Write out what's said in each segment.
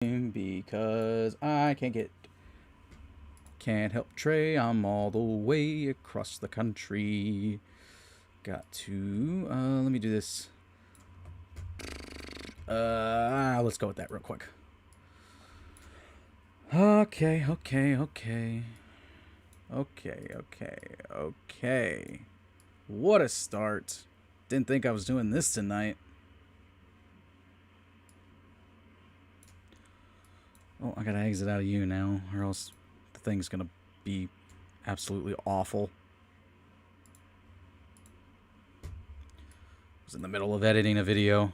because I can't help Trey. I'm all the way across the country. Got to let me do this. Let's go with that real quick. Okay. What a start. Didn't think I was doing this tonight. Well, I gotta exit out of you now, or else the thing's gonna be absolutely awful. I was in the middle of editing a video.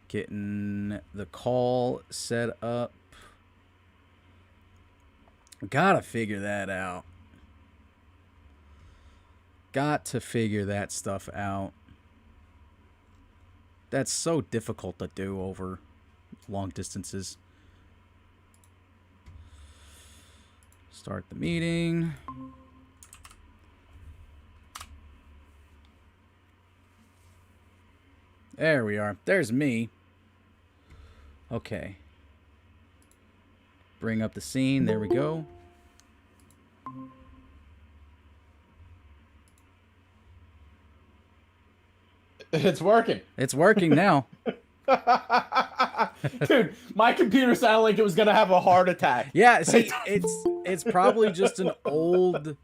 Getting the call set up. Gotta figure that out. Got to figure that stuff out. That's so difficult to do over long distances. Start the meeting. There we are. There's me. Okay. Bring up the scene. There we go. It's working. It's working now. Dude, my computer sounded like it was gonna have a heart attack. Yeah, see, it's probably just an old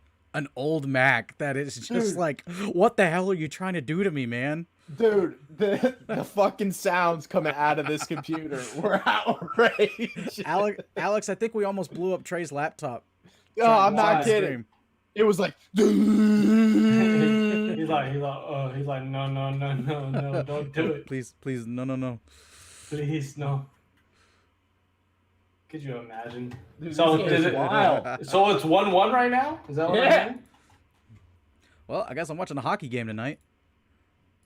Mac that is just like, what the hell are you trying to do to me, man? Dude, the fucking sounds coming out of this computer were outrageous. Alex, I think we almost blew up Trey's laptop. Oh, I'm not kidding. It was like he's like, no, don't do it. Please, no. Please, no. Could you imagine? Dude, So this is wild. So it's 1-1 right now? Is that what I'm saying? Well, I guess I'm watching a hockey game tonight.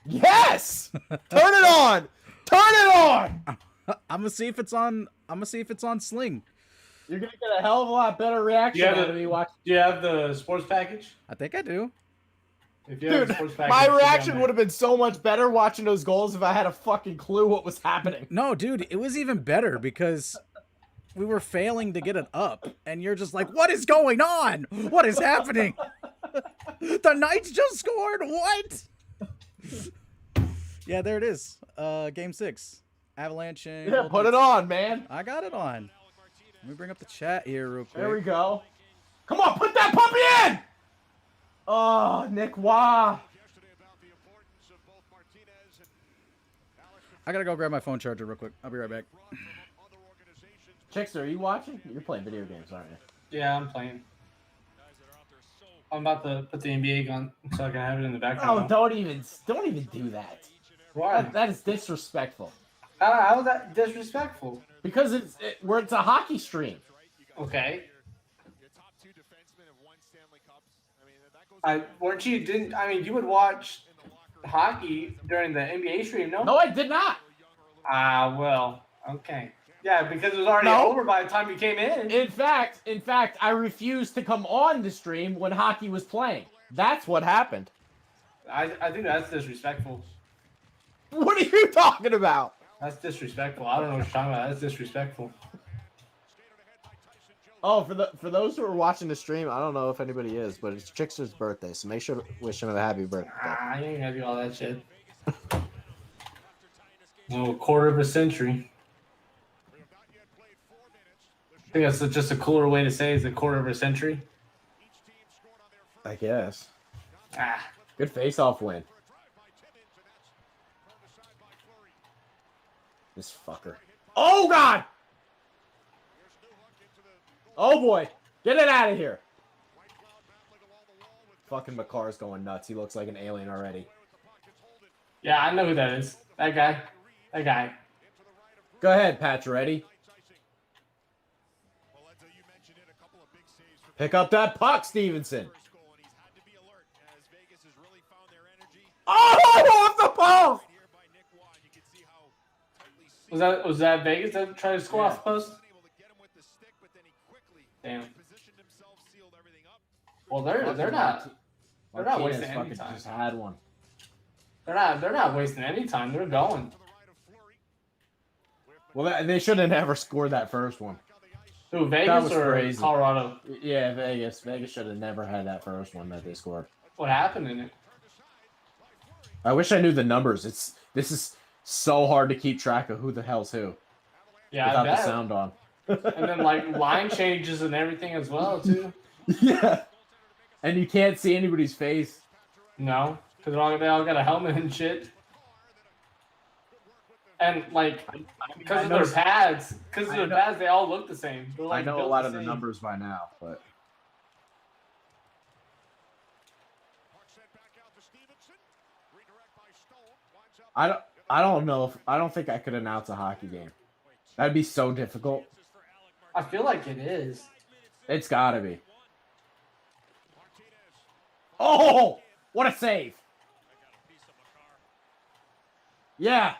Yes! Turn it on! Turn it on! I'm gonna see if it's on Sling. You're gonna get a hell of a lot better reaction out of me watching. Do you have the sports package? I think I do. If you have Dude, the sports package, my reaction would have been so much better watching those goals if I had a fucking clue what was happening. No, dude, it was even better because we were failing to get it up, and you're just like, what is going on? What is happening? The Knights just scored. What? Yeah, there it is. Game 6. Avalanche. Yeah, put it on, man. I got it on. Let me bring up the chat here real quick. There we go. Come on, put that puppy in! Oh, Nick Wah. I gotta go grab my phone charger real quick. I'll be right back. Chickster, are you watching? You're playing video games, aren't you? Yeah, I'm playing. I'm about to put the NBA gun so I can have it in the background. Oh, don't even do that. Why? That is disrespectful. How is that disrespectful? Because it's a hockey stream. Okay. You would watch hockey during the NBA stream, no? No, I did not. Well, okay. Yeah, because it was already over by the time you came in. In fact, I refused to come on the stream when hockey was playing. That's what happened. I think that's disrespectful. What are you talking about? That's disrespectful. I don't know what you're talking about. That's disrespectful. Oh, for those who are watching the stream, I don't know if anybody is, but it's Chickster's birthday, so make sure to wish him a happy birthday. I ain't gonna do all that shit. A quarter of a century. I think that's just a cooler way to say it's a quarter of a century. I guess. Ah. Good face-off win. This fucker. Oh, God! Oh, boy. Get it out of here. Fucking McCarr's going nuts. He looks like an alien already. Yeah, I know who that is. That guy. That guy. Go ahead, Pacioretty. Pick up that puck, Stevenson. Oh, off the post! Was that Vegas that tried to score off the post? Damn. Well, they're not wasting any time. Just had one. They're not wasting any time. They're going. Well, they should have never scored that first one. Who, Vegas was or crazy. Colorado? Yeah, Vegas. Vegas should have never had that first one that they scored. What happened in it? I wish I knew the numbers. This is so hard to keep track of who the hell's who. Yeah, without I bet. the sound on. And then like line changes and everything as well too. Yeah. And you can't see anybody's face. No, because they all got a helmet and shit. And like because of their pads, they all look the same. They're, like, I know a built lot the of the same. numbers by now, but I don't know if I don't think I could announce a hockey game. That'd be so difficult. I feel like it is. It's gotta be. Oh, what a save! Yeah.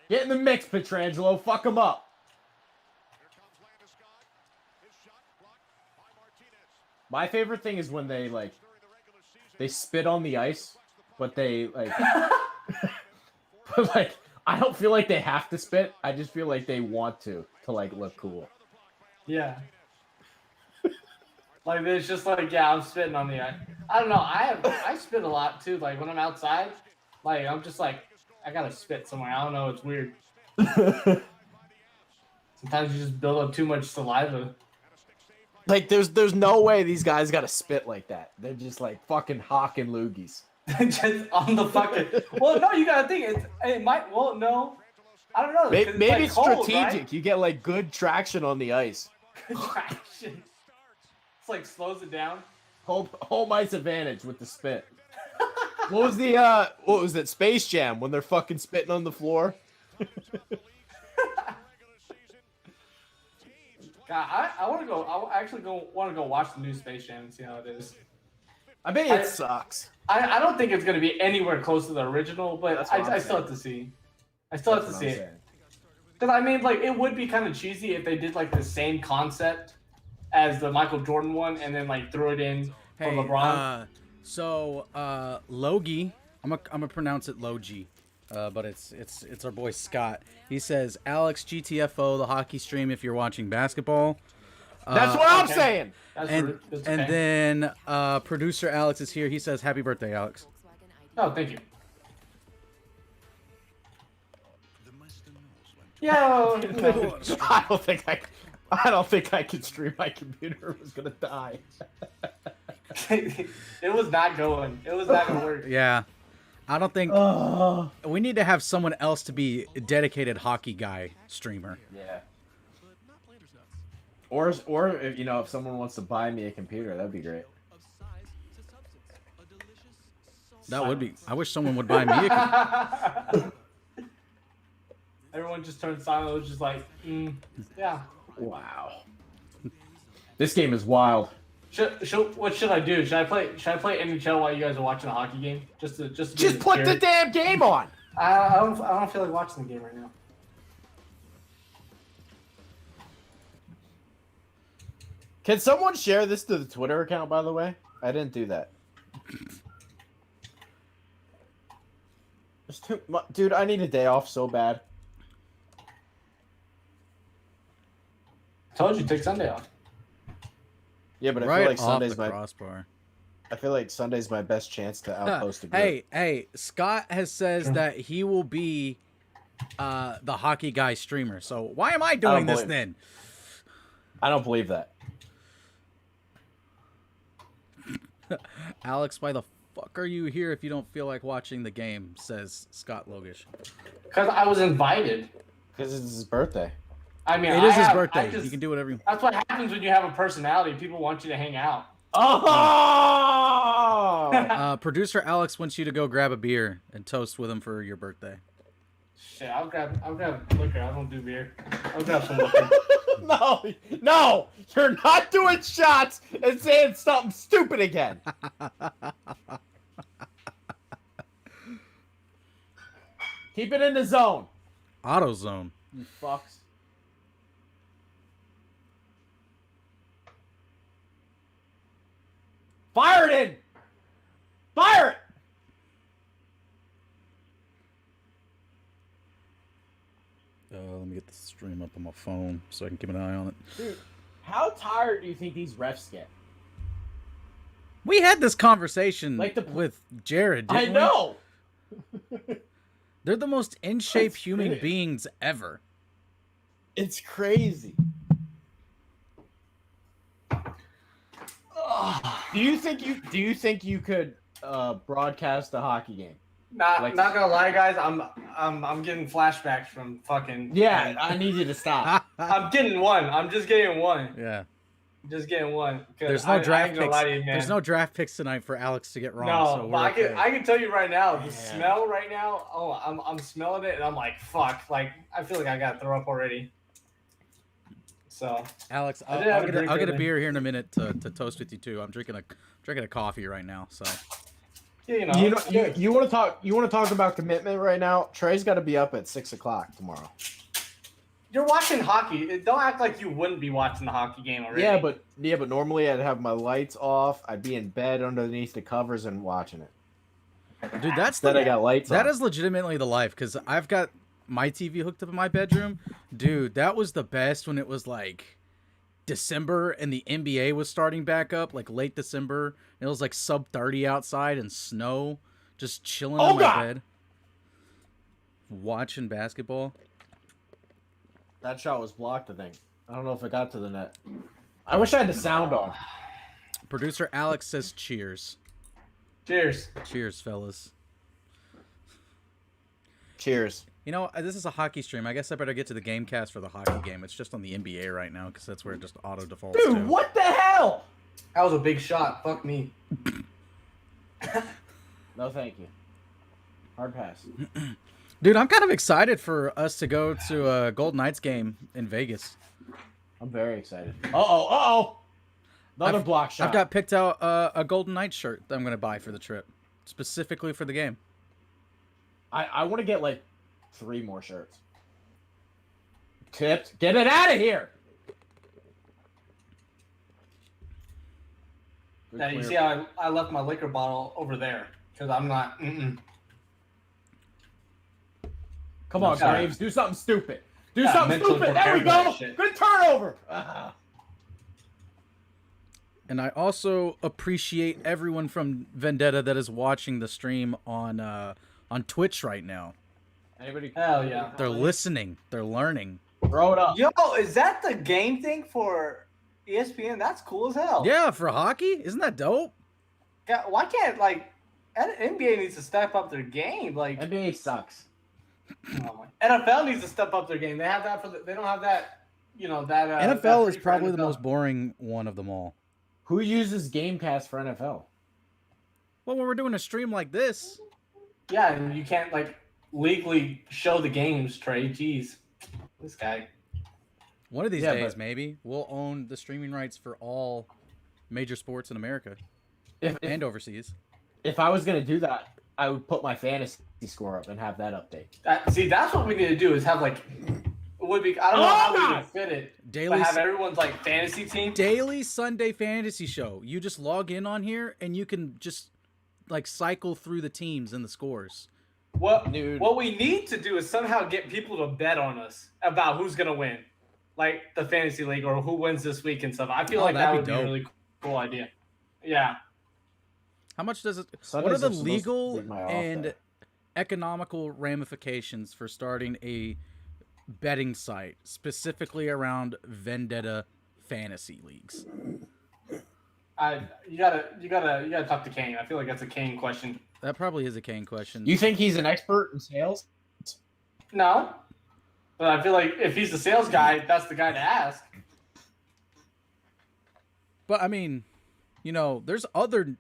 Get in the mix, Pietrangelo. Fuck him up. My favorite thing is when they spit on the ice, but they but I don't feel like they have to spit. I just feel like they want to look cool. Yeah. Like it's just like, yeah, I'm spitting on the ice. I don't know. I spit a lot too. Like when I'm outside, like I'm just like I gotta spit somewhere. I don't know. It's weird. Sometimes you just build up too much saliva. Like there's no way these guys gotta spit like that. They're just like fucking hawking loogies. Just on the fucking. Well, no, you gotta think it might. Well, no, I don't know. Maybe like it's cold, strategic. right? You get like good traction on the ice. Traction. It's like slows it down. Home ice advantage with the spit. What was that Space Jam when they're fucking spitting on the floor? God, I want to go. I actually want to go watch the new Space Jam and see how it is. I bet it sucks. I don't think it's gonna be anywhere close to the original, but That's what I I'm still saying. have to see. I still have to see it. Because I mean, like, it would be kind of cheesy if they did like the same concept as the Michael Jordan one, and then like threw it in for LeBron. Logie, I'm gonna pronounce it Logie, but it's our boy Scott. He says, Alex GTFO, the hockey stream if you're watching basketball. That's what I'm saying. That's And then producer Alex is here. He says, happy birthday, Alex. Oh, thank you. Yo, no. I don't think I could stream. My computer was gonna die. It was not going. It was not gonna work. Yeah. I don't think we need to have someone else to be a dedicated hockey guy streamer. Yeah. Or if, if someone wants to buy me a computer, that'd be great. That would be. I wish someone would buy me a computer. Everyone just turned silent. It was just like, yeah. Wow. This game is wild. What should I do? Should I play NHL while you guys are watching a hockey game? Just put the damn game on. I don't feel like watching the game right now. Can someone share this to the Twitter account, by the way? I didn't do that. Dude, I need a day off so bad. I told you, take Sunday off. Yeah, but I Right feel like off Sunday's the crossbar. I feel like Sunday's my best chance to outpost a group. Hey, Scott says that he will be the hockey guy streamer. So why am I doing this then? I don't believe that. Alex, why the fuck are you here if you don't feel like watching the game? Says Scott Logish. Because I was invited. Because it's his birthday. I mean, It is his birthday. You can do whatever you want. That's what happens when you have a personality. People want you to hang out. Oh! Producer Alex wants you to go grab a beer and toast with him for your birthday. Shit, I'll grab liquor. I don't do beer. I'll grab some liquor. No, you're not doing shots and saying something stupid again. Keep it in the zone. Auto zone. You fucks. Fire it in. Fire it. Let me get the stream up on my phone so I can keep an eye on it. Dude, how tired do you think these refs get? We had this conversation Like with Jared, I didn't we? know. They're the most in shape That's human great. beings ever. It's crazy. Do you think you could broadcast a hockey game? Not gonna lie, guys. I'm getting flashbacks from fucking. Yeah, I need you to stop. I'm getting one. I'm just getting one. Yeah. Just getting one. There's no draft I ain't gonna picks. lie to you, man. There's no draft picks tonight for Alex to get wrong. No, so but I can tell you right now, the Man. smell right now. Oh, I'm smelling it, and I'm like, fuck. Like I feel like I gotta throw up already. So Alex, I I'll did have a get drink a earlier. beer here in a minute to toast with you too. I'm drinking a coffee right now. So yeah, You want to talk about commitment right now? Trey's got to be up at 6 o'clock tomorrow. You're watching hockey. Don't act like you wouldn't be watching the hockey game already. Yeah, but normally I'd have my lights off. I'd be in bed underneath the covers and watching it. dude, Instead I got lights on. that is legitimately the life because I've got my TV hooked up in my bedroom. Dude, that was the best when it was like December and the NBA was starting back up, like late December. It was like sub 30 outside and snow, just chilling in my bed, watching basketball. That shot was blocked, I think. I don't know if it got to the net. I wish I had the sound on. Producer Alex says cheers. Cheers. Cheers, fellas. Cheers. You know, this is a hockey stream. I guess I better get to the game cast for the hockey game. It's just on the NBA right now because that's where it just auto defaults to. Dude, what the hell? That was a big shot. Fuck me. No, thank you. Hard pass. Dude, I'm kind of excited for us to go to a Golden Knights game in Vegas. I'm very excited. Uh-oh. Another block shot. I've got picked out a Golden Knights shirt that I'm going to buy for the trip, specifically for the game. I want to get like 3 more shirts. Tipped. Get it out of here. Yeah, you see how I left my liquor bottle over there because I'm not. Come on, Sorry. Graves. Do something stupid. Do Yeah, something mentally stupid. There we prepared for go. that shit. Good turnover. And I also appreciate everyone from Vendetta that is watching the stream on Twitch right now. Anybody? Hell yeah. They're listening. They're learning. Throw it up. Yo, is that the game thing for ESPN? That's cool as hell. Yeah, for hockey? Isn't that dope? God, why can't NBA needs to step up their game? Like NBA sucks. NFL needs to step up their game. They have that for they don't have that. That NFL is free for probably the NFL. most boring one of them all. Who uses Gamecast for NFL? Well, when we're doing a stream like this, Yeah, and you can't legally show the games, Trey. Jeez, this guy. one of these Yeah, days but- maybe we'll own the streaming rights for all major sports in America If and overseas. if I was gonna do that, I would put my fantasy score up and have that update. See, that's what we need to do is have it would be. I don't know how we would fit it. Daily But have everyone's fantasy team. Daily Sunday fantasy show. You just log in on here and you can just cycle through the teams and the scores. Dude. What we need to do is somehow get people to bet on us about who's gonna win, like the fantasy league or who wins this week and stuff. I feel like that that'd would be be a dope. really cool idea. Yeah. How much does it? Sundays What are the are supposed to legal be my off and day. economical ramifications for starting a betting site specifically around Vendetta fantasy leagues? You gotta talk to Kane. I feel like that's a Kane question. That probably is a Kane question. You think he's an expert in sales? No, but I feel like if he's the sales guy, that's the guy to ask. But I mean, there's other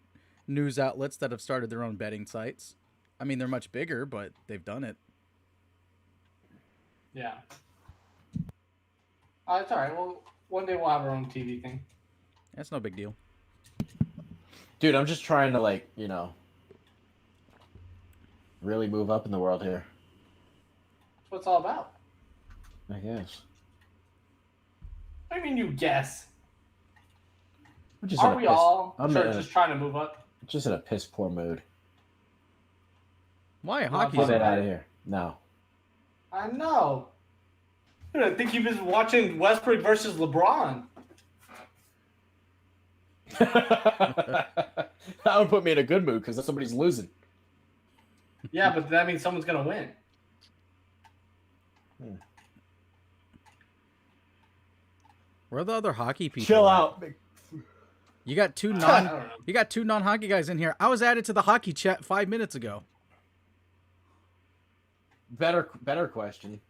news outlets that have started their own betting sites. I mean, they're much bigger, but they've done it. Yeah. It's all right. Well, one day we'll have our own TV thing. That's no big deal. Dude, I'm just trying to really move up in the world here. That's what it's all about. I guess. What do you mean you guess? I'm just Aren't we all I'm just trying to move up? just in a piss poor mood. Why Well, hockey? Get Get it out of here. No. I know. I think he was watching Westbrook versus LeBron. That would put me in a good mood because somebody's losing. Yeah, but that means someone's gonna win. Where are the other hockey people? Chill at? out. You got two I don't know. you got two non-hockey guys in here. I was added to the hockey chat 5 minutes ago. Better question.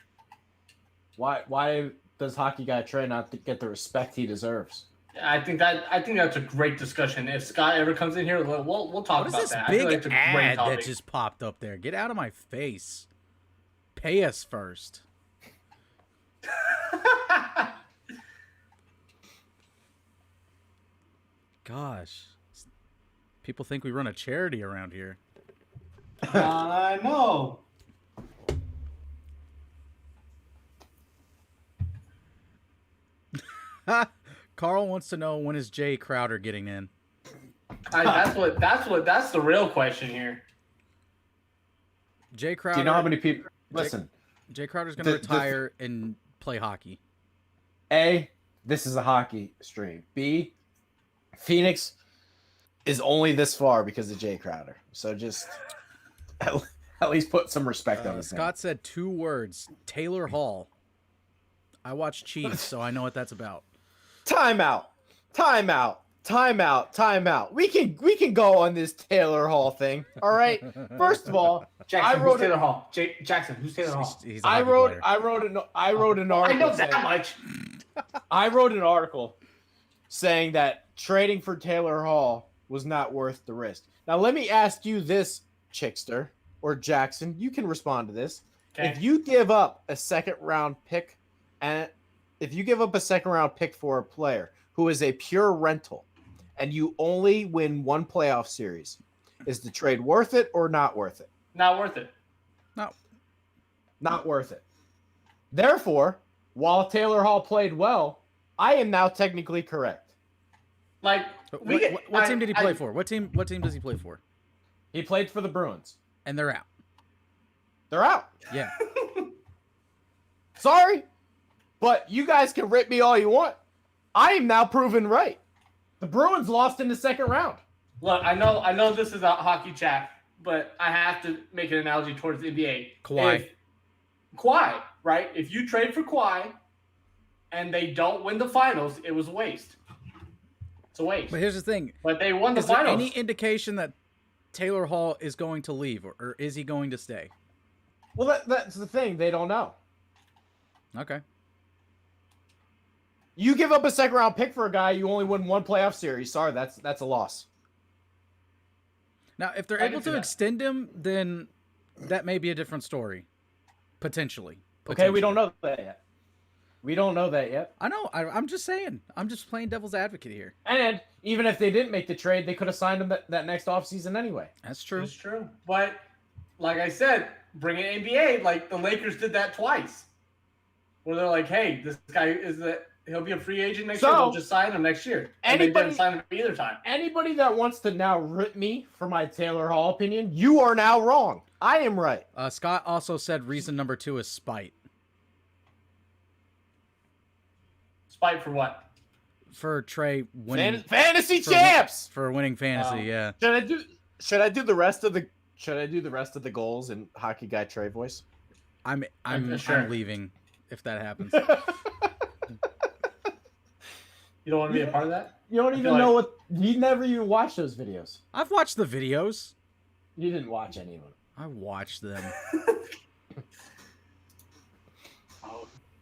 Why does hockey guy Trey not get the respect he deserves? I think that's a great discussion. If Scott ever comes in here, we'll talk What is about this that. I feel big like it's a great ad topic. that just popped up there? Get out of my face. Pay us first. Gosh. People think we run a charity around here. I know. Carl wants to know, when is Jay Crowder getting in? That's the real question here. Jay Crowder. Do you know how many people? Listen, Jay Crowder's going to retire and play hockey. A, this is a hockey stream. B, Phoenix is only this far because of Jay Crowder. So just at least put some respect on his name. Scott said 2 words: Taylor Hall. I watch Chiefs, so I know what that's about. Timeout. We can go on this Taylor Hall thing. All right. First of all, Jackson, I wrote who's Taylor Hall? Jackson, who's Taylor Hall? He's a I hockey wrote player. I wrote an article. I know saying- that much. I wrote an article saying that trading for Taylor Hall was not worth the risk. Now let me ask you this, Chickster or Jackson. You can respond to this. Okay. If you give up a second round pick for a player who is a pure rental and you only win 1 playoff series, is the trade worth it or not worth it? Not worth it. No. Not worth it. Therefore, while Taylor Hall played well, I am now technically correct. Like What team did he play for? What team does he play for? He played for the Bruins. And they're out. They're out. Yeah. Sorry, but you guys can rip me all you want. I am now proven right. The Bruins lost in the second round. Look, I know this is a hockey chat, but I have to make an analogy towards the NBA. Kawhi. Kawhi, right? If you trade for Kawhi and they don't win the finals, it was a waste. It's a waste. But here's the thing. But they won the Is there finals. any indication that Taylor Hall is going to leave, or is he going to stay? Well, that's the thing. They don't know. Okay. You give up a second round pick for a guy, you only win 1 playoff series. Sorry, that's a loss. Now, if they're I able can see to that. extend him, then that may be a different story. Potentially. Okay, we don't know that yet. We don't know that yet. I know. I'm just saying. I'm just playing devil's advocate here. And even if they didn't make the trade, they could have signed him that next offseason anyway. That's true. It's true. But like I said, bring in NBA, like the Lakers did that twice. Where they're like, hey, this guy he'll be a free agent next year. So, We'll just sign him next year. And they anybody- didn't sign him either time. Anybody that wants to now rip me for my Taylor Hall opinion, you are now wrong. I am right. Scott also said reason number 2 is spite. Spite for what? For Trey winning. Fantasy for- champs. For winning fantasy, Oh. yeah. Should I do the rest of the goals in hockey guy Trey voice? Sure. I'm leaving if that happens. You don't want to be a part of that? You don't I even feel know like- what. You never even watched those videos. I've watched the videos. You didn't watch any of them. I watched them.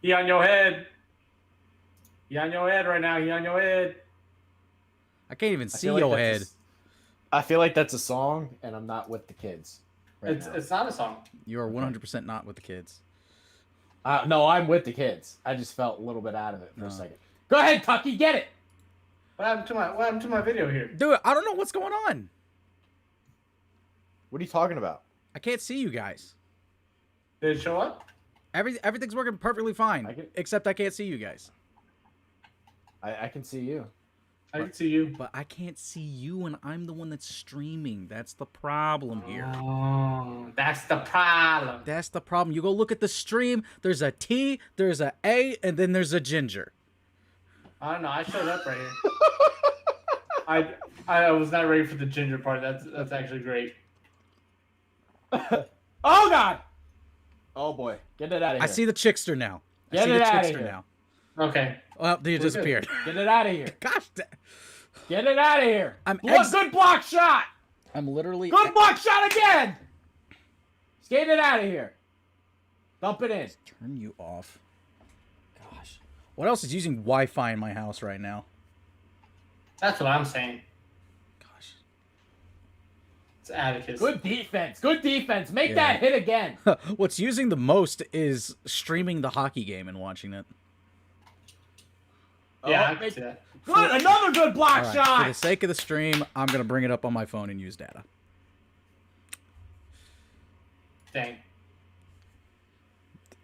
He on your head. He on your head right now. He on your head. I can't even I see feel like your that's head. I feel like that's a song, and I'm not with the kids. Right now. It's not a song. You are 100% not with the kids. No, I'm with the kids. I just felt a little bit out of it for No. a second. Go ahead, Tucky, get it. What happened to my video here? Dude, I don't know what's going on. What are you talking about? I can't see you guys. Did it show up? Everything's working perfectly fine, I can- except I can't see you guys. I can see you. I can see you. But I can't see you, and I'm the one that's streaming. That's the problem here. Oh, that's the problem. That's the problem. You go look at the stream. There's a T, there's a A, and then there's a ginger. I don't know. I showed up right here. I was not ready for the ginger part. That's actually great. Oh God! Oh boy, get it out of here. I see the chickster now. Get it out of here. now. Okay. Oh, you disappeared. Get it out of here. Gosh, Get it out of here. Good Good block shot. I'm literally. Good block shot again. Skate it out of here. Dump it in. Turn you off. Gosh. What else is using Wi-Fi in my house right now? That's what I'm saying. Gosh. It's Atticus. Good defense. Good defense. Make that hit again. What's using the most is streaming the hockey game and watching it. Yeah, I can see that. Good. Another good block All right, shot. for the sake of the stream, I'm gonna bring it up on my phone and use data. Dang.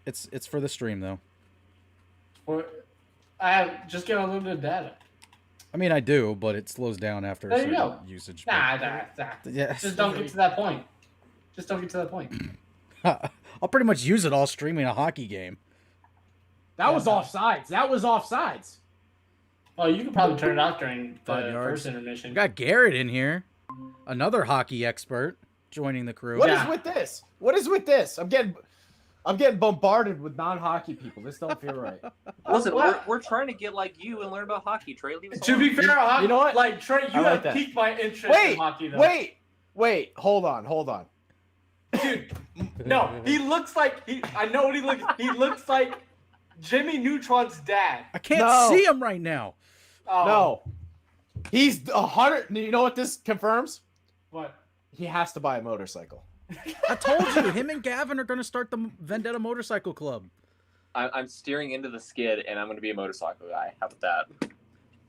It's for the stream though. I have just get unlimited data. I mean, I do, but it slows down after a There you certain go. usage. Nah. Yes. Just don't get to that point. Just don't get to that point. I'll pretty much use it all streaming a hockey game. That was offsides. That was offsides. Well, you could probably turn it off during the 5 yards. first intermission. We got Garrett in here, another hockey expert, joining the crew. What is with this? What is with this? I'm getting bombarded with non-hockey people. This don't feel right. Listen, we're trying to get like you and learn about hockey, Trey. Leave us To alone. be fair, hockey, You know what? Like Trey, you I like have that. piqued my interest in hockey, though. Wait. Hold on. Dude, no, he looks like I know what he looks. He looks like Jimmy Neutron's dad. I can't No. see him right now. Oh, No. He's 100. You know what this confirms? What? He has to buy a motorcycle. I told you, him and Gavin are going to start the Vendetta Motorcycle Club. I'm steering into the skid, and I'm going to be a motorcycle guy. How about that?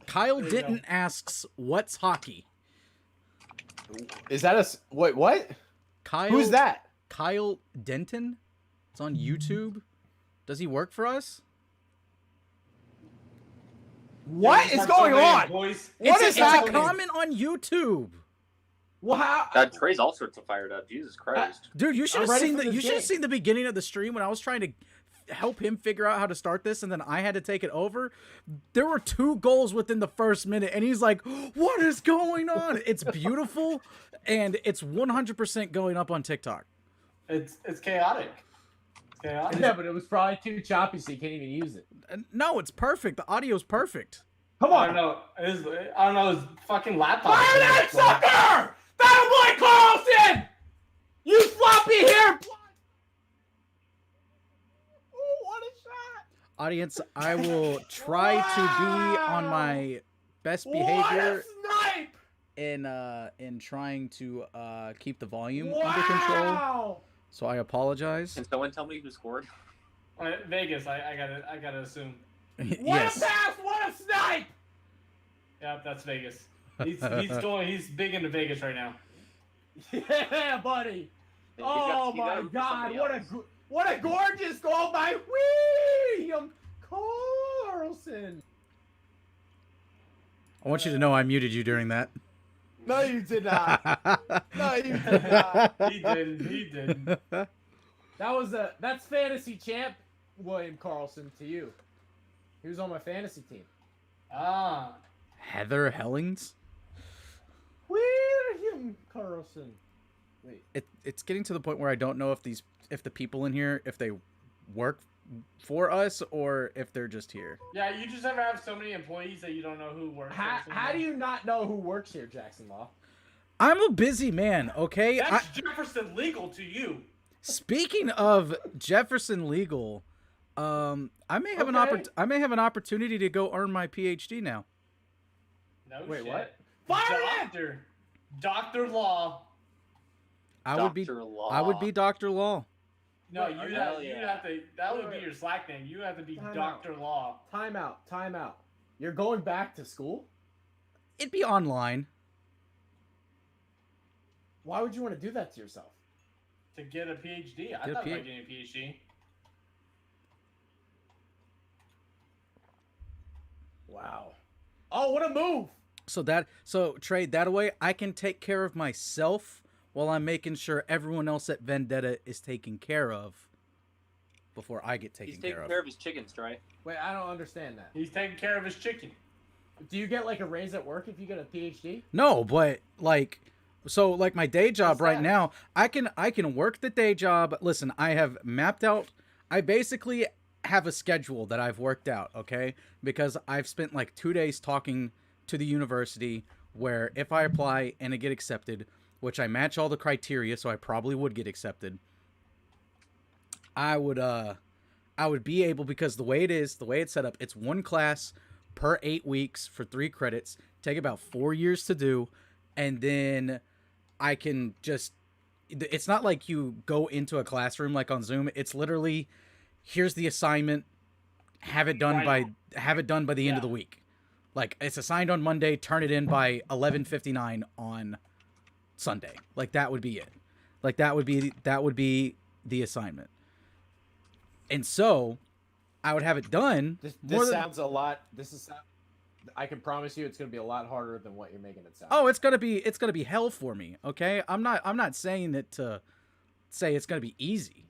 Kyle you Denton asks, "What's hockey?" Is that what? Kyle, Who's that? Kyle Denton. It's on YouTube. Does he work for us? What Yeah, is going on? Boys. What is It's a happening? comment on YouTube. Wow. God, Trey's all sorts of fired up. Jesus Christ. Dude, you should I'm have ready seen for the this you should have game. seen the beginning of the stream when I was trying to help him figure out how to start this, and then I had to take it over. There were 2 goals within the first minute, and he's like, "What is going on?" It's beautiful, and it's 100% going up on TikTok. It's chaotic. It's chaotic. Yeah, but it was probably too choppy, so you can't even use it. No, it's perfect. The audio's perfect. Come I on. don't know. I don't know. His fucking laptop. Fire that sucker! That boy Carlson! You floppy hair! Ooh, what a shot! Audience, I will try to be on my best What behavior a snipe! in trying to keep the volume under control. Wow! So I apologize. Can someone tell me who scored? Vegas. I gotta assume. What Yes. a pass! What a snipe! Yeah, that's Vegas. He's big into Vegas right now. Yeah, buddy. He Oh got my him for God! somebody What else. a gorgeous goal by William Carlson. I want you to know I muted you during that. No, you did not. No, you did not. He did. That's fantasy champ William Carlson to you. He was on my fantasy team. Ah. Heather Hellings? William Carlson. Wait. It's getting to the point where I don't know if the people in here, if they work for us or if they're just here. Yeah, you just ever have so many employees that you don't know who works. How do you not know who works here, Jackson Law? I'm a busy man, okay? That's Jefferson legal to you. Speaking of Jefferson Legal, I may have I may have an opportunity to go earn my PhD now. No Wait, shit. what? Fire it! Doctor Law. I would be Dr. Law. No, Wait, you'd hell have to. That would be Wait. your Slack name. You have to be Time Doctor Law. Time out. You're going back to school? It'd be online. Why would you want to do that to yourself? To get a PhD. I Get a thought P- about getting a PhD. Wow. Oh, what a move! So trade that away. I can take care of myself while I'm making sure everyone else at Vendetta is taken care of before I get taken He's care taking of. care of his chickens, Trey. Wait, I don't understand that. He's taking care of his chicken. Do you get like a raise at work if you get a PhD? No, but like, so like my day job What's right that? now, I can work the day job. Listen, I have mapped out. I basically have a schedule that I've worked out. Okay, because I've spent like 2 days talking to the university where if I apply and I get accepted, which I match all the criteria, so I probably would get accepted. I would be able, because the way it's set up, it's one class per 8 weeks for 3 credits, take about 4 years to do, and then I can just, it's not like you go into a classroom like on Zoom. It's literally, here's the assignment, have it done by the end of the week. Like, it's assigned on Monday, turn it in by 11:59 on Sunday. Like, that would be it. Like, that would be the assignment. And so I would have it done. This sounds a lot. I can promise you, it's going to be a lot harder than what you're making it sound. Oh, it's gonna be hell for me. Okay, I'm not saying that to say it's gonna be easy.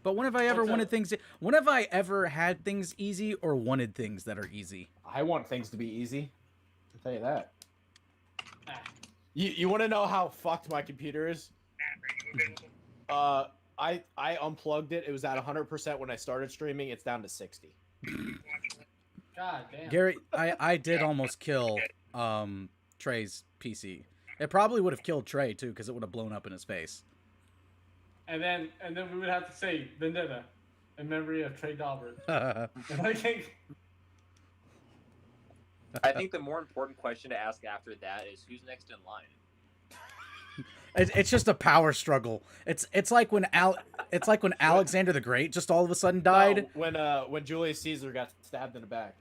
But when have I ever wanted things? When have I ever had things easy or wanted things that are easy? I want things to be easy. I'll tell you that. Ah. You want to know how fucked my computer is? I unplugged it. It was at 100% when I started streaming. It's down to 60. God damn. Gary, I did almost kill Trey's PC. It probably would have killed Trey too, because it would have blown up in his face. And then we would have to say Vendetta in memory of Trey Daubert. I think the more important question to ask after that is who's next in line. It's just a power struggle. It's like when Alexander the Great just all of a sudden died. No, when Julius Caesar got stabbed in the back.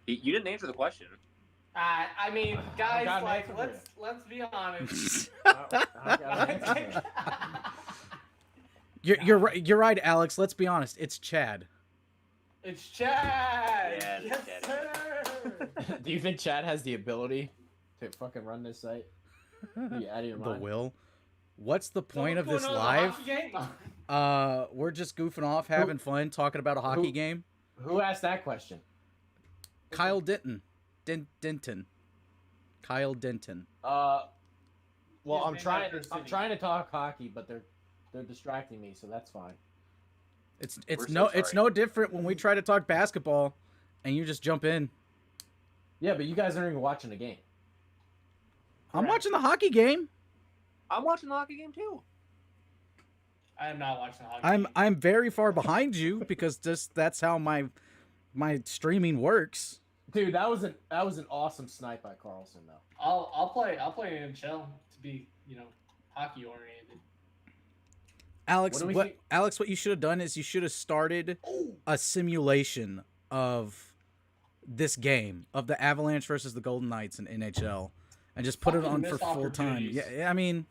You didn't answer the question. I mean, guys, got an like answer for let's be honest. I got an answer. You're right, Alex. Let's be honest. It's Chad. It's Chad. Yeah, it's Yes, Chad. sir. Do you think Chad has the ability to fucking run this site? You out of your The mind? will. What's the point of What's this going on in the live? hockey game? We're just goofing off, having fun, talking about a hockey game. Who asked that question? Kyle Denton. Denton. Kyle Denton. Well, He's I'm named trying. after a I'm city. trying to talk hockey, but they're distracting me, so that's fine. It's so it's sorry. no different when we try to talk basketball, and you just jump in. Yeah, but you guys aren't even watching the game. I'm Correct. watching the hockey game. I'm watching the hockey game too. I am not watching the hockey. I'm very far behind you because that's how my streaming works. Dude, that was an awesome snipe by Carlson, though. I'll play NHL to be hockey oriented. Alex, What do we what think? Alex, what you should have done is you should have started a simulation of this game of the Avalanche versus the Golden Knights in NHL, and just put it Fucking on for missed full time. opportunities. Yeah, I mean,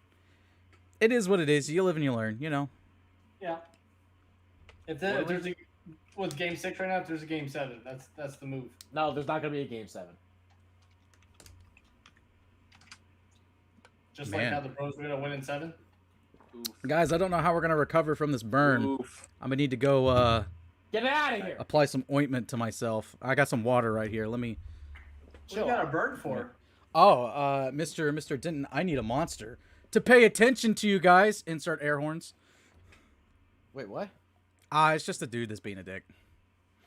it is what it is. You live and you learn. You know. Yeah. If What do there's a what's game 6 right now? If there's a game 7, that's the move. No, there's not gonna be a game 7. Just Man. like how the Bros were gonna win in 7. Oof. Guys, I don't know how we're gonna recover from this burn. Oof. I'm gonna need to go Get out of here! apply some ointment to myself. I got some water right here. Let me. What you got a bird for? Oh, Mr. Denton, I need a monster to pay attention to you guys. Insert air horns. Wait, what? It's just a dude that's being a dick.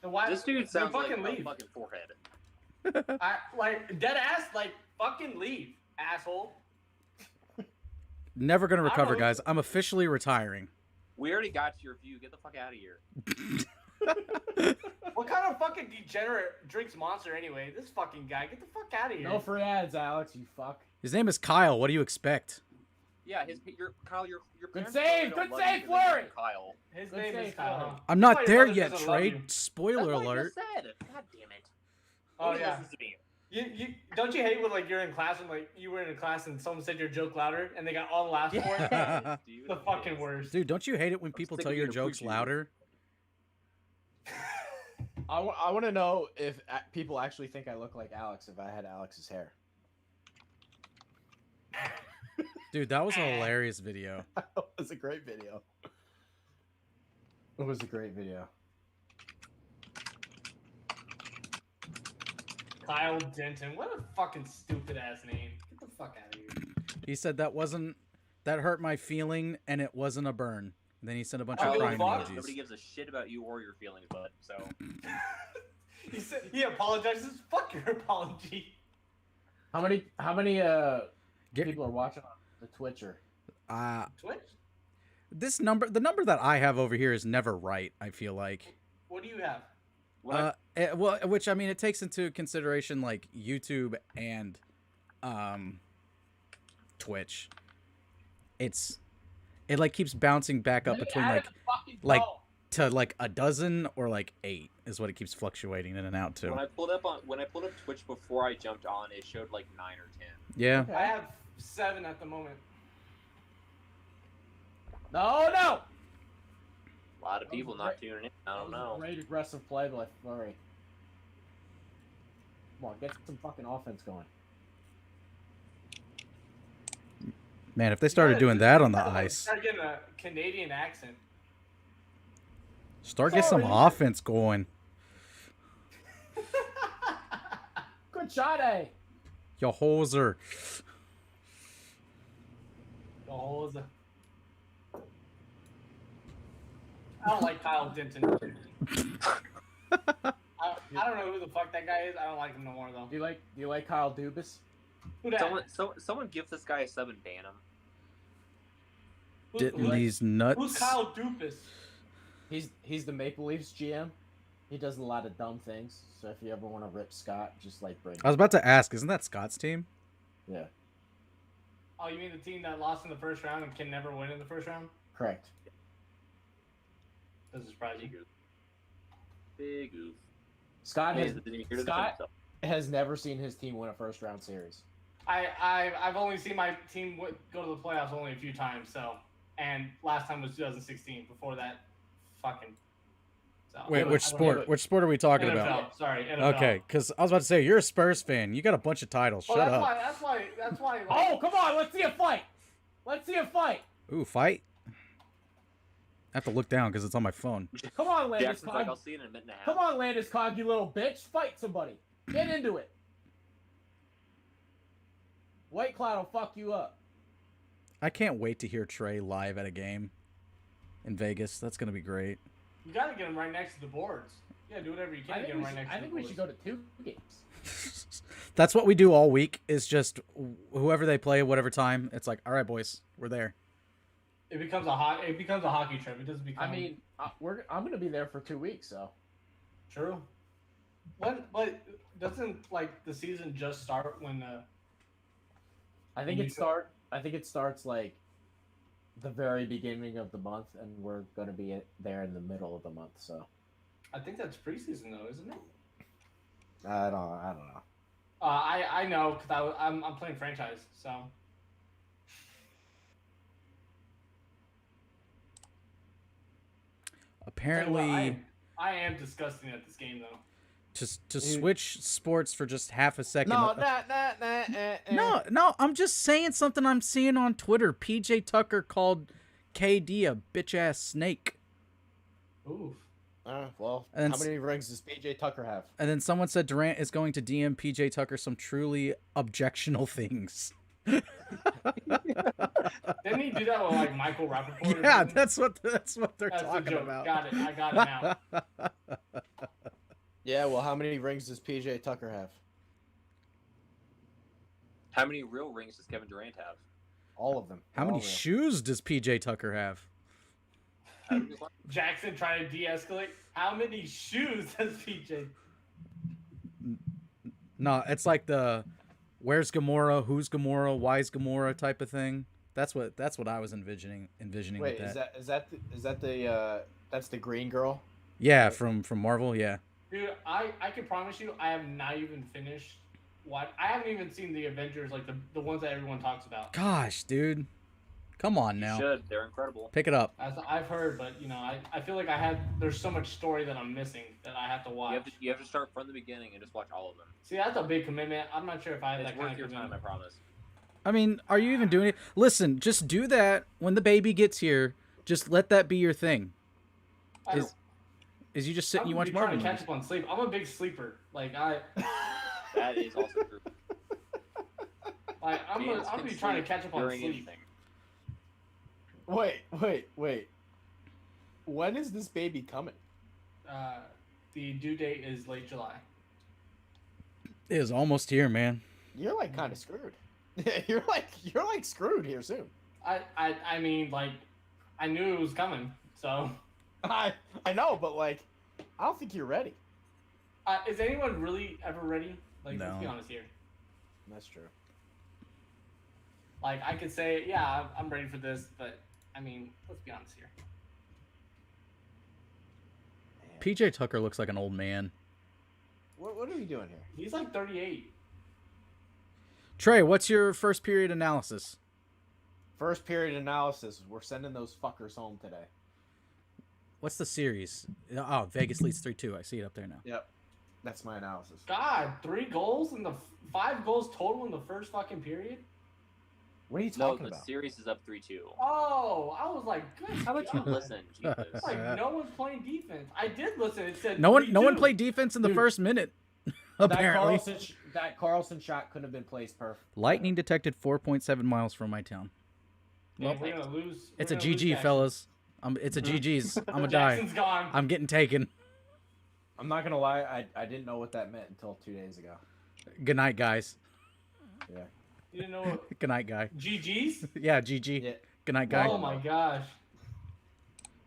Then why? This dude sounds like fucking a leave. fucking forehead. Dead ass, fucking leave, asshole. Never gonna I don't recover, know. guys. I'm officially retiring. We already got your view. Get the fuck out of here. What kind of fucking degenerate drinks Monster anyway? This fucking guy, get the fuck out of here. No free ads, Alex. You fuck. His name is Kyle. What do you expect? Yeah, Kyle, your parents save, probably good don't love save, you for the name Fleury! Kyle. His Good name is save, Kyle. Fleury. Huh? I'm That's not why there your yet, mother doesn't love Trey. you. Spoiler That's what I alert. just said. God damn it. Oh Nobody yeah. listens to me. You don't you hate when like you're in class and like you were in a class and someone said your joke louder and they got all the laughs for it? Yes, dude, The it fucking is. worst. Dude, don't you hate it when people sick tell of your being a jokes poochie. louder? I want to know if people actually think I look like Alex if I had Alex's hair. Dude, that was a hilarious video. That was a great video. It was a great video. Kyle Denton. What a fucking stupid ass name. Get the fuck out of here. He said that hurt my feeling, and it wasn't a burn. And then he sent a bunch Oh, of crying fuck. emojis. Nobody gives a shit about you or your feelings, bud. So He said he apologizes. Fuck your apology. How many people are watching on the Twitcher? Twitch? The number that I have over here is never right. I feel like. What do you have? Which I mean, it takes into consideration like YouTube and Twitch. It like keeps bouncing back up between like to like a dozen or like 8 is what it keeps fluctuating in and out to. when I pulled up Twitch before I jumped on, it showed like 9 or 10. Yeah. I have 7 at the moment. No. A lot of people not tuning in. I don't know. Great aggressive play by Flurry. Come on, get some fucking offense going. Man, if they started doing that on the ice, Start getting a Canadian accent. get some offense going. Good shot, eh? Yo, hoser. The holes. I don't like Kyle Denton. I don't know who the fuck that guy is. I don't like him no more though. Do you like Kyle Dubas? Who that? Someone give this guy a 7, ban him. Didn't these nuts? Who's Kyle Dupas? He's the Maple Leafs GM. He does a lot of dumb things. So if you ever want to rip Scott, just like bring him. I was about to ask, isn't that Scott's team? Yeah, Oh, you mean the team that lost in the first round and can never win in the first round? correct. Doesn't surprise you. Big oof. Scott Hey, has didn't hear to Scott- himself. has never seen his team win a first round series. I've only seen my team go to the playoffs only a few times. So, and last time was 2016. Before that, fucking. So, Wait, which sport? Which sport are we talking NFL. about? Sorry, NFL. Okay, because I was about to say you're a Spurs fan. You got a bunch of titles. Well, Shut that's up. why. That's why. Like, Oh, come on, let's see a fight. Let's see a fight. Ooh, fight. I have to look down because it's on my phone. Come on, Landis Jackson's like, Cog. I'll see you in a minute and a half. Come on, Landis Cog, you little bitch. Fight somebody. Get into it. White Cloud will fuck you up. I can't wait to hear Trey live at a game in Vegas. That's gonna be great. you gotta get him right next to the boards. Yeah, do whatever you can I to get think, him right next to the we boards. should go to 2 games. That's what we do all week. Is just whoever they play, whatever time. It's like, all right, boys, we're there. It becomes a hockey trip. It doesn't become. I mean, I'm gonna be there for 2 weeks, so. true. But doesn't like the season just start when I think it starts like the very beginning of the month, and we're gonna be there in the middle of the month. So I think that's preseason though, isn't it? I don't know. I know because I'm playing franchise, so. Apparently, I am disgusting at this game though. to switch sports for just half a second. No. No, I'm just saying something I'm seeing on Twitter. PJ Tucker called KD a bitch ass snake. Oof. Well, And how many rings does PJ Tucker have? And then someone said Durant is going to DM PJ Tucker some truly objectional things. Didn't he do that with like Michael Rappaport? Yeah, that's what they're That's the talking joke. about. Got it. I got it now. Yeah, well, how many rings does PJ Tucker have? How many real rings does Kevin Durant have? All of them. How They're many all real. shoes does PJ Tucker have? Jackson trying to de-escalate. How many shoes does PJ? No, it's like the where's Gamora, who's Gamora, why's Gamora type of thing. That's what I was envisioning Wait, with that. is that the that's the green girl? Yeah, from Marvel, yeah. Dude, I can promise you, I have not even finished. I haven't even seen the Avengers, like the ones that everyone talks about. Gosh, dude. Come on You now. should. They're incredible. Pick it up. As I've heard, but you know, I feel like there's so much story that I'm missing that I have to watch. You have to start from the beginning and just watch all of them. See, that's a big commitment. I'm not sure if I have It's that kind worth of your time, commitment. I promise. I mean, are you even doing it? Listen, just do that when the baby gets here. Just let that be your thing. I Is you just sit and you I'm watch trying Marvel to catch movies? up on sleep. I'm a big sleeper. Like That is also true. I'm Fans gonna can be trying to sleep catch up on during sleep. anything. Wait. When is this baby coming? The due date is late July. It is almost here, man. You're like kind of screwed. you're like screwed here soon. I mean, like, I knew it was coming. So, I know, but like, I don't think you're ready. is anyone really ever ready? Like, let's be No. honest here. That's true. Like, I could say, yeah, I'm ready for this, but I mean, let's be honest here. PJ Tucker looks like an old man. What are we doing here? He's like 38. Trey, what's your first period analysis? First period analysis. We're sending those fuckers home today. What's the series? Oh, Vegas leads 3-2. I see it up there now. Yep. That's my analysis. God, 3 goals in the 5 goals total in the first fucking period. What are you No, talking the about? series is up 3-2. Oh, I was like, good. How about you God. listen? Jesus. It's like no one's playing defense. I did listen. It said No one 3-2. played defense in the Dude. first minute. Apparently. That Carlson shot couldn't have been placed perfect. Lightning detected 4.7 miles from my town. Man, we're gonna lose. It's we're a gonna lose GG, Jackson. fellas. It's a GG's. I'm gonna die. Jackson's gone. I'm getting taken. I'm not gonna lie, I didn't know what that meant until 2 days ago. Good night, guys. Yeah. You didn't know what Good night, guy. GG's? Yeah, GG. Yeah. Good night, guy. Oh my gosh.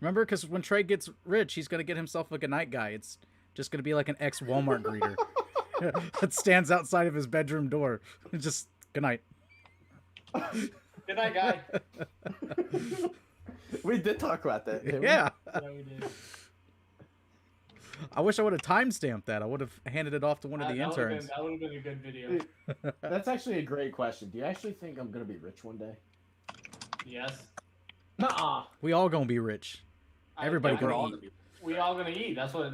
Remember, because when Trey gets rich, he's gonna get himself a good night guy. It's just gonna be like an ex Walmart greeter that stands outside of his bedroom door. Just good night. Good night, guy. We did talk about that. didn't we? Yeah. Yeah, we did. I wish I would have timestamped that. I would have handed it off to one of the That would've interns. been- That would have been a good video. That's actually a great question. Do you actually think I'm gonna be rich one day? Yes. Nuh-uh. We all gonna be rich. Everybody Yeah, gonna we're all eat. We all gonna eat. That's what.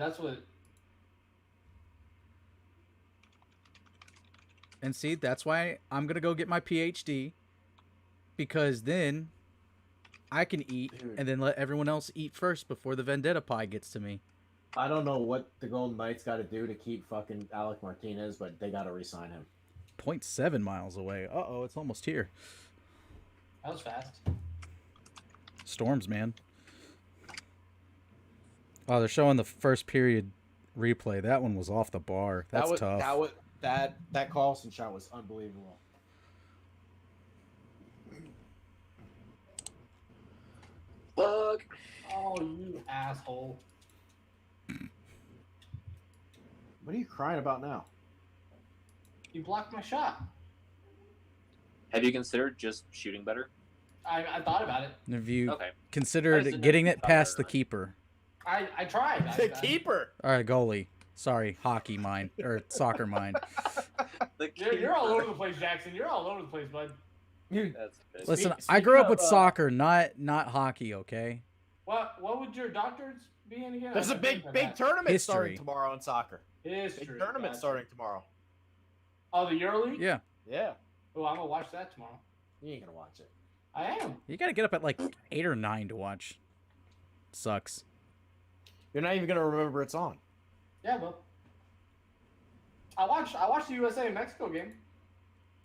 And see, that's why I'm gonna go get my PhD, because then I can eat Dude. and then let everyone else eat first before the vendetta pie gets to me. I don't know what the Golden Knights got to do to keep fucking Alec Martinez, but they got to re-sign him. 0.7 miles away. Uh-oh, it's almost here. That was fast. Storms, man. Oh, they're showing the first period replay. That one was off the bar. That's tough. That Carlson shot was unbelievable. Fuck. Oh, you asshole. What are you crying about now? You blocked my shot. Have you considered just shooting better? I thought about it. Have you Okay. I just considered didn't getting know it if you past thought the about it. keeper? I tried. The keeper. All right, goalie. Sorry, hockey mind or soccer mind. You're all over the place, Jackson. You're all over the place, bud. That's good. Listen, Speak- I grew up speaking with of, soccer, not hockey. Okay. What would your doctors be in again? There's I a big forgot big that. tournament starting History. tomorrow in soccer. History. Big tournament gotcha. starting tomorrow. Oh, the EuroLeague? Yeah, Yeah. Oh, I'm gonna watch that tomorrow. You ain't gonna watch it. I am. you got to get up at like 8 or 9 to watch. Sucks. You're not even gonna remember it's on. Yeah, but I watched the USA and Mexico game.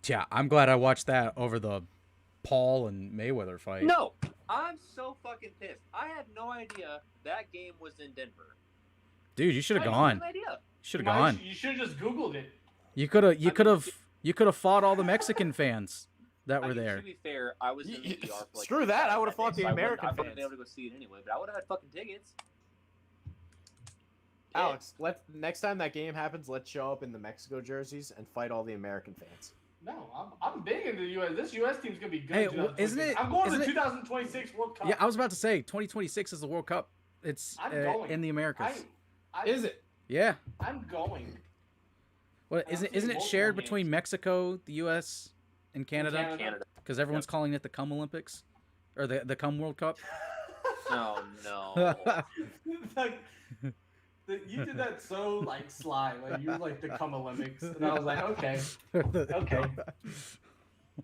Yeah, I'm glad I watched that over the Paul and Mayweather fight. No, I'm so fucking pissed. I had no idea that game was in Denver. Dude, you should have I had gone. no idea. Should have gone. You should have just Googled it. You could have fought all the Mexican fans that I were mean, there. To be fair, I was in the You- ER for like screw that, I would've fought day, the so American I wouldn't fans. been able to go see it anyway, but I would have had fucking tickets. Alex, next time that game happens, let's show up in the Mexico jerseys and fight all the American fans. No, I'm big into the US. This US team's gonna be good. Hey, in well, isn't 2026. it- I'm going to isn't the it- 2026 World Cup. Yeah, I was about to say 2026 is the World Cup. It's I'm going. in the Americas. Is it? Yeah. I'm going. Well, I'm seeing isn't it multiple shared games. between Mexico, the U.S., and Canada? Canada. Canada. Because everyone's calling it the Cum Olympics. or the Cum World Cup. Oh no. Like, you did that so like sly, like you were like the cum Olympics, and I was like, okay. Okay.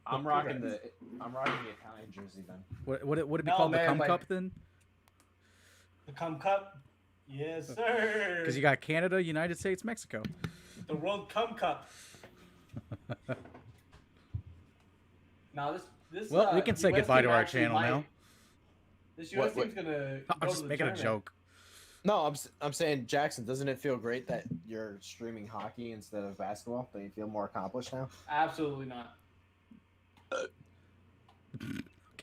I'm rocking the Italian jersey then. Would it be No, called the man, Cum like- Cup then? The cum cup. Yes, sir. Because you got Canada, United States, Mexico. The World Cum Cup. Now this. Well, we can say US goodbye team to our actually channel now. This US What- team's gonna. I'm go just to the making a tournament. joke. No, I'm saying, Jackson, doesn't it feel great that you're streaming hockey instead of basketball? Don't you feel more accomplished now? Absolutely not. Okay,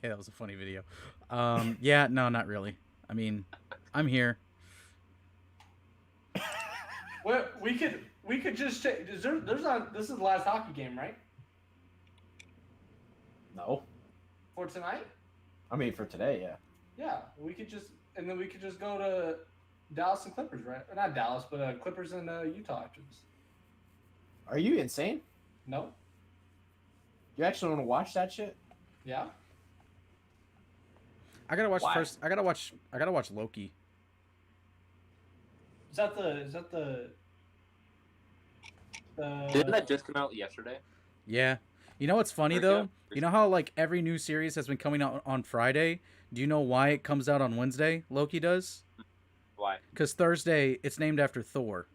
that was a funny video. Yeah, no, not really. I mean, I'm here. Well, we could just check. There's not. This is the last hockey game, right? No. For tonight. I mean, for today, yeah. Yeah, we could just go to Dallas and Clippers, right? Or not Dallas, but Clippers and Utah afterwards. Are you insane? No? You actually want to watch that shit? Yeah? I gotta watch Why? first. I gotta watch Loki. Is that the Didn't that just come out yesterday? Yeah. You know what's funny Or, though? yeah. You know how like every new series has been coming out on Friday? Do you know why it comes out on Wednesday? Loki does? Why? Because Thursday, it's named after Thor.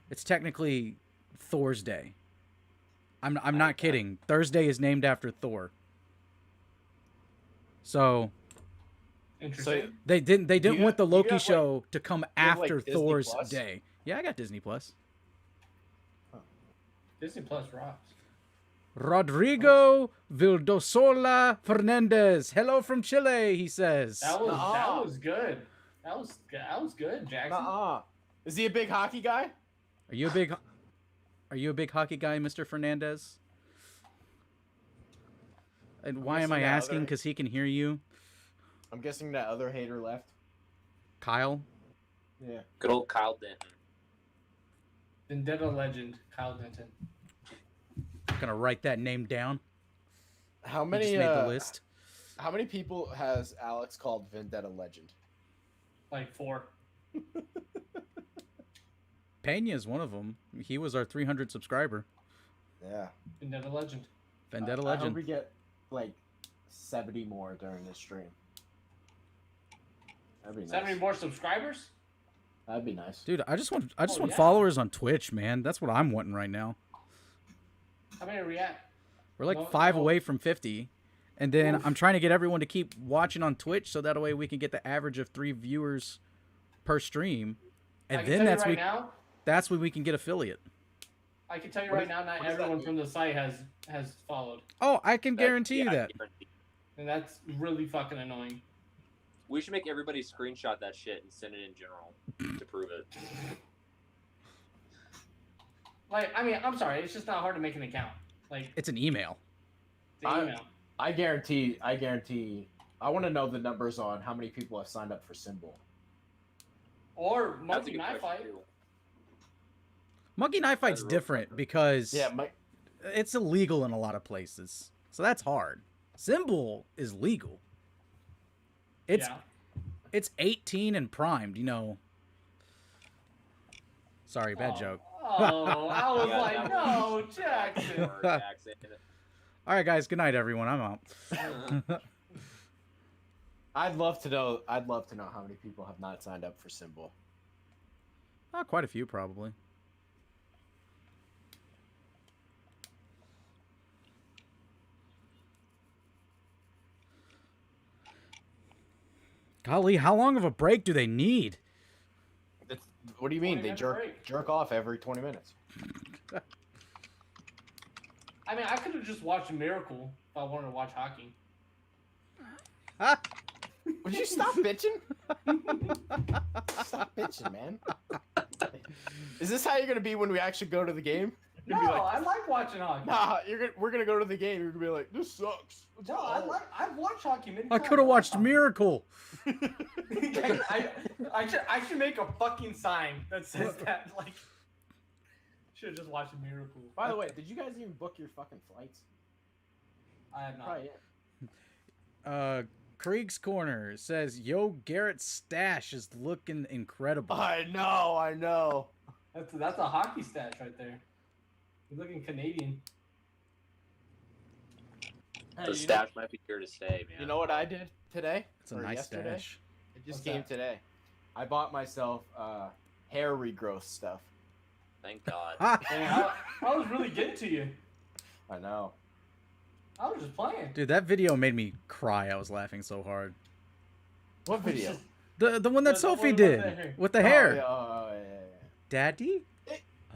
It's technically Thor's day. I'm not kidding. Thursday is named after Thor. So interesting? they didn't you want the have- you Loki have, like- show to come have, like, after Disney Thor's Plus? day. Yeah, I got Disney Plus. Disney Plus rocks. Rodrigo Vildosola Fernandez. Hello from Chile, he says. That Nuh-uh. was good. That was good, Jackson. Nuh-uh. Is he a big hockey guy? Are you a big hockey guy, Mr. Fernandez? And why am I guessing that asking? other- Because he can hear you. I'm guessing that other hater left. Kyle? Yeah. Good old Kyle Denton. Vendetta legend, Kyle Denton. Gonna write that name down. How He many just made the list. How many people has Alex called Vendetta Legend? Like 4. Pena's one of them. He was our 300 subscriber. Yeah. Vendetta legend. Vendetta I hope legend. we get like 70 more during this stream. That'd be nice. 70 more subscribers? That'd be nice. Dude, I just want Oh, yeah. followers on Twitch, man. That's what I'm wanting right now. How many are we at? We're like No, 5 no. away from 50. And then Oof. I'm trying to get everyone to keep watching on Twitch so that way we can get the average of 3 viewers per stream. And I can then tell that's you we right now. that's when we can get affiliate. I can tell you What right is- now, not what does that everyone mean? from the site has followed, Oh, I can guarantee you Yeah, that. guarantee. and that's really fucking annoying. We should make everybody screenshot that shit and send it in general to prove it. Like, I mean, I'm sorry, it's just not hard to make an account. Like, It's an email. the email. I guarantee. I want to know the numbers on how many people have signed up for Symbol. Or That's a Monkey good Knife question, Fight. too. Monkey Knife Fight's That's a real different because Yeah, Mike. it's illegal in a lot of places. So that's hard. Symbol is legal. It's Yeah. it's 18 and primed, you know. Sorry, bad Oh. joke. Oh, I was Yeah, like, that no, was- Jackson. Or Jackson. All right, guys. Good night, everyone. I'm out. I'd love to know how many people have not signed up for Symbol. Oh, quite a few, probably. Golly, how long of a break do they need? What do you mean? 20 They minute jerk break. jerk off every 20 minutes. I mean, I could have just watched Miracle if I wanted to watch hockey. Would you stop bitching? Stop bitching, man. Is this how you're gonna be when we actually go to the game? You're No, gonna be like, I like watching hockey. nah, we're gonna go to the game. You're gonna be like, this sucks. No, I've watched hockey many I times. could have watched I like Miracle. I should make a fucking sign that says that. Like, should have just watched Miracle. By the way, did you guys even book your fucking flights? I have not. Probably. Yeah. Krieg's Corner says, "Yo, Garrett's stash is looking incredible." I know. That's a hockey stats right there. He's looking Canadian. The stash might be here to stay, man. You know what I did today? It's a Or nice yesterday? stash. It just What's came that? today. I bought myself hair regrowth stuff. Thank God. Man, I was really getting to you. I know. I was just playing. Dude, that video made me cry. I was laughing so hard. What video? The one that The Sophie one with did the hair. with the hair. Yeah. Daddy?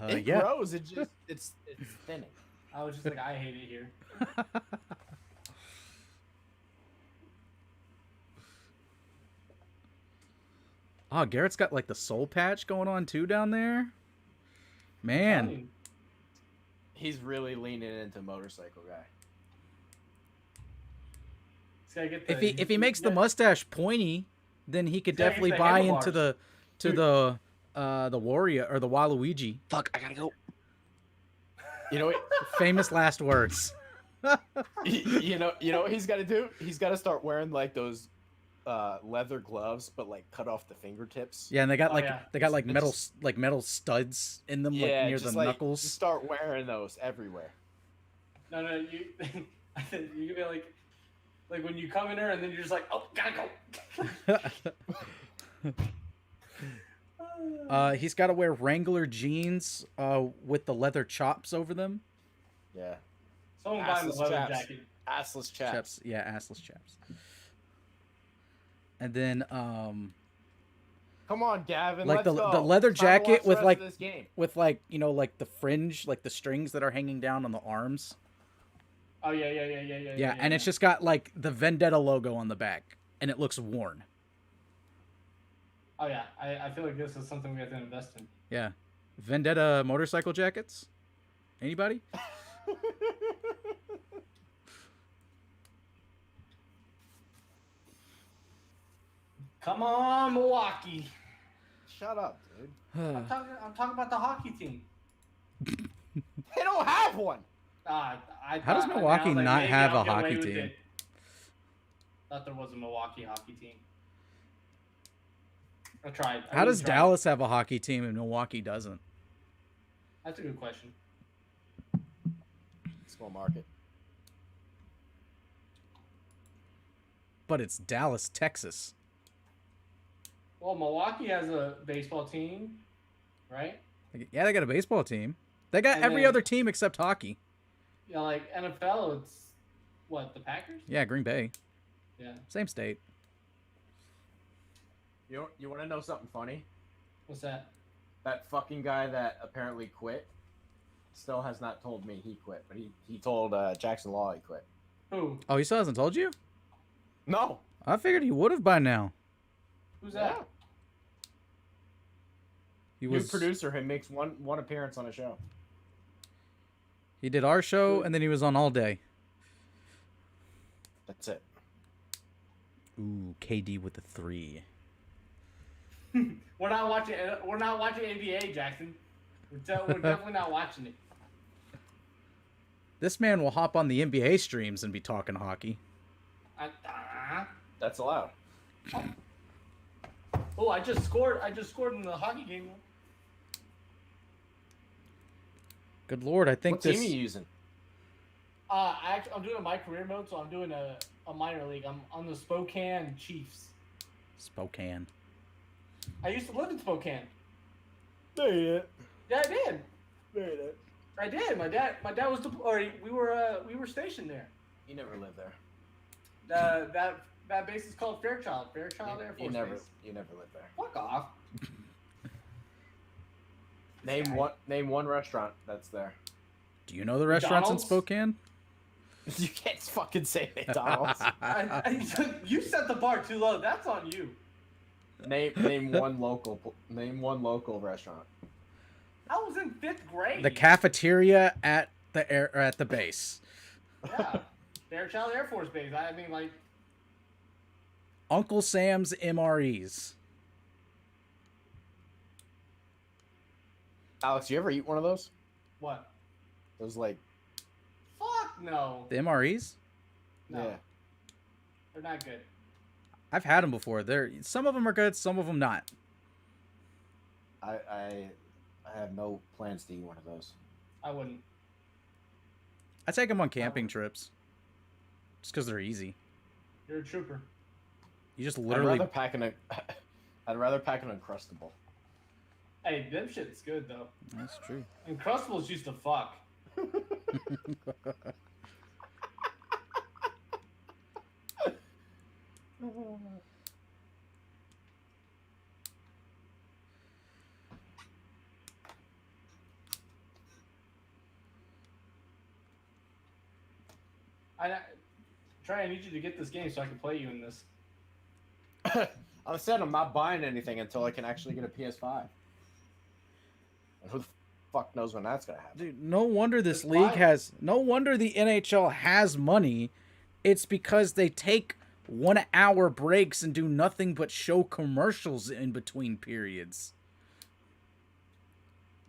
It Yeah. grows. It's thinning. I was just like, I hate it here. Oh, Garrett's got like the soul patch going on too down there. Man, He's really leaning into motorcycle guy. He's gotta get the, if he makes the mustache pointy, then he could Yeah, definitely get the buy handlebars. into the warrior or the Waluigi. Fuck, I gotta go. You know what? Famous last words. you know what he's got to do? He's got to start wearing like those leather gloves, but like cut off the fingertips. Yeah, and they got Oh, like yeah. they got like It's metal just- like metal studs in them, like near the just knuckles. Just start wearing those everywhere. No, you can be like when you come in there and then you're just like, oh, gotta go. He's got to wear Wrangler jeans with the leather chops over them. Yeah. Someone buy him the Assless leather chaps. jacket. Assless chaps. Chaps, yeah, assless chaps. And then Come on, Gavin. Like let's the go. leather Time to jacket watch the with, rest like- of this game. with like like the fringe, like the strings that are hanging down on the arms. Oh yeah. Yeah, and it's just got like the Vendetta logo on the back, and it looks worn. Oh yeah, I feel like this is something we have to invest in. Yeah, Vendetta motorcycle jackets. Anybody? Come on, Milwaukee. Shut up, dude. I'm talking about the hockey team. They don't have one. How does Milwaukee not have a hockey team? Thought there was a Milwaukee hockey team. I tried. How does Dallas have a hockey team and Milwaukee doesn't? That's a good question. Small market. But it's Dallas, Texas. Well, Milwaukee has a baseball team, right? Yeah, they got a baseball team. They got And every then- other team except hockey. Yeah, like NFL, it's what, the Packers? Yeah, Green Bay, Yeah. same state. You want to know something funny? What's that? That fucking guy that apparently quit still has not told me he quit, but he told Jackson Law he quit. Who? Oh, he still hasn't told you? No. I figured he would have by now. Who's that? He New was producer. He makes one appearance on a show. He did our show, and then he was on All Day. That's it. Ooh, KD with the 3. We're not watching NBA, Jackson. We're definitely not watching it. This man will hop on the NBA streams and be talking hockey. That's allowed. Oh, I just scored in the hockey game. Good lord, I think What this. team are you using? I'm doing a my career mode, so I'm doing a minor league. I'm on the Spokane Chiefs. Spokane. I used to live in Spokane. No, you didn't. Yeah, I did. No, you didn't. I did. My dad was we were stationed there. You never lived there. That base is called Fairchild Air Force You never Base. lived there. Fuck off. Name one restaurant that's there. Do you know the restaurants in McDonald's? Spokane? You can't fucking say McDonald's. You set the bar too low. That's on you. name one local restaurant. I was in 5th grade. The cafeteria at the base. Yeah. Fairchild Air Force Base. I mean, like, Uncle Sam's MREs. Alex, you ever eat one of those? what? Those like Fuck no. The MREs? No. yeah. They're not good. I've had them before. Some of them are good, some of them not. I have no plans to eat one of those. I wouldn't. I take them on camping trips, just because they're easy. You're a trooper. You just I'd literally. rather pack an Uncrustable. Hey, them shit's good though. That's true. Uncrustables used to fuck. I need you to get this game so I can play you in this. I said I'm not buying anything until I can actually get a PS5. And who the fuck knows when that's gonna happen? Dude, no wonder this It's league fine. has. No wonder the NHL has money. It's because they take 1 hour breaks and do nothing but show commercials in between periods.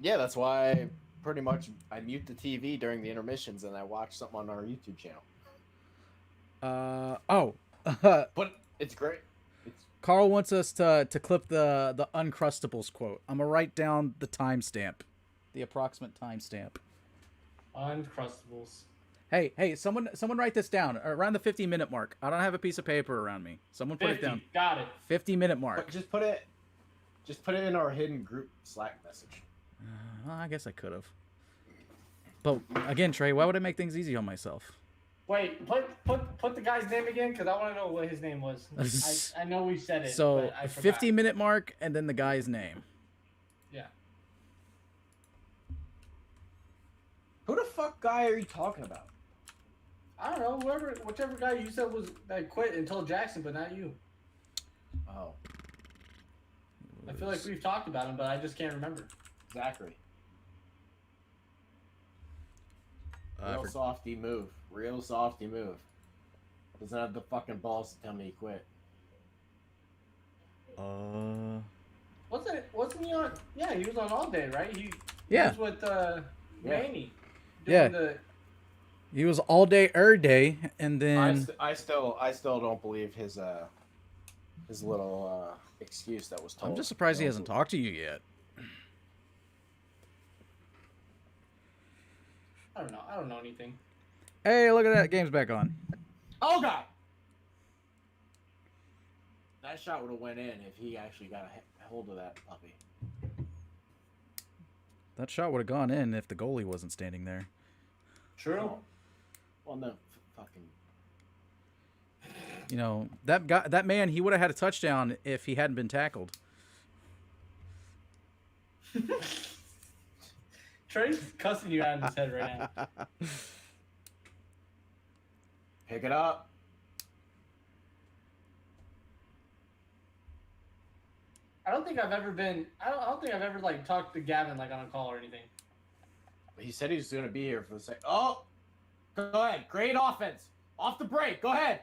Yeah, that's why pretty much I mute the TV during the intermissions and I watch something on our YouTube channel. But it's great. Carl wants us to clip the Uncrustables quote. I'm gonna write down the timestamp, the approximate timestamp. Uncrustables. Hey, someone write this down around the 50-minute mark. I don't have a piece of paper around me. Someone put 50. it down. Got it. 50-minute mark. But just put it in our hidden group Slack message. Well, I guess I could have. But again, Trey, why would I make things easy on myself? Wait, put the guy's name again because I want to know what his name was. I know we said it. So but I forgot. 50-minute mark and then the guy's name. Yeah. Who the fuck guy are you talking about? I don't know. Whichever guy you said was that quit and told Jackson, but not you. Oh, I feel like we've talked about him, but I just can't remember. Zachary. Real softy move. Real softy move. Doesn't have the fucking balls to tell me he quit. Wasn't he on? Yeah, he was on all day, right? He Yeah. was with Manny. Yeah. The, He was all day, day, and then I still don't believe his little excuse that was told. I'm just surprised he hasn't talked to you yet. I don't know. I don't know anything. Hey, look at that. Game's back on. Oh god! That shot would have went in if he actually got a hold of that puppy. That shot would have gone in if the goalie wasn't standing there. True. Well, no, fucking. You know, that man, he would have had a touchdown if he hadn't been tackled. Trey's cussing you out in his head right now. Pick it up. I don't think I've ever like talked to Gavin like on a call or anything. He said he was going to be here for the second. Oh! Go ahead. Great offense. Off the break. Go ahead.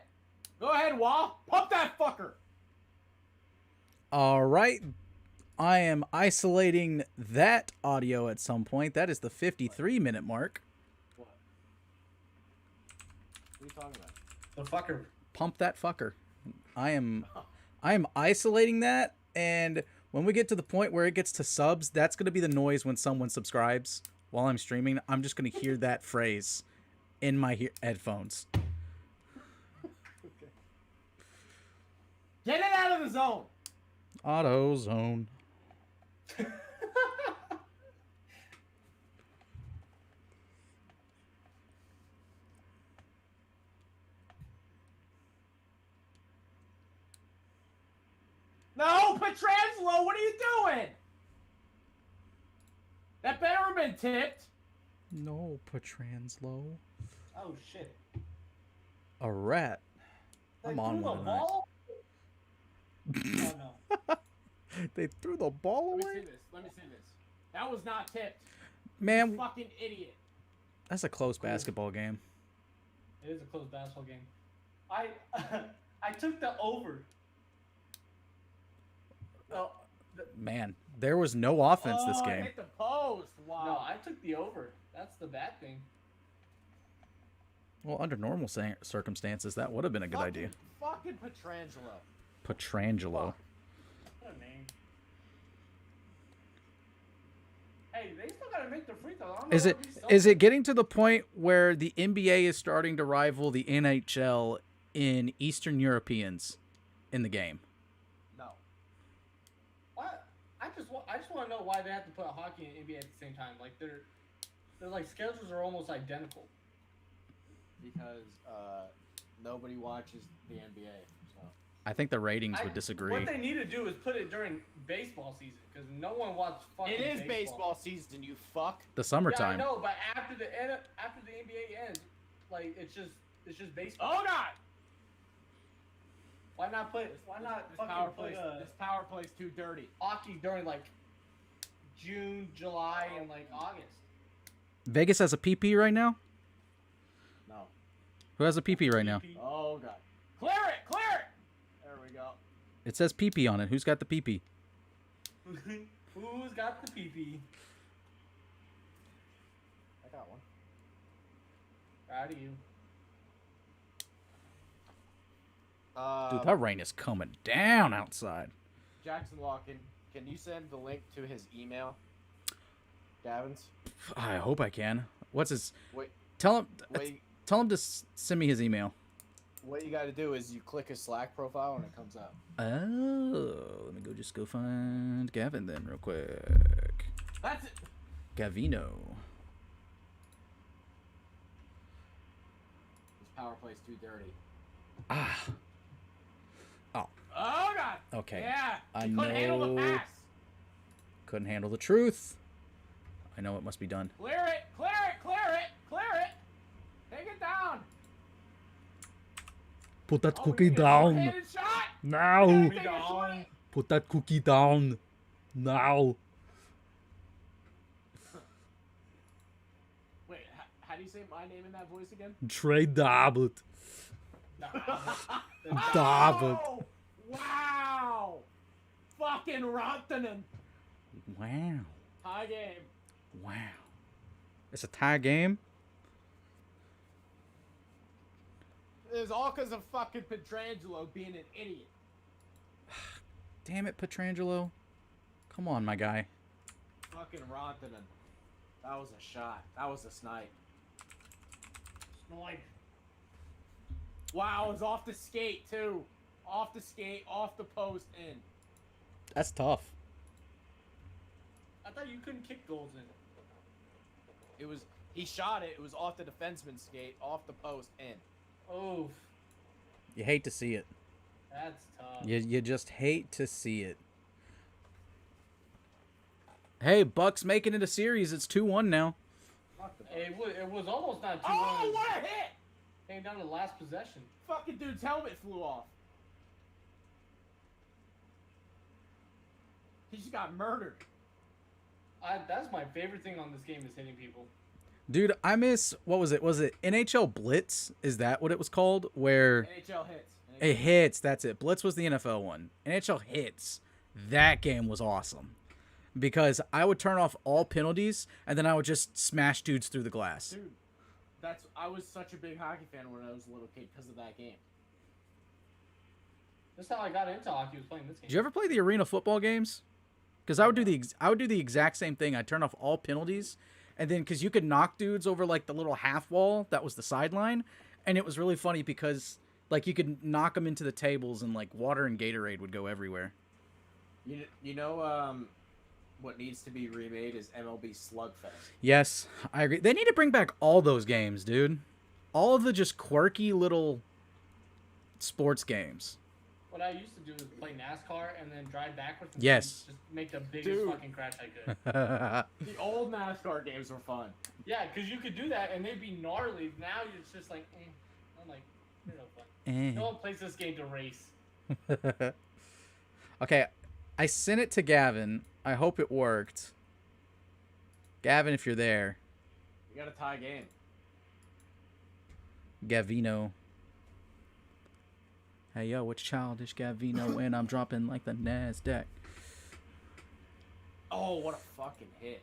Go ahead, Wall. Pump that fucker. All right. I am isolating that audio at some point. That is the 53-minute mark. What? What are you talking about? The fucker. Pump that fucker. I am isolating that, and when we get to the point where it gets to subs, that's going to be the noise when someone subscribes while I'm streaming. I'm just going to hear that phrase in my headphones. Okay. Get it out of the zone. Auto zone. No, Petrangelo, what are you doing? That better have been tipped. No, Petrangelo. Oh shit. A rat. They I'm on threw the one tonight. ball? Oh no. They threw the ball Let away? me see this. Let me see this. That was not tipped. Man, You fucking idiot. that's a close basketball game. It is a close basketball game. I took the over. Oh, Man, there was no offense this Oh, game. hit the post. Wow. no, I took the over. That's the bad thing. Well, under normal circumstances, that would have been a good idea. Fucking Petrangelo. Petrangelo. What a name. Hey, they still gotta make the free throw. I don't know Is it if we is sold it getting to the point where the NBA is starting to rival the NHL in Eastern Europeans in the game? No. What? I just want to know why they have to put hockey and NBA at the same time. Like their like schedules are almost identical. Because nobody watches the NBA. So. I think the ratings would disagree. What they need to do is put it during baseball season because no one watches fucking It is baseball season, you fuck. The Yeah, I summertime. know, but after the NBA ends, like it's just baseball. Oh god! Why not fucking put this power play's too dirty. hockey during like June, July, and like August? Vegas has a PP right now? No. Who has a PP right now? Oh god. Clear it! Clear it! There we go. It says PP on it. Who's got the PP? Who's got the PP? I got one. Proud of you. Dude, that rain is coming down outside. Jackson Walken, can you send the link to his email? Gavin's? I hope I can. What's his? Wait, Tell him. wait. Tell him to send me his email. What you gotta do is you click his Slack profile and it comes up. Oh, let me go find Gavin then real quick. That's it! Gavino. This power play's too dirty. Ah. Oh god! Okay. Yeah! I He couldn't handle the know. pass! Couldn't handle the truth. I know it must be done. Clear it! Clear it! Clear it! Clear it! Take it down! Put that Oh, cookie we need a down short-handed shot! now. Take a short- Put that cookie down now. Wait, how do you say my name in that voice again? Trade Dabbit. Dabbit. Oh, wow! Fucking Rantanen! Wow. High game. Wow. It's a tie game. It was all because of fucking Petrangelo being an idiot. Damn it, Petrangelo. Come on, my guy. Fucking Rantanen. That was a shot. That was a snipe. Snipe. Wow, it was off the skate, too. Off the skate, off the post, in. That's tough. I thought you couldn't kick goals in. It was, he shot it. It was off the defenseman's skate, off the post, in. Oof. You hate to see it. That's tough. You just hate to see it. Hey, Bucks making it a series. It's 2-1 now. It was almost not 2-1. Oh, what a hit! Came down to the last possession. Fucking dude's helmet flew off. He just got murdered. That's my favorite thing on this game is hitting people. Dude, I miss, what was it? Was it NHL Blitz? Is that what it was called? Where NHL hits. it hits, that's it. Blitz was the NFL one. NHL hits. That game was awesome. Because I would turn off all penalties, and then I would just smash dudes through the glass. Dude, I was such a big hockey fan when I was a little kid because of that game. That's how I got into hockey, was playing this game. Did you ever play the arena football games? Because I would do the exact same thing. I'd turn off all penalties, and then because you could knock dudes over like the little half wall that was the sideline, and it was really funny because like you could knock them into the tables, and like water and Gatorade would go everywhere. You know what needs to be remade is MLB Slugfest. Yes, I agree. They need to bring back all those games, dude. All of the just quirky little sports games. What I used to do was play NASCAR and then drive backwards and Yes. just make the biggest Dude. fucking crash I could. The old NASCAR games were fun. Yeah, because you could do that and they'd be gnarly. Now it's just like, I'm like, they're no fun. No one plays this game to race. Okay, I sent it to Gavin. I hope it worked. Gavin, if you're there. We got a tie game. Gavino. Hey, yo, it's Childish Gavino, and I'm dropping like the NASDAQ. Oh, what a fucking hit.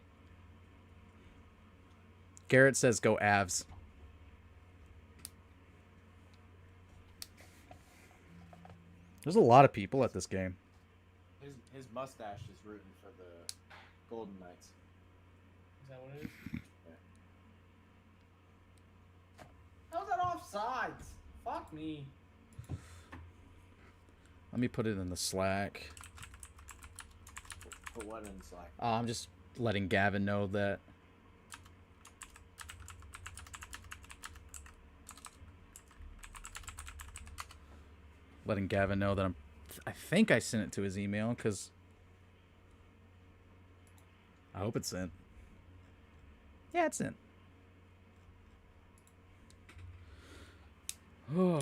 Garrett says go Avs. There's a lot of people at this game. His mustache is rooting for the Golden Knights. Is that what it is? Yeah. How's that offsides? Fuck me. Let me put it in the Slack. Put what in Slack? I'm just letting Gavin know that. Letting Gavin know that I think I sent it to his email, because I hope it's sent. Yeah, it's sent. Oh.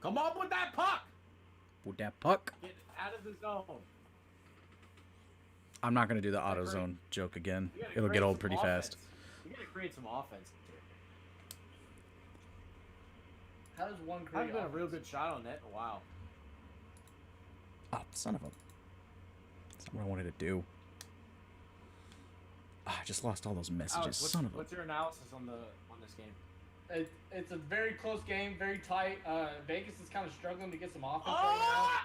Come up with that puck! With that puck. Get out of the zone. I'm not going to do the auto zone joke again. You gotta It'll create get old some pretty offense. fast. You gotta create some offense here. How does one I've create been a real offense? good shot on net in a while. Oh, son of a... That's not what I wanted to do. Ah, I just lost all those messages. Alex, Son of a... what's your analysis on this game? It's a very close game, very tight. Vegas is kind of struggling to get some offense right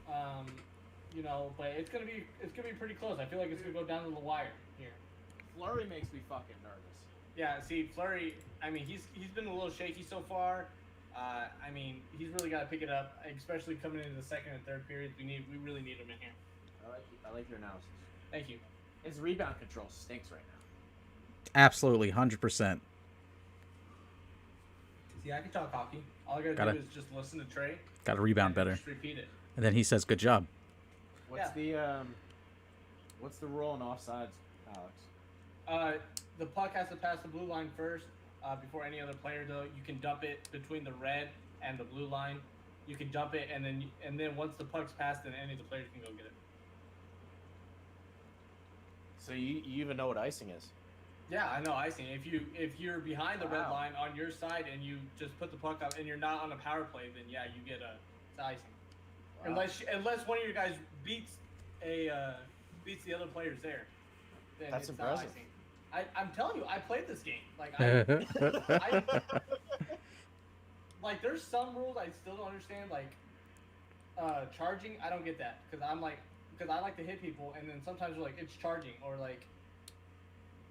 now. You know, but it's gonna be pretty close. I feel like it's gonna go down to the wire here. Flurry makes me fucking nervous. Yeah, see, Fleury, I mean, he's been a little shaky so far. I mean, he's really got to pick it up, especially coming into the second and third periods. We really need him in here. I like your analysis. Thank you. His rebound control stinks right now. Absolutely, 100%. See, I can talk hockey. All I gotta Gotta- do is just listen to Trey. Got to rebound and better. Just repeat it. And then he says, good job. What's the rule on offsides, Alex? The puck has to pass the blue line first before any other player. Though you can dump it between the red and the blue line. You can dump it, and then once the puck's passed, then any of the players can go get it. So you even know what icing is? Yeah, I know icing. If you're behind the red Wow. line on your side and you just put the puck up and you're not on a power play, then yeah, you get it's icing. Wow. Unless one of your guys beats the other players there, then That's it's impressive. not icing. I'm telling you, I played this game. Like I like there's some rules I still don't understand. Like charging, I don't get that because I like to hit people, and then sometimes they're like it's charging or like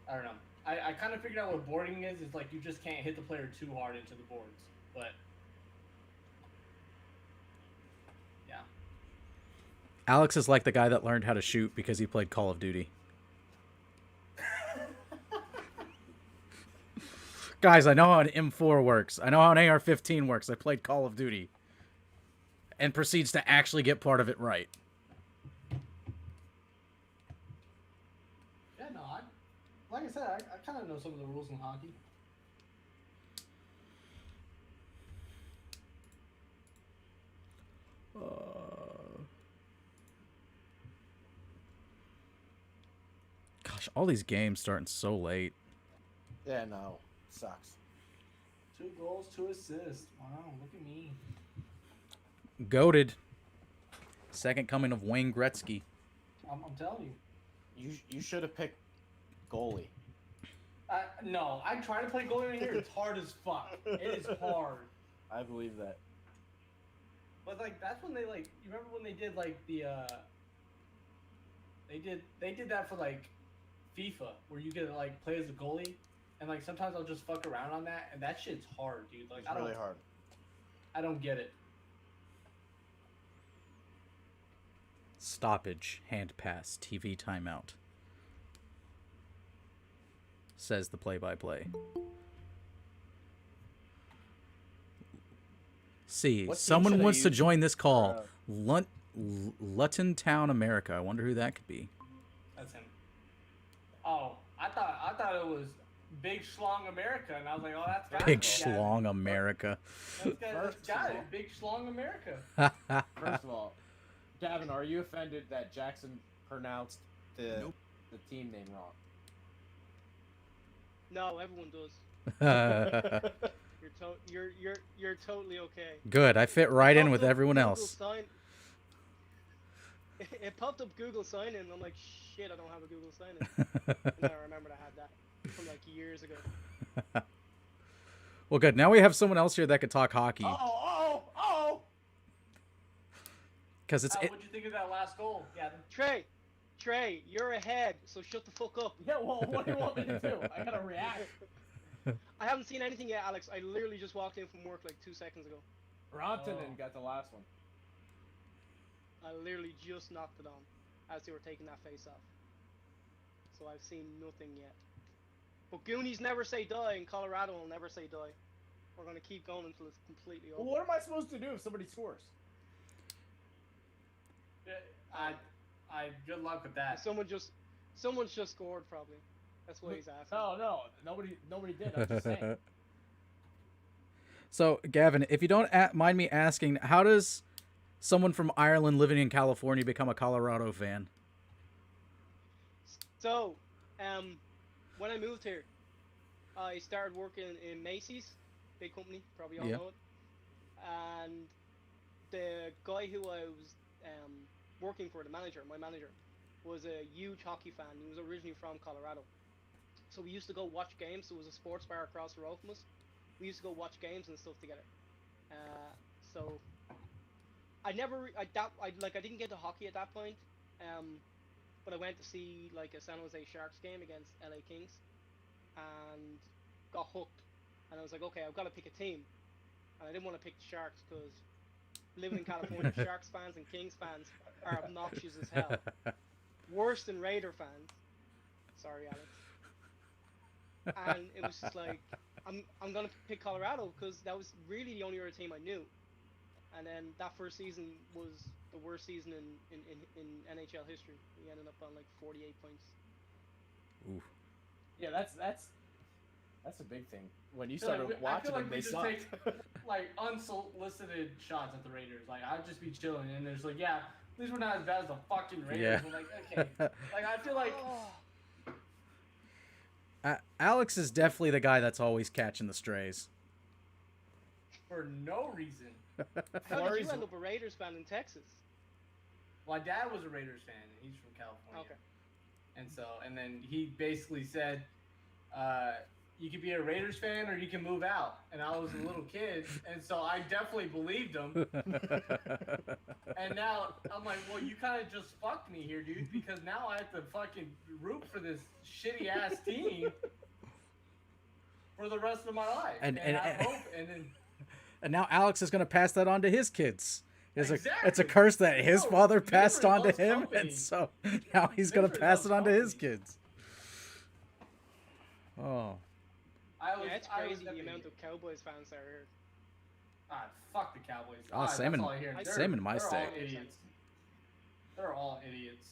I don't know. I kind of figured out what boarding is. It's like you just can't hit the player too hard into the boards, but yeah. Alex is like the guy that learned how to shoot because he played Call of Duty. Guys, I know how an M4 works. I know how an AR-15 works. I played Call of Duty. And proceeds to actually get part of it right. Yeah, no, like I said, I kind of know some of the rules in hockey. Gosh, all these games starting so late. Yeah, no, sucks. 2 goals, 2 assists. Wow, look at me. Goated. Second coming of Wayne Gretzky. I'm telling you. You should have picked goalie. No, I try to play goalie in here. It's hard as fuck. It is hard. I believe that. But like that's when they like you remember when they did like the they did that for like FIFA where you could like play as a goalie and like sometimes I'll just fuck around on that and that shit's hard, dude. Like It's really hard. I don't get it. Stoppage, hand pass, TV timeout. Says the play-by-play. See, What team someone should I wants to use join this call. for, Lutton Town, America. I wonder who that could be. That's him. Oh, I thought it was Big Schlong America and I was like, oh that's got Big it. Schlong America. That's got First of it. all- Big Schlong America. First of all, Gavin, are you offended that Jackson pronounced the team name wrong? No, everyone does. You're totally okay. Good. I fit right in Popped with up everyone Google else. Sign... It popped up Google sign in. I'm like, shit, I don't have a Google sign in. And then I remembered I had that from like years ago. Well, good. Now we have someone else here that could talk hockey. Oh! Because it's What'd you think of that last goal, Gavin? Trey, you're ahead, so shut the fuck up. Yeah, well, what do you want me to do? I gotta react. I haven't seen anything yet, Alex. I literally just walked in from work like 2 seconds ago. Rantanen got the last one. I literally just knocked it on as they were taking that face off. So I've seen nothing yet. But Goonies never say die, and Colorado will never say die. We're gonna keep going until it's completely over. Well, what am I supposed to do if somebody scores? I good luck with that. Someone's just scored probably. That's what he's asking. No, nobody did. I'm just saying. So, Gavin, if you don't mind me asking, how does someone from Ireland living in California become a Colorado fan? So, when I moved here, I started working in Macy's, big company, probably all know it. And the guy who I was working for, my manager, was a huge hockey fan. He was originally from Colorado. So we used to go watch games. There was a sports bar across the road from us. We used to go watch games and stuff together. So I didn't get to hockey at that point. But I went to see like a San Jose Sharks game against LA Kings and got hooked. And I was like, okay, I've got to pick a team. And I didn't want to pick the Sharks because living in California, Sharks fans and Kings fans are obnoxious as hell. Worse than Raider fans. Sorry, Alex. And it was just like, I'm gonna pick Colorado because that was really the only other team I knew. And then that first season was the worst season in NHL history. We ended up on like 48 points. Ooh. Yeah, that's a big thing. When you started watching them, they sucked. Take, like unsolicited shots at the Raiders. Like I'd just be chilling, and there's like, yeah, at least we're not as bad as the fucking Raiders. Yeah. I'm like, okay, like I feel like. Alex is definitely the guy that's always catching the strays. For no reason. How did you end up a Raiders fan in Texas? My dad was a Raiders fan, and he's from California. Okay. And then he basically said, you could be a Raiders fan or you can move out. And I was a little kid, and so I definitely believed him. And now I'm like, well, you kind of just fucked me here, dude, because now I have to fucking root for this shitty ass team for the rest of my life. And I hope, and now Alex is going to pass that on to his kids. Exactly. It's a curse that his father passed on to loves him, company. and so now he's going to Misery pass loves it on to his company. kids. Oh. Yeah, it's crazy the amount of Cowboys fans that are here. Ah, fuck the Cowboys. Oh, same that's in- all I hear. same in my they're state. All idiots. They're all idiots.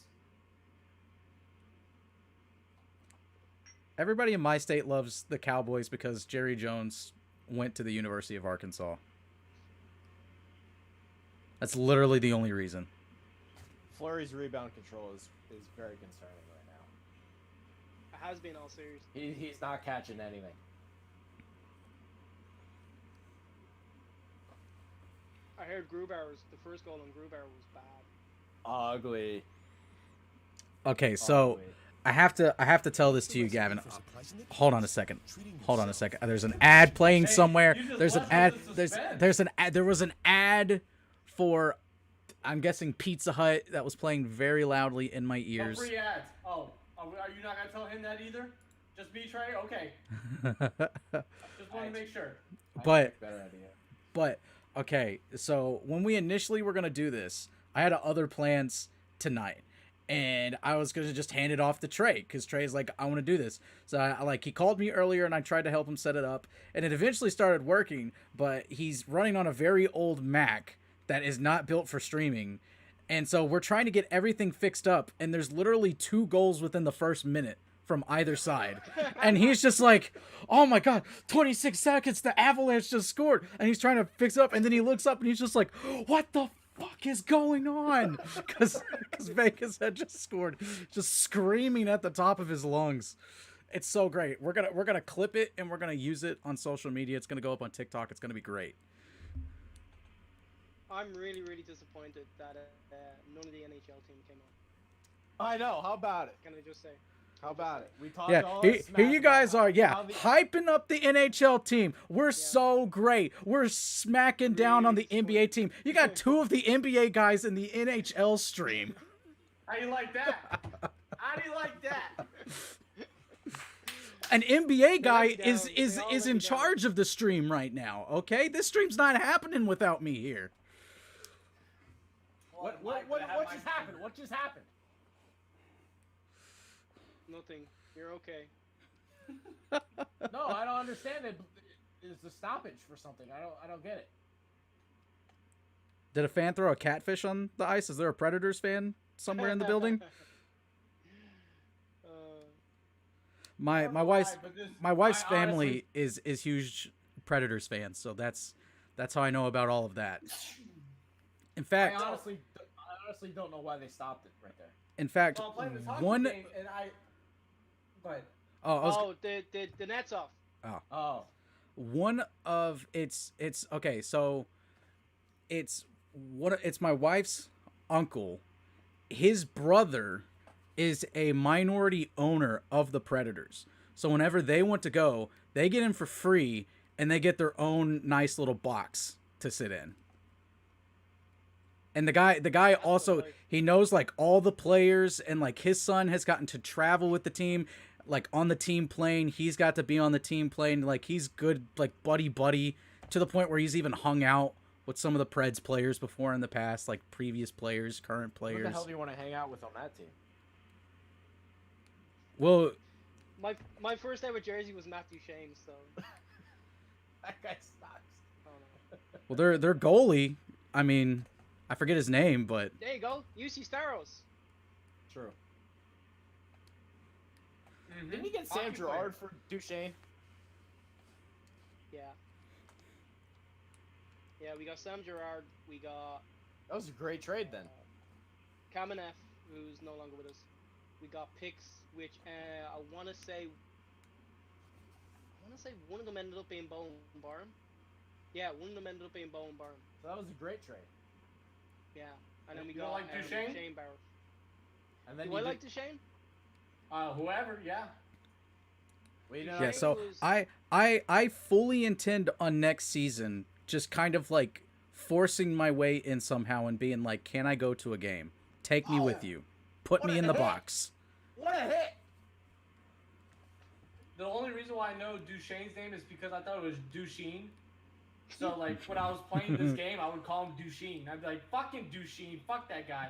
Everybody in my state loves the Cowboys because Jerry Jones went to the University of Arkansas. That's literally the only reason. Fleury's rebound control is very concerning right now. It has been all series. He's not catching anything. I heard the first goal on Grubauer was bad. Ugly. Okay, so Ugly. I have to tell this to you, Gavin. Hold on a second. There's an ad playing somewhere. you just There's an left ad. us in There's suspense. an ad. There was an ad for, I'm guessing, Pizza Hut that was playing very loudly in my No ears. free ads. Oh, are you not gonna tell him that either? Just me, Trey? Okay. Just want to make sure. But Better idea. But okay, so when we initially were gonna do this, I had other plans tonight, and I was gonna just hand it off to Trey because Trey's like, I want to do this. So he called me earlier, and I tried to help him set it up, and it eventually started working. But he's running on a very old Mac that is not built for streaming, and so we're trying to get everything fixed up. And there's literally 2 goals within the first minute from either side. And he's just like, oh my God, 26 seconds, the Avalanche just scored. And he's trying to fix it up. And then he looks up and he's just like, what the fuck is going on? Because Vegas had just scored, just screaming at the top of his lungs. It's so great. We're gonna clip it and we're gonna use it on social media. It's gonna go up on TikTok. It's gonna be great. I'm really, really disappointed that none of the NHL team came on. I know. How about it? Can I just say? How about it? We talked Yeah, all here, this here smack you guys about are. Yeah, how the- hyping up the NHL team. We're so great. We're smacking down on the NBA team. You got two of the NBA guys in the NHL stream. How you like that? How do you like that? An NBA guy me down. is They is all is let in me down. charge of the stream right now. Okay, this stream's not happening without me here. What Mike, what I have what my- just happened? What just happened? Nothing. You're okay. No, I don't understand it. It's a stoppage for something. I don't get it. Did a fan throw a catfish on the ice? Is there a Predators fan somewhere in the building? I don't know why, but My wife's I family is huge Predators fans, so that's how I know about all of that. In I fact, honestly don't know why they stopped it right there. in fact, So I'm playing this hockey one game and I. But oh, I was, Oh, the net's off. Oh, one of it's okay, so it's my wife's uncle. His brother is a minority owner of the Predators. So whenever they want to go, they get in for free and they get their own nice little box to sit in. And the guy also, he knows like all the players, and like his son has gotten to travel with the team, like on the team plane. He's got to be on the team plane. Like he's good, like buddy to the point where he's even hung out with some of the Preds players before in the past, like previous players, current what players. the hell do you want to hang out with on that team? Well, My first ever jersey was Matthew Shane, so That guy sucks. I don't know. well, their goalie. I mean, I forget his name, but There you go, UC Staros. True. Mhm. Didn't you get Sam Hockey Girard for Duchesne? Yeah. Yeah, we got Sam Girard. We got That was a great trade then. Kamenev, who's no longer with us. We got picks, which I want to say one of them ended up being Bowen Barham. Yeah, one of them ended up being Bowen Barham. So that was a great trade. Yeah, and then we You got don't like Duchesne? Shane Barrow. And then Do you I did- like Duchesne? Whoever, yeah. We know. yeah. It So was- I fully intend on next season just kind of like forcing my way in somehow and being like, can I go to a game? Take me with you. Put What me a in the hit. box. What a hit! The only reason why I know Duchesne's name is because I thought it was Duchesne. So like when I was playing this game, I would call him Duchesne. I'd be like, "Fucking Duchesne, fuck that guy,"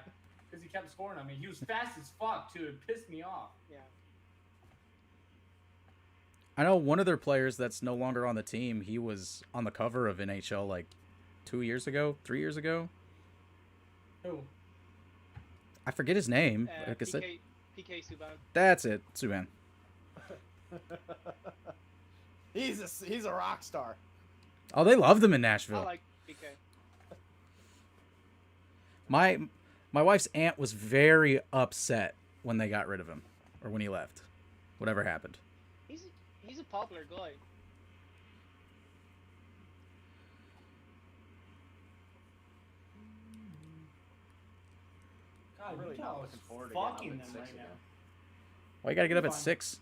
because he kept scoring on me. He was fast as fuck too. It pissed me off. Yeah. I know one of their players that's no longer on the team. He was on the cover of NHL like 3 years ago. Who? I forget his name. Like I said, PK Subban. that's it, Subban. He's a rock star. Oh, they loved him in I Nashville. like PK. My wife's aunt was very upset when they got rid of him, or when he left. Whatever happened. He's a popular guy. God, I'm really you not know, looking forward to fucking getting them up at 6 right now. again. Why you gotta get up at Fine. 6?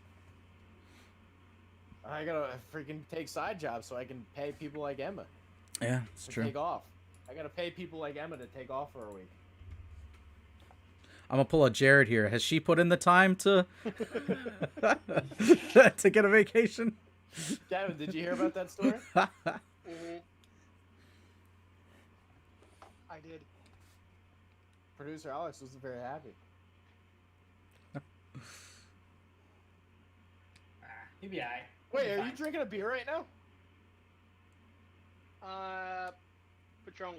I gotta freaking take side jobs so I can pay people like Emma Yeah, it's to true. take off. I gotta pay people like Emma to take off for a week. I'm gonna pull a Jared here. Has she put in the time to to get a vacation? Gavin, did you hear about that story? Mm-hmm. I did. Producer Alex wasn't very happy. He'd be alright. Wait, are you drinking a beer right now? Patron.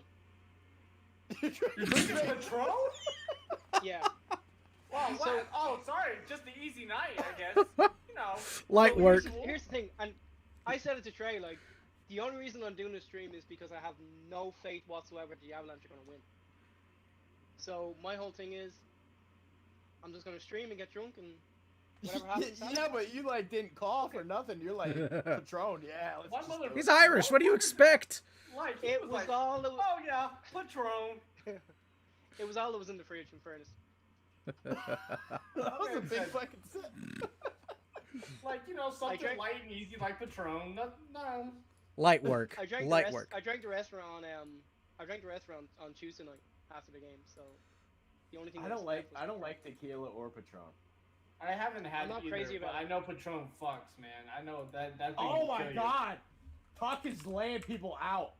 You're drinking Patron? Yeah. Wow, So- what? Oh, sorry, just the easy night, I guess. You know. Light So work. Here's the thing, and I said it to Trey, like, the only reason I'm doing this stream is because I have no faith whatsoever the Avalanche are going to win. So my whole thing is, I'm just going to stream and get drunk and whatever happens. Yeah, happens. but you like didn't cough or nothing. You're like Patron. Yeah, let's One just mother- do He's it. Irish. What do you expect? Like, he It was was like, all that was, oh yeah, Patron. it was all that was in the fridge, in fairness. That was a big fucking sip. Like, you know, something drank- light and easy like Patron. No. Light work. I drank Light work. I drank the restaurant. I drank the restaurant on Tuesday night after the game. So the only thing I that don't was like left was I don't like tequila or Patron. I haven't had I'm not either, crazy but about I it. know Patron fucks, man. I know that thing Oh can my kill you. god! Talk is laying people out.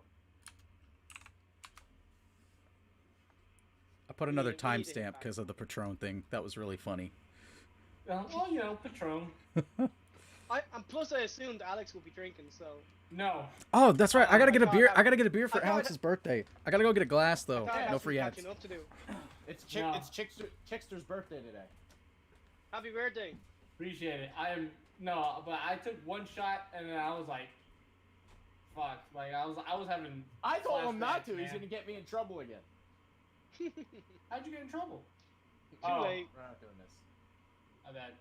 I put another We need to hit timestamp back. because of the Patron thing. That was really funny. Well, you know, Patron. And plus I assumed Alex would be drinking, so No. Oh, that's right. I gotta I get a thought beer. that- I gotta get a beer for I thought Alex's birthday. I gotta go get a glass I though. thought I had No some free ads. catching up to do. It's No. Chickster's birthday today. Happy birthday. Appreciate it. But I took one shot and then I was like, fuck. Like I was having. I told him not flashbacks, to. He's man. gonna get me in trouble again. How'd you get in trouble? Too late. We're not doing this. My bad.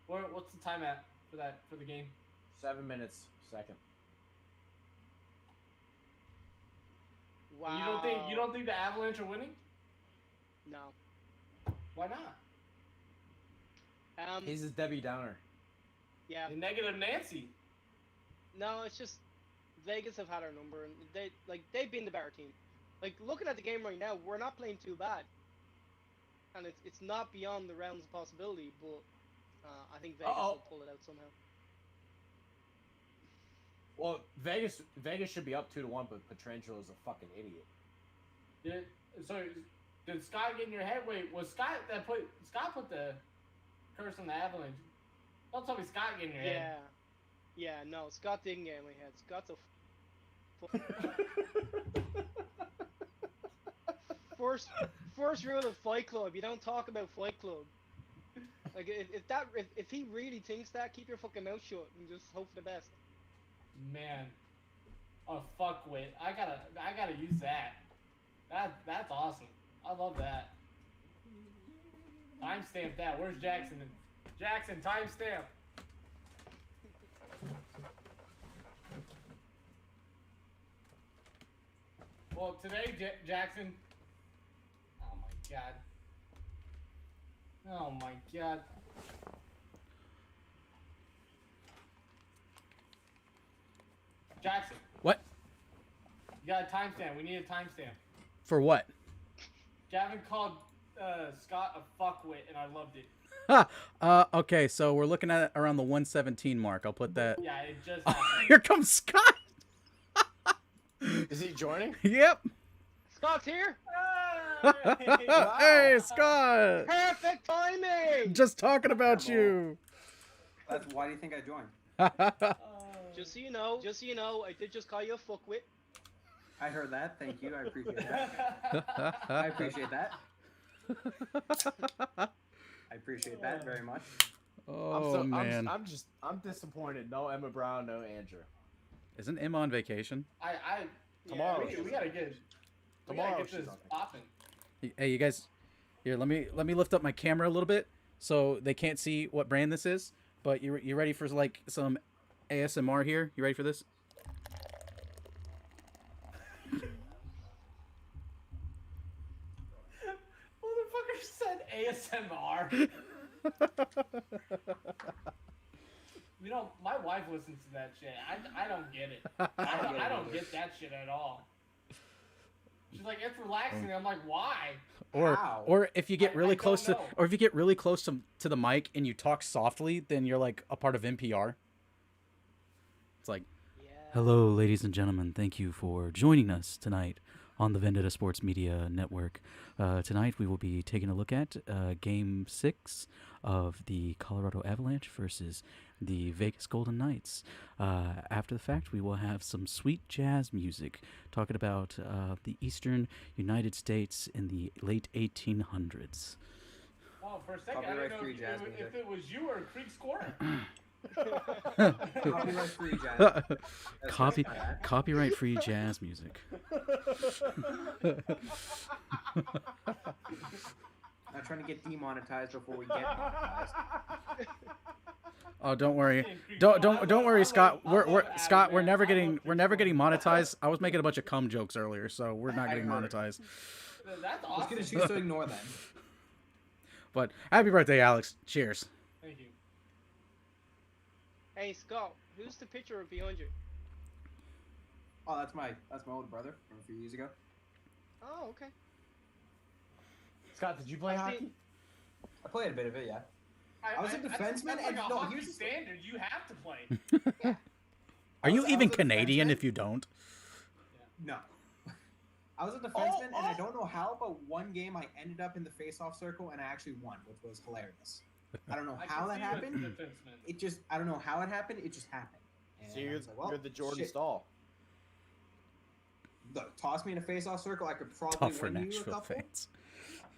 What's the time at for the game? 7 minutes, second. Wow. You don't think the Avalanche are winning? No. Why not? He's his Debbie Downer. Yeah. The negative Nancy. No, it's just Vegas have had our number, and they've been the better team. Like looking at the game right now, we're not playing too bad, and it's not beyond the realms of possibility. But I think Vegas will pull it out somehow. Well, Vegas should be up 2-1, but Petrangelo is a fucking idiot. Did Scott get in your head? Wait, was Scott Scott put the curse on the Avalanche? Don't tell me Scott get in your head. Yeah. No, Scott didn't get in my head. Scott's a first rule of Fight Club: you don't talk about Fight Club. Like if he really thinks that, keep your fucking mouth shut and just hope for the best. Man, a fuckwit. I gotta use that. That's awesome. I love that. Timestamp that. Where's Jackson? Jackson, timestamp. Well, today, Jackson. Oh my god. Oh my god. Jackson, What? you got a timestamp. We need a timestamp. For what? Gavin called Scott a fuckwit, and I loved it. Okay, so we're looking at around the 117 mark. I'll put that. Yeah, it just Oh, happened. here comes Scott. Is he joining? Yep. Scott's here. Hey, Scott. Perfect timing. Just talking about you. Why do you think I joined? Just so you know, I did just call you a fuckwit. I heard that. Thank you. I appreciate that. I appreciate that. I appreciate that very much. Oh man. I'm disappointed. No Emma Brown, no Andrew. Isn't Emma on vacation? Tomorrow. We gotta get Tomorrow this she's on popping. Hey, you guys. Here, let me lift up my camera a little bit so they can't see what brand this is. But you ready for like some ASMR here? You ready for this? Motherfucker said ASMR. You know, my wife listens to that shit. I don't get it. I don't get that shit at all. She's like, it's relaxing. I'm like, why? Or if you get I really don't close to, know. or if you get really close to the mic and you talk softly, then you're like a part of NPR. It's like, Yeah. hello, ladies and gentlemen. Thank you for joining us tonight on the Vendetta Sports Media Network. Tonight we will be taking a look at Game 6 of the Colorado Avalanche versus the Vegas Golden Knights. After the fact, we will have some sweet jazz music talking about the eastern United States in the late 1800s. Oh, for a second, I Copyright didn't know free jazz if music. it was you or Creek Scoring. Copyright free jazz. Copyright free jazz music. Not trying to get demonetized before we get monetized. Oh, don't worry. Creepy. Don't worry, I Scott. love We're Adam, Scott. We're man. never I getting love we're never creepy getting boys. monetized. I was making a bunch of cum jokes earlier, so we're not getting heard. monetized. That's I was awesome. gonna choose to ignore them. But happy birthday, Alex. Cheers. Thank you. Hey Scott, who's the picture behind you? Oh, that's my older brother from a few years ago. Oh, okay. Scott, did you play I hockey? see- I played a bit of it, yeah. I was a defenseman, That's like and a no, hockey here's the thing. standard. You have to play. Are you I even was a Canadian defenseman. if you don't? No. I was a defenseman, and I don't know how, but one game I ended up in the face-off circle, and I actually won, which was hilarious. I don't know I how can that see you as a happened. defenseman. It just, I don't know how it happened. It just happened. And So I you're, was like, well, you're the Jordan shit. Stahl. Look, toss me in a face-off circle. I could probably Tough for win you a Nashville couple. fans.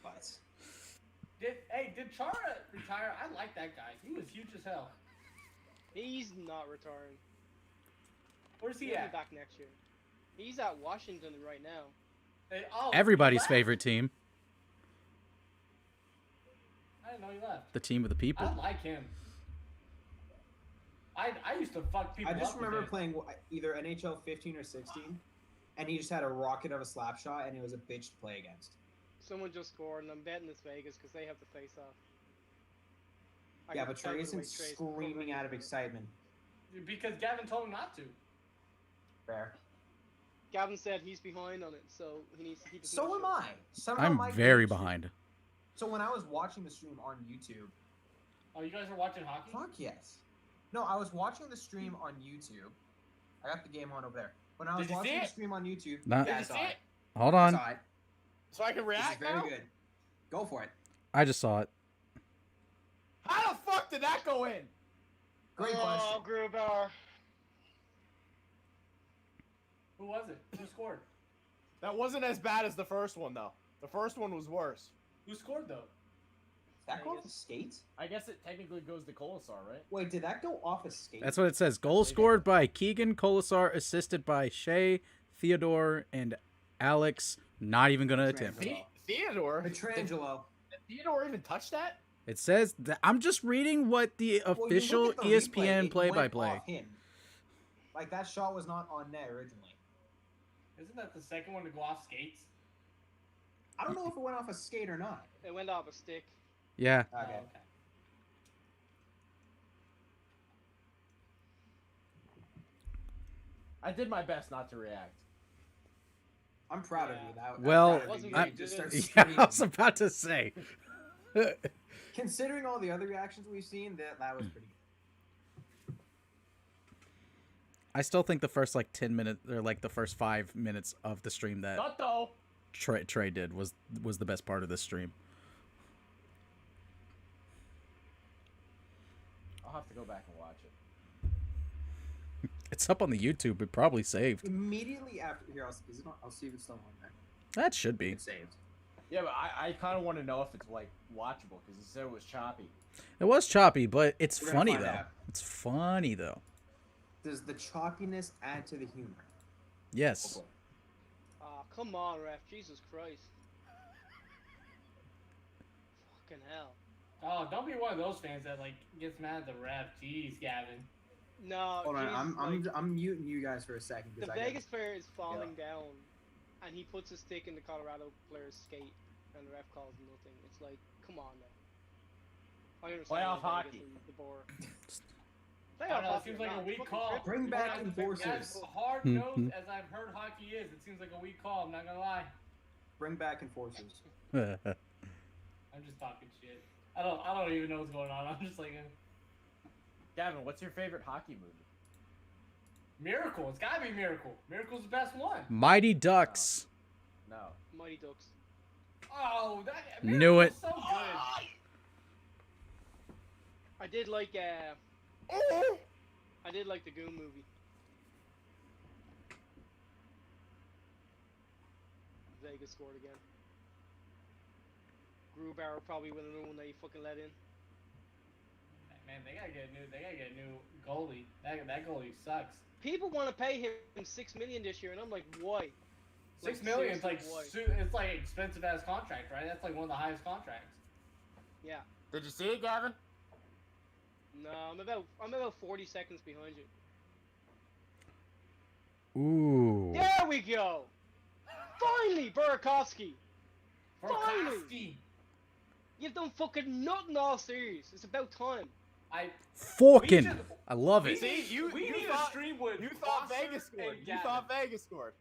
But Did Chara retire? I like that guy. He was huge as hell. He's not retiring. Where's he He'll be at? back next year. He's at Washington right now. Hey, oh, Everybody's he left? favorite team, I didn't know he left. the team of the people. I like him. I used to fuck people I just up with remember it. playing either NHL 15 or 16, and he just had a rocket of a slap shot, and it was a bitch to play against. Someone just scored, and I'm betting it's Vegas because they have the face-off. I Yeah, can but tell by the way Trayson's Trey's screaming covering out it. of excitement. Because Gavin told him not to. Fair. Gavin said he's behind on it, so he needs to keep his So mouth am shut. I. Somehow I'm my very game- behind. So when I was watching the stream on YouTube, Oh, you guys are watching hockey? fuck yes. No, I was watching the stream on YouTube. I got the game on over there. When I was Did you see watching the it? stream on YouTube, Nah. yeah, I Did you saw see it. it? Hold I on. saw it. So I can This is react very now? good. Go for it. I just saw it. How the fuck did that go in? Great Oh, question. Gruber. Who was it? Who scored? That wasn't as bad as the first one, though. The first one was worse. Who scored though? Did that go off a skate? I guess it technically goes to Colasar, right? Wait, did that go off a skate? That's what it says. Goal scored by Keegan Colasar, assisted by Shea, Theodore, and Alex. Not even gonna attempt. Petrangelo. Theodore? Petrangelo. Did Theodore even touch that? It says that I'm just reading what the Well, you official look at the ESPN replay, it went play-by-play. off him. Like that shot was not on net originally. Isn't that the second one to go off skates? I don't know if it went off a skate or not. It went off a stick. Yeah. Oh, Okay. I did my best not to react. I'm proud of Yeah. you. That, Well, I'm proud of Wasn't you. very You just good. start Yeah, screaming. I was about to say. Considering all the other reactions we've seen, that was pretty good. I still think the first like 10 minutes or like the first 5 minutes of the stream that Not though. Trey did was the best part of this stream. I'll have to go back and watch it. It's up on the YouTube. It probably saved. Immediately after here, I'll see if it's still on there. That should be. It's saved. Yeah, but I kind of want to know if it's like watchable because he said it was choppy. It was choppy, but it's We're gonna funny find though. out. It's funny though. Does the choppiness add to the humor? Yes. Oh, come on, ref. Jesus Christ. Fucking hell. Oh, don't be one of those fans that like gets mad at the ref. Jeez, Gavin. No, Hold on, Jesus, like, I'm muting you guys for a second the because Vegas player is falling down, and he puts his stick in the Colorado player's skate, and the ref calls nothing. It's like, come on now. I understand Playoff that Vegas hockey. is the bore. I don't know, it hockey seems or like a not, weak fucking call. trip. Bring back As- enforcers. As hard nosed as I've heard hockey is, it seems like a weak call. I'm not gonna lie. bring back enforcers. I'm just talking shit. I don't even know what's going on. I'm just like Gavin, what's your favorite hockey movie? Miracle. It's gotta be Miracle. Miracle's the best one. Mighty Ducks. No. Mighty Ducks. Oh, that Knew it. Miracle's so good. I did like the Goon movie. Vegas scored again. Gruber probably would have known that he fucking let in. Man, they gotta get a new goalie. That goalie sucks. People want to pay him $6 million this year, and I'm like, why? $6 million is like seriously, it's like expensive ass contract, right? That's like one of the highest contracts. Yeah. Did you see it, Gavin? No, I'm about 40 seconds behind you. Ooh. There we go. Finally, Burakovsky. Finally. Burkowski. You've done fucking nothing all series. It's about time. We Forking. should- I love we it. See, you need thought- a stream with You thought Foster Vegas scored. and You Gavin. thought Vegas scored.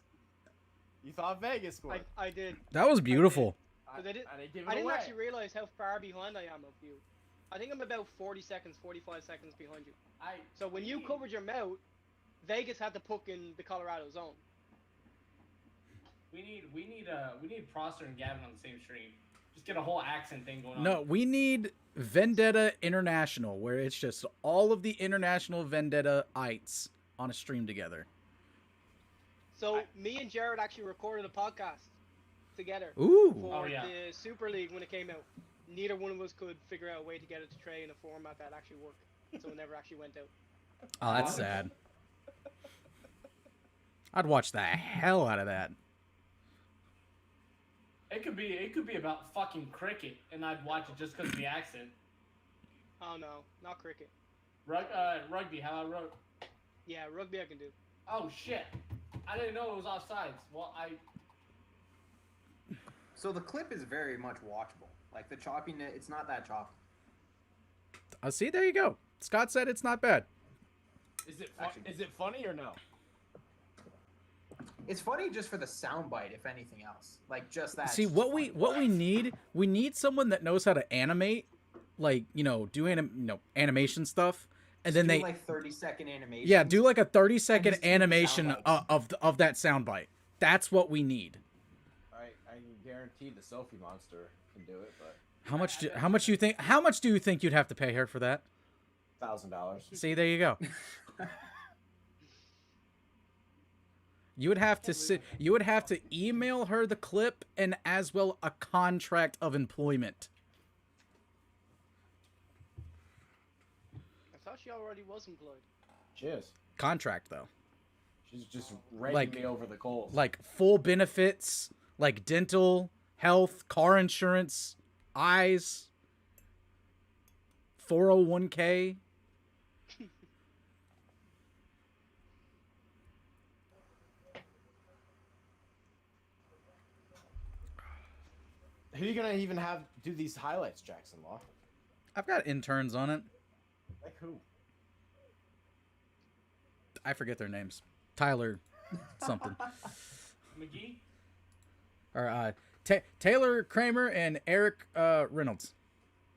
You thought Vegas scored. I did. That was beautiful. But I didn't give it I didn't away. actually realize how far behind I am of you. I think I'm about 40 seconds, 45 seconds behind you. So when you covered your mouth, Vegas had the puck in the Colorado zone. We need Prosser and Gavin on the same stream. Just get a whole accent thing going on. No, we need Vendetta International, where it's just all of the international Vendetta-ites on a stream together. So me and Jared actually recorded a podcast together Ooh. for Oh, yeah. the Super League when it came out. Neither one of us could figure out a way to get it to Trey in a format that actually worked, so it never actually went out. Oh, that's sad. I'd watch the hell out of that. It could be about fucking cricket, and I'd watch it just because of the accent. Oh no, not cricket. Rugby, how about rugby? Yeah, rugby I can do. Oh shit! I didn't know it was offsides. Well, So the clip is very much watchable. Like the choppiness, it's not that choppy. See, there you go. Scott said it's not bad. Is it Actually- is it funny or no? It's funny just for the soundbite, if anything else. Like just that. See, what we need someone that knows how to animate, like, do animation stuff, and then they like 30-second animation. yeah, do like a 30-second just do the animation sound of that soundbite. That's what we need. I can guarantee the Sophie monster can do it, but How much do you think you'd have to pay her for that? $1,000. See, there you go. You would have to email her the clip and as well a contract of employment. I thought she already was employed. Cheers. Contract though. She's just raking Like- me over the coals. Like full benefits, like dental, health, car insurance, eyes, 401k. Who are you gonna even have do these highlights, Jackson Law? I've got interns on it. Like who? I forget their names. Tyler something. McGee. Or Taylor Kramer and Eric Reynolds.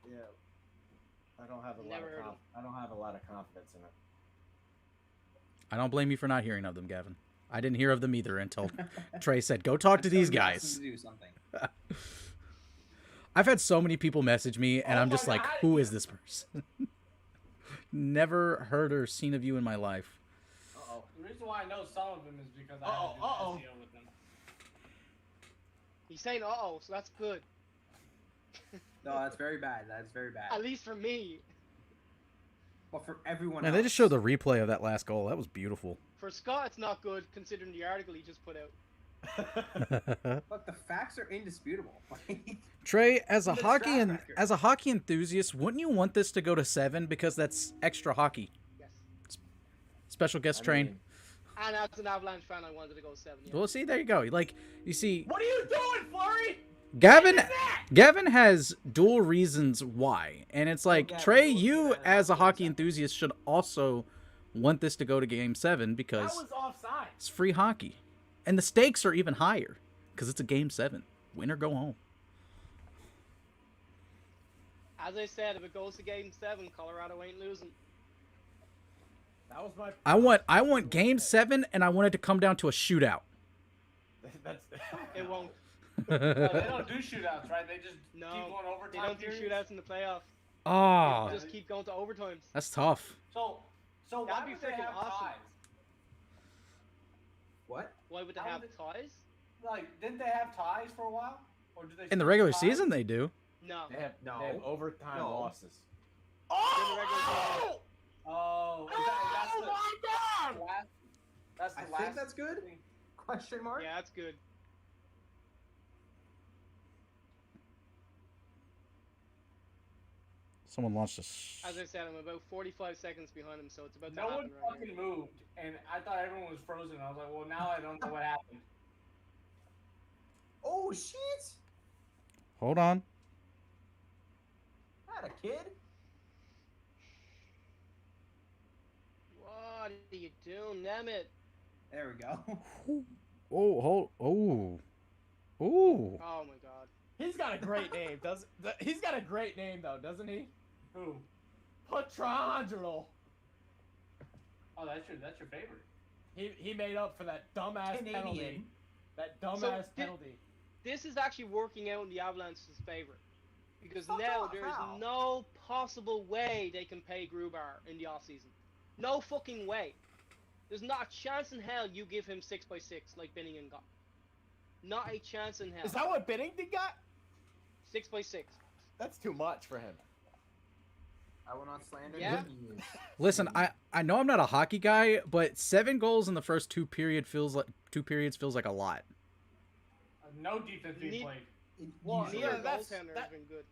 Yeah. I don't have a Never heard of I don't have a lot of confidence in it. I don't blame you for not hearing of them, Gavin. I didn't hear of them either until Trey said, "Go talk to these guys." To do something. I've had so many people message me, and Oh I'm my just like, God. "Who is this person?" Never heard or seen of you in my life. Uh-oh. The reason why I know some of them is because I Uh-oh, had to do uh-oh. SEO with them. He's saying uh-oh, so that's good. No, that's very bad. That's very bad. At least for me. But for everyone Man, else. they just showed the replay of that last goal. That was beautiful. For Scott, it's not good considering the article he just put out. Look, the facts are indisputable. Trey, as a The track record. hockey enthusiast, wouldn't you want this to go to 7 because that's extra hockey? Yes. Special guest I train. mean, And as an Avalanche fan, I wanted to go 7. Yeah. Well, see, there you go. Like, you see, What are you doing, Flurry? Gavin has dual reasons why, and it's like Gavin, Trey, we'll you see that in as a Game hockey 7. enthusiast should also want this to go to Game 7 that because was offside. it's free hockey, and the stakes are even higher because it's a Game 7. Win or go home. As I said, if it goes to Game 7, Colorado ain't losing. That was my. I want Game 7, and I want it to come down to a shootout. That's. It won't. They don't do shootouts, right? They just No, keep going overtime. They don't do periods? shootouts in the playoffs. Oh, They just keep going to overtimes. that's tough. So why That'd be would they freaking have awesome. ties? What? Why would they How have would ties? Like, didn't they have ties for a while? Or did they In the start regular ties? season, they do. No. They have No. They have overtime No. losses. Oh, that's the my God! last. That's the I last. think that's good. thing. Question mark? Yeah, that's good. Someone launched a. As I said, I'm about 45 seconds behind him, so it's about to No one happen right fucking moved, and I thought everyone was frozen. I was like, well, now I don't know what happened. Oh shit! Hold on. Not a kid. What are you doing, damn it? There we go. Oh, hold. Oh. Ooh. Oh my god. He's got a great name, he's got a great name though, doesn't he? Who? Petrangelo. Oh, that's your favorite. He made up for that dumbass penalty. Canadian. That dumbass penalty. This is actually working out in the Avalanche's favor. Because Fuck now off, there is how? no possible way they can pay Grubar in the offseason. No fucking way. There's not a chance in hell you give him 6x6 like Binningen got. Not a chance in hell. Is that what Binnington got? 6x6. That's too much for him. I will not slander Yeah. him. Listen, I know I'm not a hockey guy, but 7 goals in the first 2 periods feels like a lot. No defense being Ne- played. Well, Usually- Neither yeah, that's- goaltender that- has been good.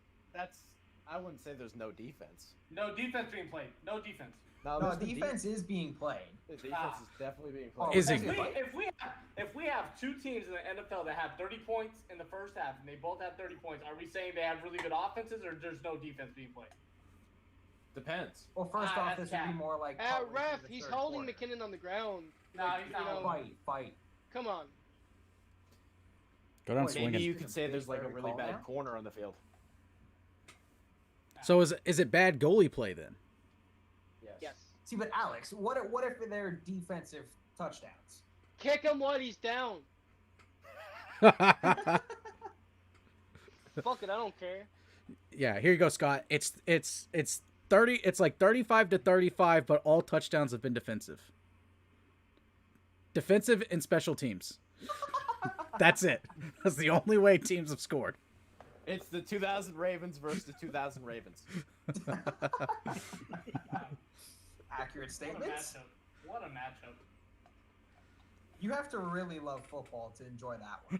I wouldn't say there's no defense. No defense being played. No defense. No, there's the defense is being played. The defense is definitely being Oh, played. Is If it- if we have 2 teams in the NFL that have 30 points in the first half and they both have 30 points, are we saying they have really good offenses or there's no defense being played? Depends. Well, first Ah, off, that's this would be cap. more like. partway through Ref, the he's third holding quarter. McKinnon on the ground. No, Like, he's you not. know, Fight. come on. Go down Wait, swinging. Maybe you could say there's like a Very really call bad now? corner on the field. So is it bad goalie play then? Yes. See, but Alex, what if they're defensive touchdowns? Kick him while he's down. Fuck it, I don't care. Yeah, here you go, Scott. It's 30. It's like 35-35, but all touchdowns have been defensive. Defensive and special teams. That's it. That's the only way teams have scored. It's the 2000 Ravens versus the 2000 Ravens. Accurate What a statements. matchup. What a matchup. You have to really love football to enjoy that one.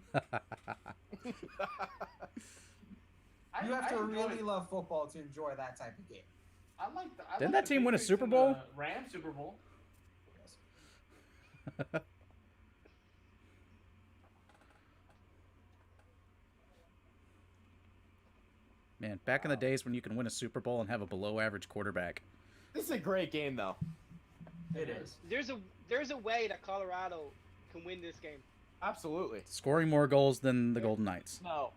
You have to really love football to enjoy that type of game. Didn't that team win a Super Bowl? Rams Super Bowl. Man, back in the days when you can win a Super Bowl and have a below-average quarterback. This is a great game though. It is. There's a way that Colorado can win this game. Absolutely. Scoring more goals than the Golden Knights. No.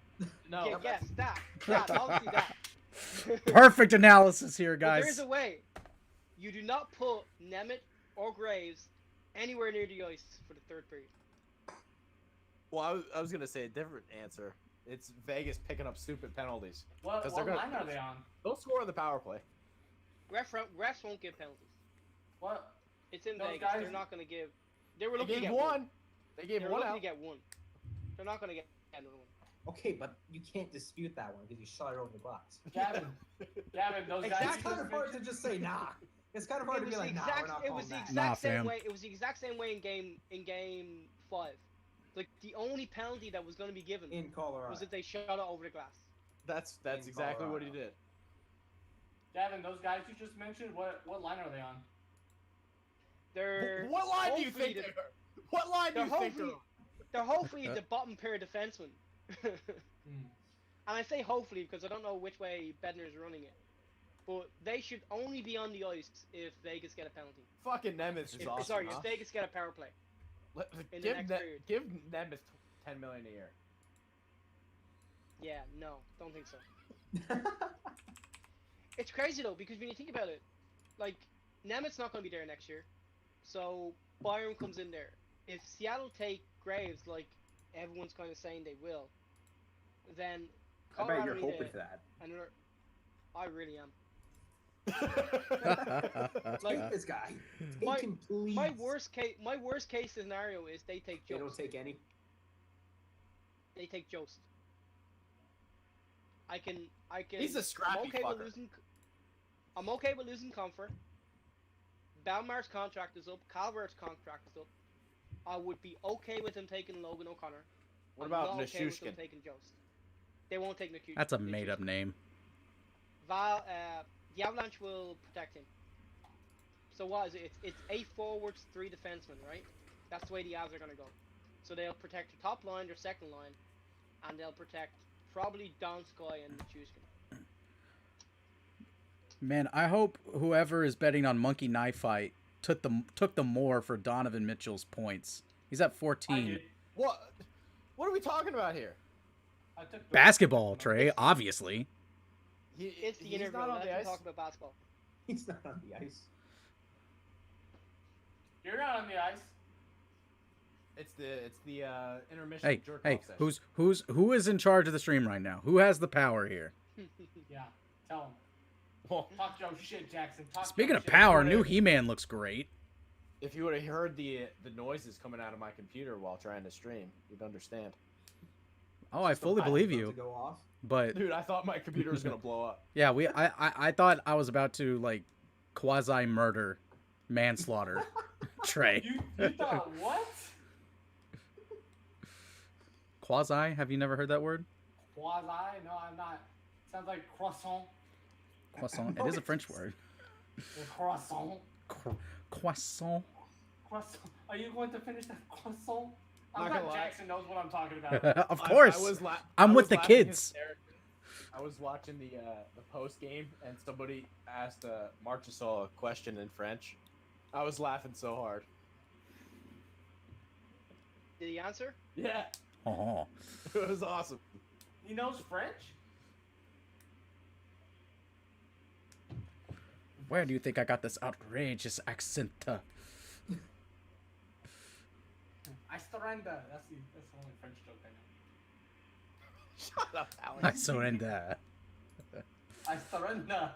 No. Yeah, yes, that, obviously that. Perfect analysis here, But guys. there's a way. You do not put Nemeth or Graves anywhere near the ice for the third period. Well, I was gonna say a different answer. It's Vegas picking up stupid penalties. What 'Cause they're gonna- line are they on? They'll score on the power play. Refs won't give penalties. What? It's in Those Vegas. guys- They're not going to give. They were They looking to gave get one. They gave They're one looking out. to get one. They're not going to get another one. Okay, but you can't dispute that one because you shot it over the glass. Gavin, those Exactly. guys. It's kind of hard to just say nah. It's kind of hard It to was be the like, nah, exact. we're not It calling was the that. exact Nah, same fam. way. It was the exact same way in game 5. Like the only penalty that was going to be given In Colorado. was if they shot it over the glass. That's In exactly what he Colorado. did. Gavin, those guys you just mentioned, what line are they on? They're What line do you hopefully think? the- What line do They're you think? hopefully, they're hopefully the bottom pair defensemen. And I say hopefully because I don't know which way Bednar's running it. But they should only be on the ice if Vegas get a penalty. Fucking Nemeth is awesome. Sorry, huh? if Vegas get a power play. in the give next Ne- period. give Nemeth $10 million a year. Yeah, no, don't think so. It's crazy though because when you think about it, like Nemeth's not going to be there next year, so Byron comes in there. If Seattle take Graves, like everyone's kind of saying they will, then I bet Colorado you're need hoping for that. another. I really am. Take Like this guy. my- Take him, please. my worst case scenario is they take They don't Jost. take any. They take Jost. I can. He's a scrappy I'm okay fucker. with losing. I'm okay with losing Comfort. Balmar's contract is up. Calvert's contract is up. I would be okay with him taking Logan O'Connor. What I'm about not okay with them Nishushkin? taking Jost. They won't take Nishushkin. That's a made-up name. the Avalanche will protect him. So what is it? It's 8 forwards, 3 defensemen, right? That's the way the Avs are gonna go. So they'll protect their top line, their second line, and they'll protect probably Donskoy and Nichushkin. Man, I hope whoever is betting on Monkey Knife Fight took the more for Donovan Mitchell's points. He's at I 14. did. What? What are we talking about here? I took the Basketball, Trey, obviously. It's the He's interview. not on Let the them ice. talk about basketball. He's not on the ice. You're not on the ice. It's the intermission Hey, jerk hey, off session. who is in charge of the stream right now? Who has the power here? Yeah, tell him. Well, Talk your shit, Jackson. Talk Speaking your of shit. power, new He-Man looks great. if you would have heard the noises coming out of my computer while trying to stream, you'd understand. Oh, I fully believe About you. to go off. But Dude, I thought my computer was gonna blow up. yeah, I thought I was about to like quasi murder, manslaughter, Trey. You thought what? Quasi? Have you never heard that word? Quasi? No, I'm not. Sounds like croissant. Croissant. It is a French word. Or croissant. Croissant. Croissant. Are you going to finish that croissant? I'm Not glad gonna lie. Jackson knows what I'm talking about. Of course. I'm I with was the laughing kids. hysterically. I was watching the post game and somebody asked Marchessault a question in French. I was laughing so hard. Did he answer? Yeah, Oh. it was awesome. He knows French? Where do you think I got this outrageous accent? I surrender. That's the only French joke I know. Shut up, Alex. I surrender. I surrender.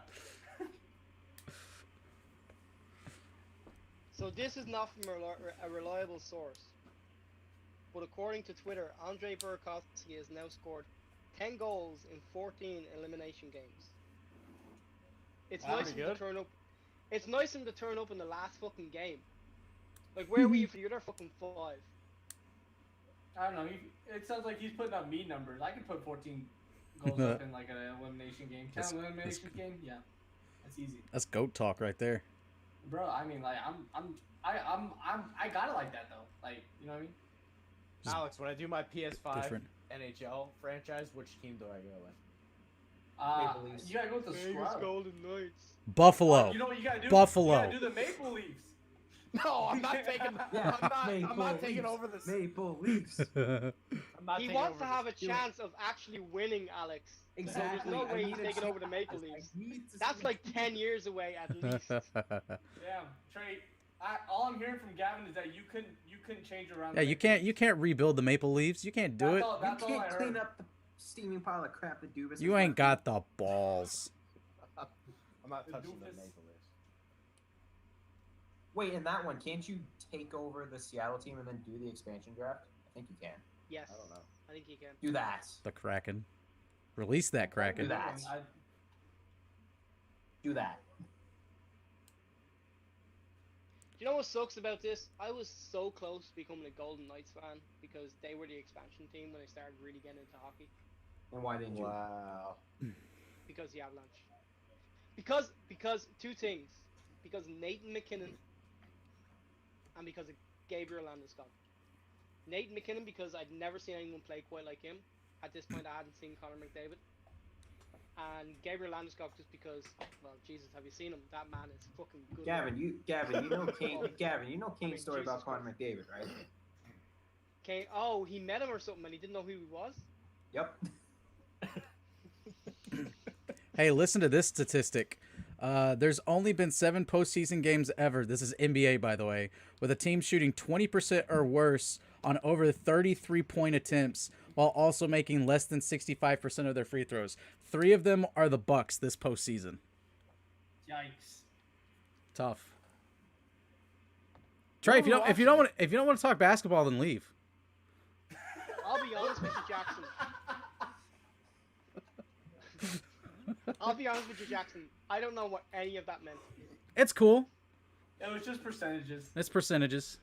So this is not from a reliable source, but according to Twitter, Andrei Burakovsky has now scored 10 goals in 14 elimination games. It's Wow, nice of pretty him to good. turn up. It's nice of him to turn up in the last fucking game. Like, where were you for the other fucking 5? I don't know. It sounds like he's putting up me numbers. I could put 14 goals up in like an elimination game. 10 elimination game? Yeah. That's easy. That's goat talk right there. Bro, I mean, like, I got it like that, though. Like, you know what I mean? Alex, when I do my PS5 Different. NHL franchise, which team do I go with? Maple Leafs. You gotta go with the scrub. Golden Knights. Buffalo. You know what you gotta do? Buffalo. You gotta do the Maple Leafs. No, I'm not taking. Yeah, I'm not taking Leafs. over this. Maple Leafs. I'm not He taking wants over to have a this. Do it. chance of actually winning, Alex. Exactly. There's no I way need he's a taking chance. over the Maple I Leafs. need to That's see- like 10 years away at least. Damn, Trey. All I'm hearing from Gavin is that you couldn't change around. Yeah, the you can't rebuild the Maple Leafs. You can't do it. All, that's You all I can't heard. clean up the steaming pile of crap that Dubas. You has ain't left. got the balls. I'm not The touching the doofus. Maple Leafs. Wait, in that one, can't you take over the Seattle team and then do the expansion draft? I think you can. Yes. I don't know. I think you can. Do that. The Kraken. Release that Kraken. Do that. Do that. Do you know what sucks about this? I was so close to becoming a Golden Knights fan because they were the expansion team when I started really getting into hockey. And why didn't you? Wow. Because the Avalanche. Because two things. Because Nathan McKinnon and because of Gabriel Landeskog. Nathan McKinnon because I'd never seen anyone play quite like him. At this point I hadn't seen Connor McDavid. And Gabriel Landeskog just because, well, Jesus, have you seen him? That man is fucking good. Gavin, you know Kane. Gavin, you know Kane's mean, story about Jesus Connor McDavid, right? Kane, oh, he met him or something and he didn't know who he was? Yep. Hey, listen to this statistic. There's only been 7 postseason games ever. This is NBA, by the way, with a team shooting 20% or worse on over 33-point attempts, while also making less than 65% of their free throws. 3 of them are the Bucks this postseason. Yikes. Tough. Trey, if you don't want to talk basketball, then leave. I'll be honest with you, Jackson. I'll be honest with you, Jackson. I don't know what any of that meant. It's cool. It was just percentages. It's percentages.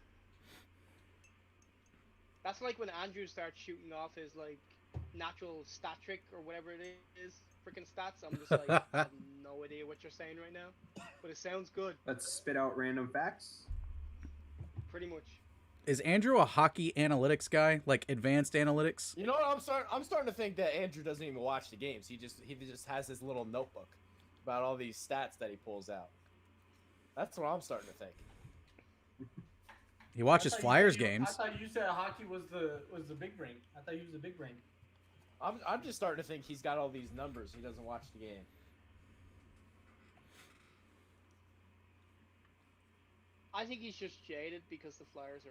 That's like when Andrew starts shooting off his like natural stat trick or whatever it is. freaking stats. I'm just like, I have no idea what you're saying right now, but it sounds good. Let's spit out random facts. Pretty much. Is Andrew a hockey analytics guy, like advanced analytics? You know what? I'm starting to think that Andrew doesn't even watch the games. He just has his little notebook about all these stats that he pulls out. That's what I'm starting to think. He watches I thought Flyers you said- games. I thought you said hockey was the big brain. I thought he was the big brain. I'm just starting to think he's got all these numbers. He doesn't watch the game. I think he's just jaded because the Flyers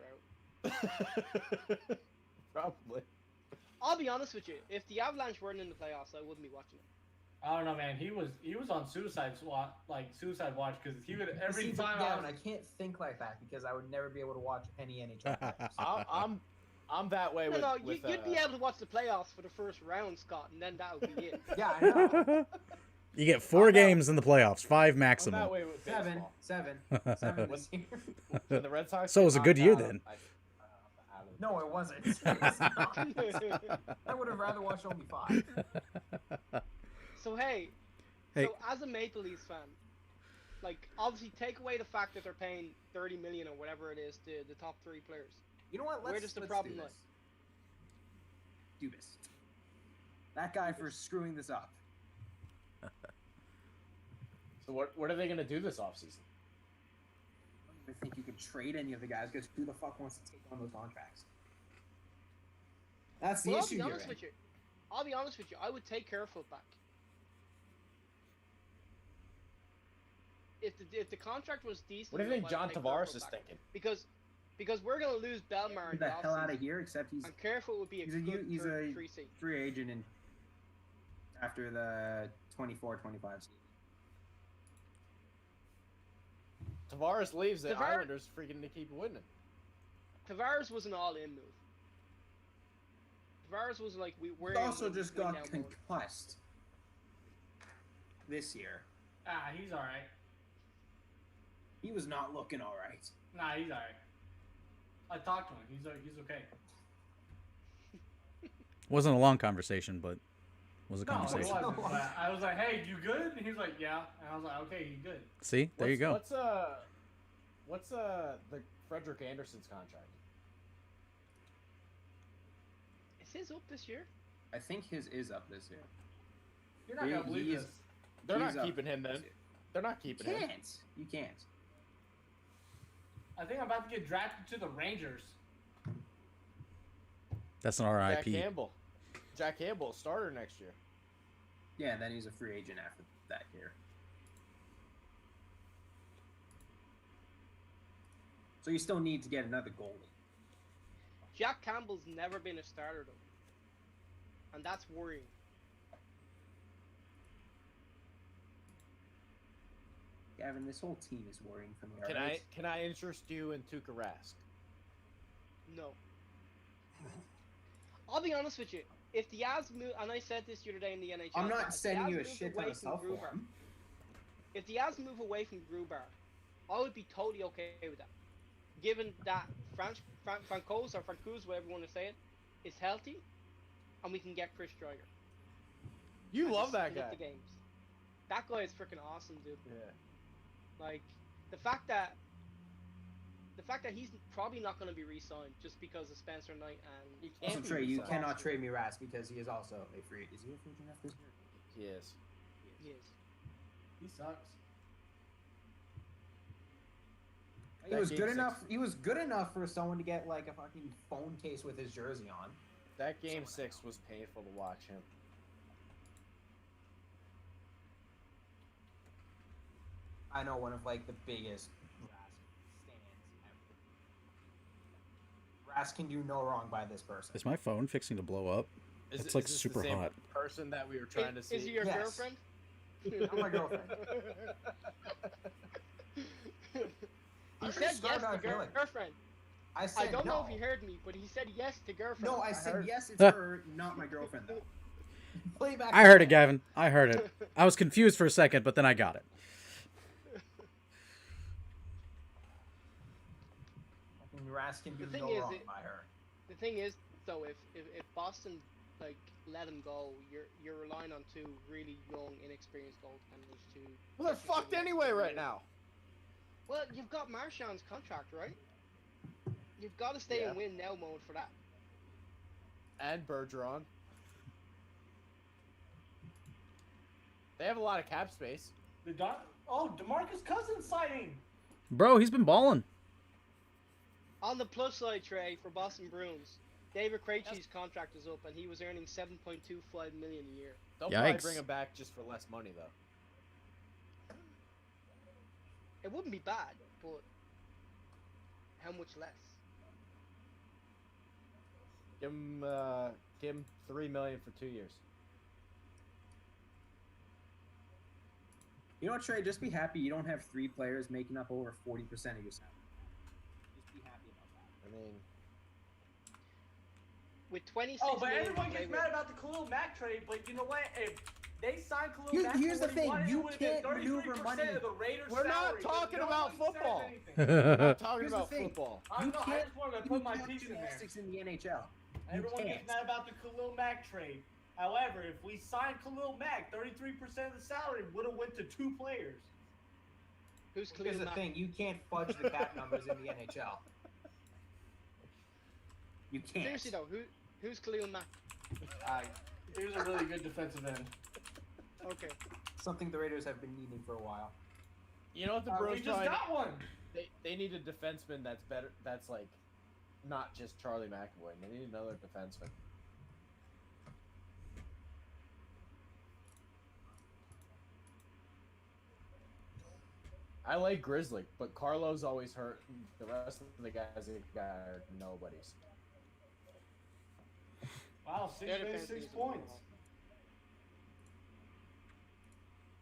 are out. Probably. I'll be honest with you. If the Avalanche weren't in the playoffs, I wouldn't be watching it. I don't know, man. He was on suicide watch because he would every See, time. Gavin, I can't think like that because I would never be able to watch any NHL players. I'm that way No, with. no, with, you'd be able to watch the playoffs for the first round, Scott, and then that would be it. Yeah, I know. You get 4 games in the playoffs, 5 I'm maximum. that way with Seven baseball. this year. When the Red Sox. So it was a good year knocked out, then. I'm out of it. No, it wasn't. It was not. I would have rather watched only 5. So hey, Hey. so as a Maple Leafs fan, like obviously take away the fact that they're paying 30 million or whatever it is to the top 3 players. You know what? Where does the let's problem do lie? this. Do this. That guy for screwing this up. So what are they gonna do this offseason? I don't even think you can trade any of the guys because who the fuck wants to take on those contracts? That's the Well, issue here. I'll be honest with you. I would take Kerfoot back. If the contract was decent, What do you think I'd John take Tavares Kerfoot is back. thinking? Because we're gonna lose Belmar in Get the hell out offseason, of here, except he's and Kerfoot would be a he's a good he's third a 3C. free agent in after the 24-25 season. Tavares leaves, the Tavares- Islanders freaking to keep winning. Tavares was an all-in move. Tavares was like we're. He also gonna just win got now more. concussed this year. He's all right. He was not looking all right. Nah, he's all right. I talked to him. He's okay. Wasn't a long conversation, but was a No, it conversation. wasn't. But I was like, "Hey, you good?" And he was like, "Yeah." And I was like, "Okay, you good?" See, there you go. What's the Frederick Anderson's contract? Is his up this year? I think his is up this year. You're not gonna believe this. They're He's not up keeping him this then. year. They're not You keeping him. can't. You can't. I think I'm about to get drafted to the Rangers. That's an Jack RIP. Campbell. Jack Campbell, starter next year. Yeah, and then he's a free agent after that year. So you still need to get another goalie. Jack Campbell's never been a starter though, and that's worrying. Gavin, this whole team is worrying for me. Can alright? I interest you in Tuukka Rask? No. I'll be honest with you. If the Avs move, and I said this the other day in the NHL, I'm if not the sending Avs you a move shit away ton of from stuff for Grubauer- him. If the Avs move away from Grubauer, I would be totally okay with that. Given that Francouz, whatever you want to say it, is healthy, and we can get Chris Driger. You And love just that split guy. The games. That guy is freaking awesome, dude. Yeah. Like the fact that he's probably not going to be re-signed just because of Spencer Knight and Also, be Trey, you re-signed. cannot trade me Rask because he is also a free. Is he a free agent after this year? He is. he is. He sucks. He That was game good six- enough. He was good enough for someone to get like a fucking phone case with his jersey on. That game 6 was painful to watch him. I know one of like the biggest Rask stands ever. Rask can do no wrong by this person. Is my phone fixing to blow up? It's Is like this the super same hot. person that we were trying to see. Is he your Yes. girlfriend? I'm my girlfriend. He said yes to girlfriend. I said I don't no. know if he heard me, but he said yes to girlfriend. No, I said heard- yes. It's her, not my girlfriend though. Play back. I heard it, Gavin. I heard it. I was confused for a second, but then I got it. Rask can do The thing no is, wrong by her. The thing is, though, if Boston like let him go, you're relying on two really young, inexperienced goaltenders to. Well, they're fucked anyway right now. Well, you've got Marchand's contract, right? You've got to stay in win now mode for that. And Bergeron. They have a lot of cap space. DeMarcus Cousins signing. Bro, he's been balling. On the plus side, Trey, for Boston Bruins, David Krejci's contract is up, and he was earning $7.25 million a year. They'll probably Yikes. bring him back just for less money, though. It wouldn't be bad, but how much less? Give him $3 million for 2 years. You know what, Trey? Just be happy you don't have 3 players making up over 40% of your salary. Just be happy about that. I mean, With 26 Oh, but million everyone to play gets with- mad about the Khalil Mack trade. But you know what? If they signed Khalil Mack, Here's for the what he thing, wanted, you it would've been can't maneuver 33% money. of the Raiders' We're not salary, but talking no about one says football. anything. we're not talking Here's the about thing. football. I You know, I can't, just wanted to you put my can't piece do in there. gymnastics in the NHL. Everyone can't. gets mad about the Khalil Mack trade. However, if we signed Khalil Mack, 33% of the salary would have went to 2 players. Who's Here's Khalil the Mack? thing, you can't fudge the cap numbers in the NHL. You can't. Seriously though, who's Khalil Mack? He was a really good defensive end. Okay. Something the Raiders have been needing for a while. You know what the We Bruins just trying? got one. They need a defenseman that's better. That's like, not just Charlie McAvoy. They need another defenseman. I like Grizzly, but Carlo's always hurt. The rest of the guys are nobodies. Wow, 6 Their minutes, defense 6 needs to points. improve.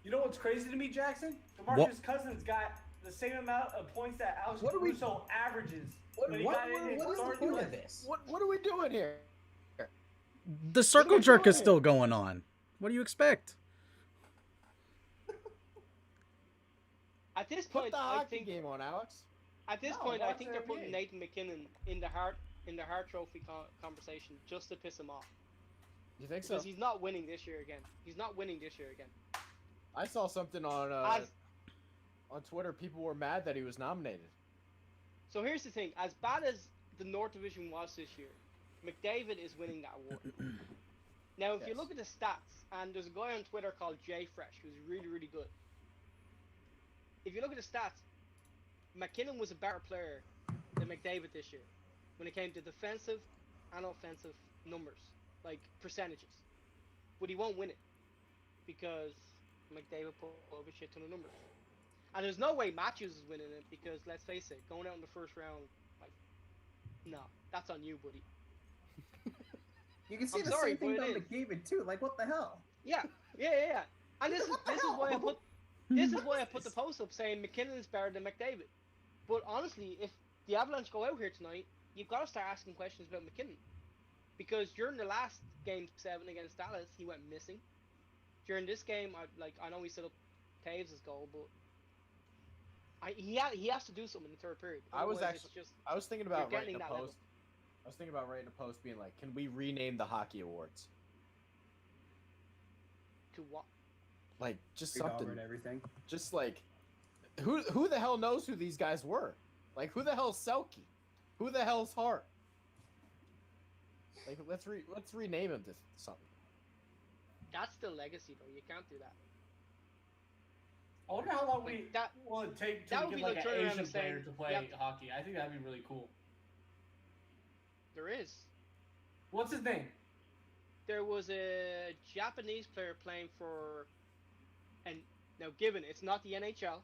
You know what's crazy to me, Jackson? DeMarcus What? Cousins got the same amount of points that Alex What are we- Caruso averages. What but he is got in his the third point place. of this? What are we doing here? The circle we jerk doing is still here? going on. What do you expect? At this Put point, the I hockey think game on, Alex. at this No, point, I watch think their they're putting game. Nathan McKinnon in the Hart Trophy conversation just to piss him off You think so? because he's not winning this year again. He's not winning this year again. I saw something on As- on Twitter. People were mad that he was nominated. So here's the thing: as bad as the North Division was this year, McDavid is winning that award. Now, if you Yes. look at the stats, and there's a guy on Twitter called Jay Fresh who's really, really good. If you look at the stats, McKinnon was a better player than McDavid this year when it came to defensive and offensive numbers, like percentages. But he won't win it because McDavid put up a shit ton of numbers. And there's no way Matthews is winning it because, let's face it, going out in the first round, like, no, that's on you, buddy. You can see I'm the sorry, same thing but it about McDavid too. Like, what the hell? Yeah. And this is What the this is why I hell? put this is why I put the post up saying McKinnon is better than McDavid. But honestly, if the Avalanche go out here tonight, you've got to start asking questions about McKinnon, because during the last game 7 against Dallas, he went missing. During this game, I know he set up Taves' goal, but he has to do something in the third period. I was Otherwise, actually- it's just I was thinking about You're writing getting a that level. post. I was thinking about writing a post being like, "Can we rename the hockey awards? to what? Like, just Big something. Auburn, everything. Just like, who the hell knows who these guys were? Like, who the hell's Selke? Who the hell's Hart? Like, let's rename him to something. That's the legacy, though. You can't do that. I wonder how long Like, that will it take that to would get be like like an turning around Asian and saying, player to play yep. hockey. I think that'd be really cool. there is. What's his name? There was a Japanese player playing for, and now given it's not the NHL,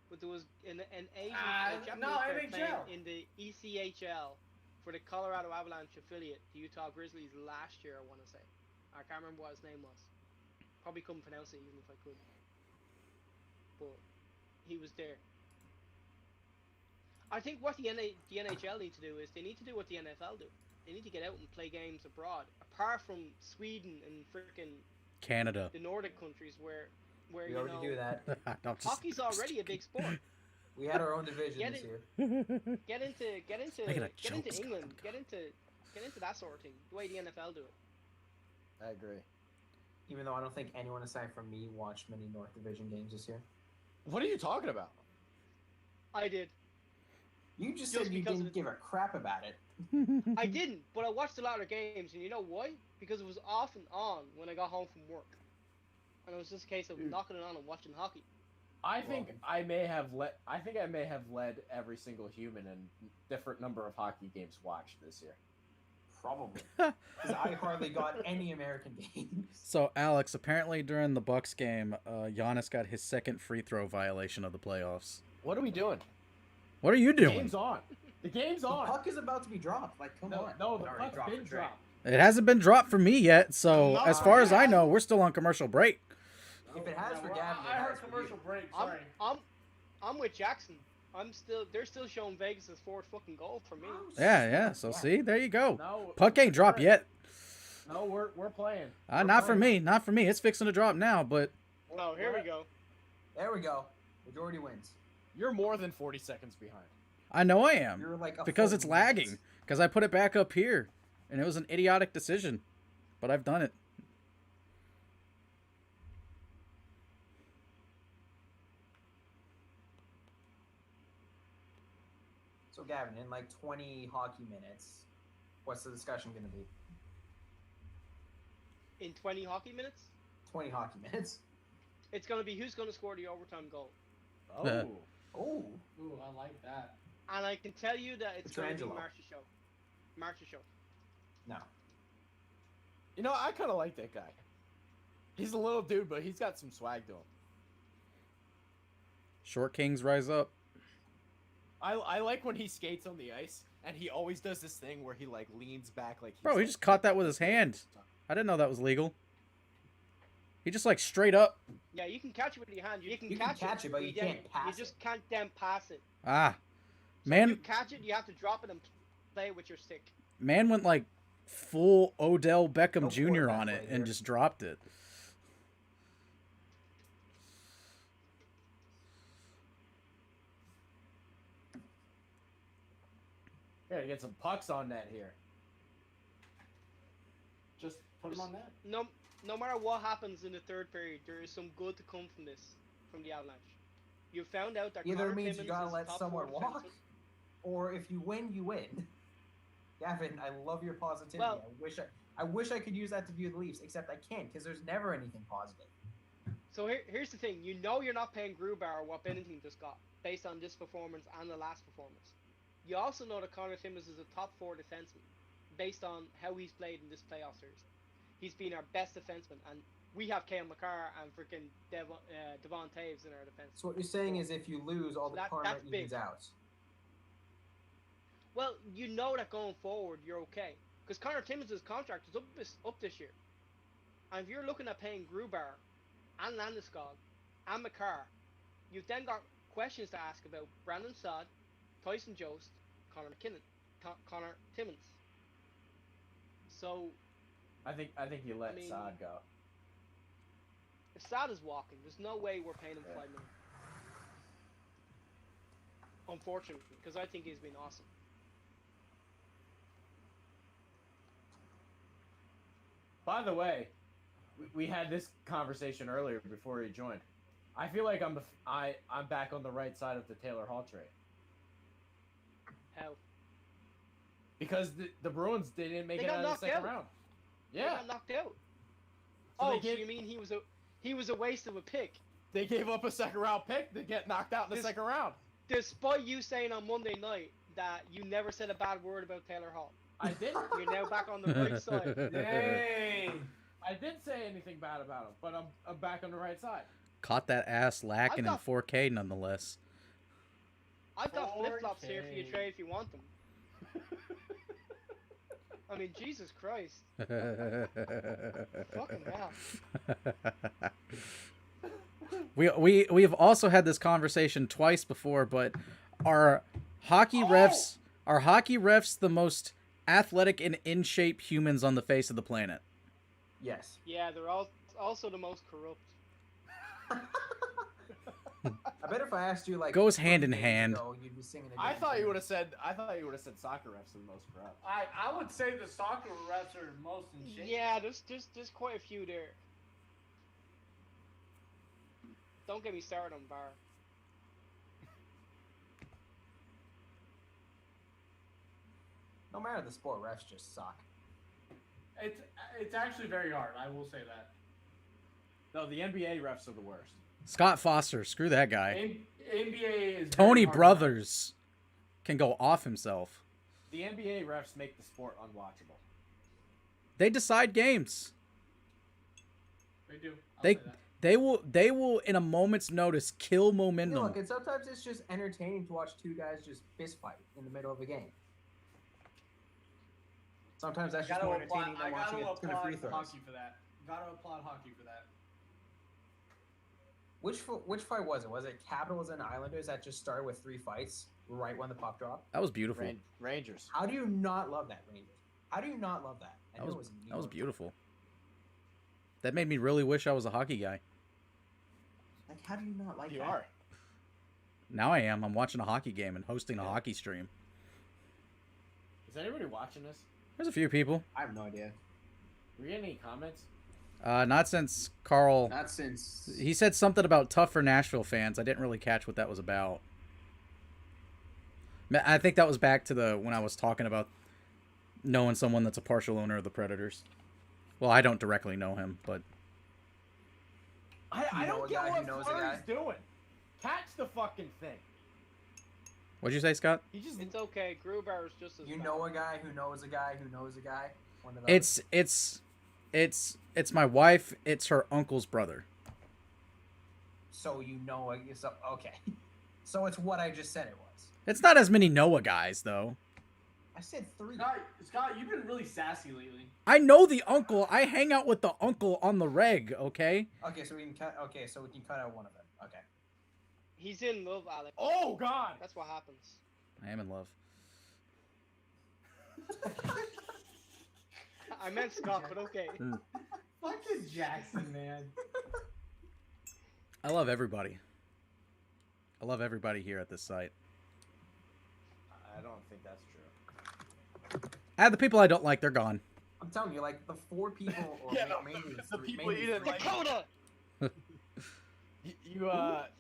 but there was an Asian a Japanese no, player NHL. playing in the ECHL for the Colorado Avalanche affiliate, the Utah Grizzlies last year. I want to say, I can't remember what his name was. Probably couldn't pronounce it even if I could. But he was there. I think what the NHL need to do is they need to do what the NFL do. They need to get out and play games abroad, apart from Sweden and freaking Canada. the Nordic countries where We you already know do that. No, just- hockey's already a big sport. We had our own division Get this it. year. Get into Making a get into joke. England. Get into that sort of thing. The way the NFL do it. I agree. Even though I don't think anyone aside from me watched many North Division games this year. What are you talking about? I did. You just Just said you because didn't of give a crap about it. I didn't, but I watched a lot of games, and you know why? Because it was off and on when I got home from work, and it was just a case of knocking it on and watching hockey. I think I may have led every single human in different number of hockey games watched this year. Probably. Because I hardly got any American games. So, Alex, apparently during the Bucks game, Giannis got his second free throw violation of the playoffs. What are we doing? What are you The doing? game's on. The game's The on. puck is about to be dropped. Like, come on. No, It the already puck's dropped been for Trey. dropped. It hasn't been dropped for me yet, so No, as far as I yeah. know, we're still on commercial break. If it has for well, Gavin, I it heard has for commercial you. break. I'm, Sorry. I'm with Jackson. They're still showing Vegas' fourth fucking goal for me. Yeah. So see, there you go. No, Puck ain't dropped yet. No, we're playing. Not for me. Not for me. It's fixing to drop now, but Oh, here we go. There we go. Majority wins. You're more than 40 seconds behind. I know I am. You're like a Because full it's minute. lagging. Because I put it back up here. And it was an idiotic decision. But I've done it. So Gavin, in like 20 hockey minutes, what's the discussion going to be? In 20 hockey minutes, 20 hockey minutes. it's gonna be who's gonna score the overtime goal. Oh. Oh, Ooh, I like that. And I can tell you that it's gonna be Petrangelo. Marcia show. no. You know, I kind of like that guy. He's a little dude, but he's got some swag to him. Short kings rise up. I like when he skates on the ice, and he always does this thing where he like leans back like. He's Bro, he like, just caught that with his hand. I didn't know that was legal. He just like straight up. Yeah, you can catch it with your hand. You can You can catch catch it, but you then- can't pass You it. just can't then pass it. Ah. So Man, if you catch it, you have to drop it and play it with your stick. man went like full Odell Beckham No Jr. quarterback on it play and here. just dropped it. Gotta get some pucks on net here. Just put him on that. No matter what happens in the third period, there is some good to come from this, from the Avalanche. You found out that Either Connor means Timmins you gotta is let top someone four walk, defenseman. or if you win, you win. Gavin, I love your positivity. Well- I wish I could use that to view the Leafs, except I can't because there's never anything positive. So here's the thing. You know you're not paying Grubauer what Bennington just got, based on this performance and the last performance. You also know that Connor Timmins is a top four defenseman, based on how he's played in this playoff series. He's been our best defenseman, and we have Kale McCarr and freaking Devon Taves in our defense. So what you're saying is, if you lose, all the That- karma that's big. evens out. Well, you know that going forward, you're okay. Because Connor Timmins' contract is up this year. And if you're looking at paying Grubauer and Landeskog and McCarr, you've then got questions to ask about Brandon Saad, Tyson Jost, Connor Timmins. So, I think you let I mean- Saad go. if Saad is walking, there's no way we're paying him $5 million. Unfortunately, because I think he's been awesome. By the way, we had this conversation earlier before he joined. I feel like I'm back on the right side of the Taylor Hall trade How? because the Bruins didn't make They it got out of the knocked second out. round. He Yeah, got knocked out. So they So gave- you mean he was a waste of a pick? they gave up a second round pick to get knocked out in the This- second round. Despite you saying on Monday night that you never said a bad word about Taylor Hall. I didn't. You're now back on the right side. Dang. I didn't say anything bad about him, but I'm back on the right side. Caught that ass lacking in got- 4K nonetheless. I've got flip flops here for you, 4K. Trey, if you want them. I mean, Jesus Christ. Fucking hell. We've also had this conversation twice before, but are hockey refs the most athletic and in shape humans on the face of the planet? Yes. Yeah, they're also the most corrupt. I I bet if I asked you like Goes 20 hand in days hand. ago, you'd be singing a I different thought you tune. would have said. I thought you would have said soccer refs are the most corrupt. I would say the soccer refs are most in shape. Yeah, there's quite a few there. Don't get me started on VAR. No matter the sport, refs just suck. It's actually very hard. I will say that. No, the NBA refs are the worst. Scott Foster, screw that guy. NBA is Tony very hard. Brothers can go off himself. The NBA refs make the sport unwatchable. They decide games. They do. I'll They say that. they will in a moment's notice kill Yeah, momentum. look, and sometimes it's just entertaining to watch two guys just fist fight in the middle of a game. Sometimes that's just more entertaining than watching a ton of free throws. Hockey for that. Gotta applaud hockey for that. Which fight was it? Was it Capitals and Islanders that just started with 3 fights right when the puck dropped? That was beautiful. Rangers. How do you not love that, Rangers? How do you not love that? I That know was it New that was York. beautiful. That made me really wish I was a hockey guy. Like, how do you not like You that? are. Now I am. I'm watching a hockey game and hosting a hockey stream. Is anybody watching this? There's a few people. I have no idea. Were you getting any comments? Not since Carl. Not since. He said something about tough for Nashville fans. I didn't really catch what that was about. I think that was back to the when I was talking about knowing someone that's a partial owner of the Predators. Well, I don't directly know him, but I know don't a get guy who what knows a Fleury's guy? doing. Catch the fucking thing. what'd you say, Scott? He just. It's okay. Gruber is just as You bad. know a guy who knows a guy who knows a guy. One of those. It's my wife. It's her uncle's brother. So you know so okay. So it's what I just said it was. It's not as many Noah guys though. I said 3. Scott, you've been really sassy lately. I know the uncle. I hang out with the uncle on the reg. Okay. Okay, so we can cut. Okay, so we can cut out one of them. Okay. He's in love, Alex. Oh God. That's what happens. I am in love. I meant Scott, but okay. Fucking Jackson, man. I love everybody. I love everybody here at this site. I don't think that's true. The people I don't like, they're gone. I'm telling you, like the 4 people, or Yeah, no, mainly the three- people mainly you didn't three- like. Dakota!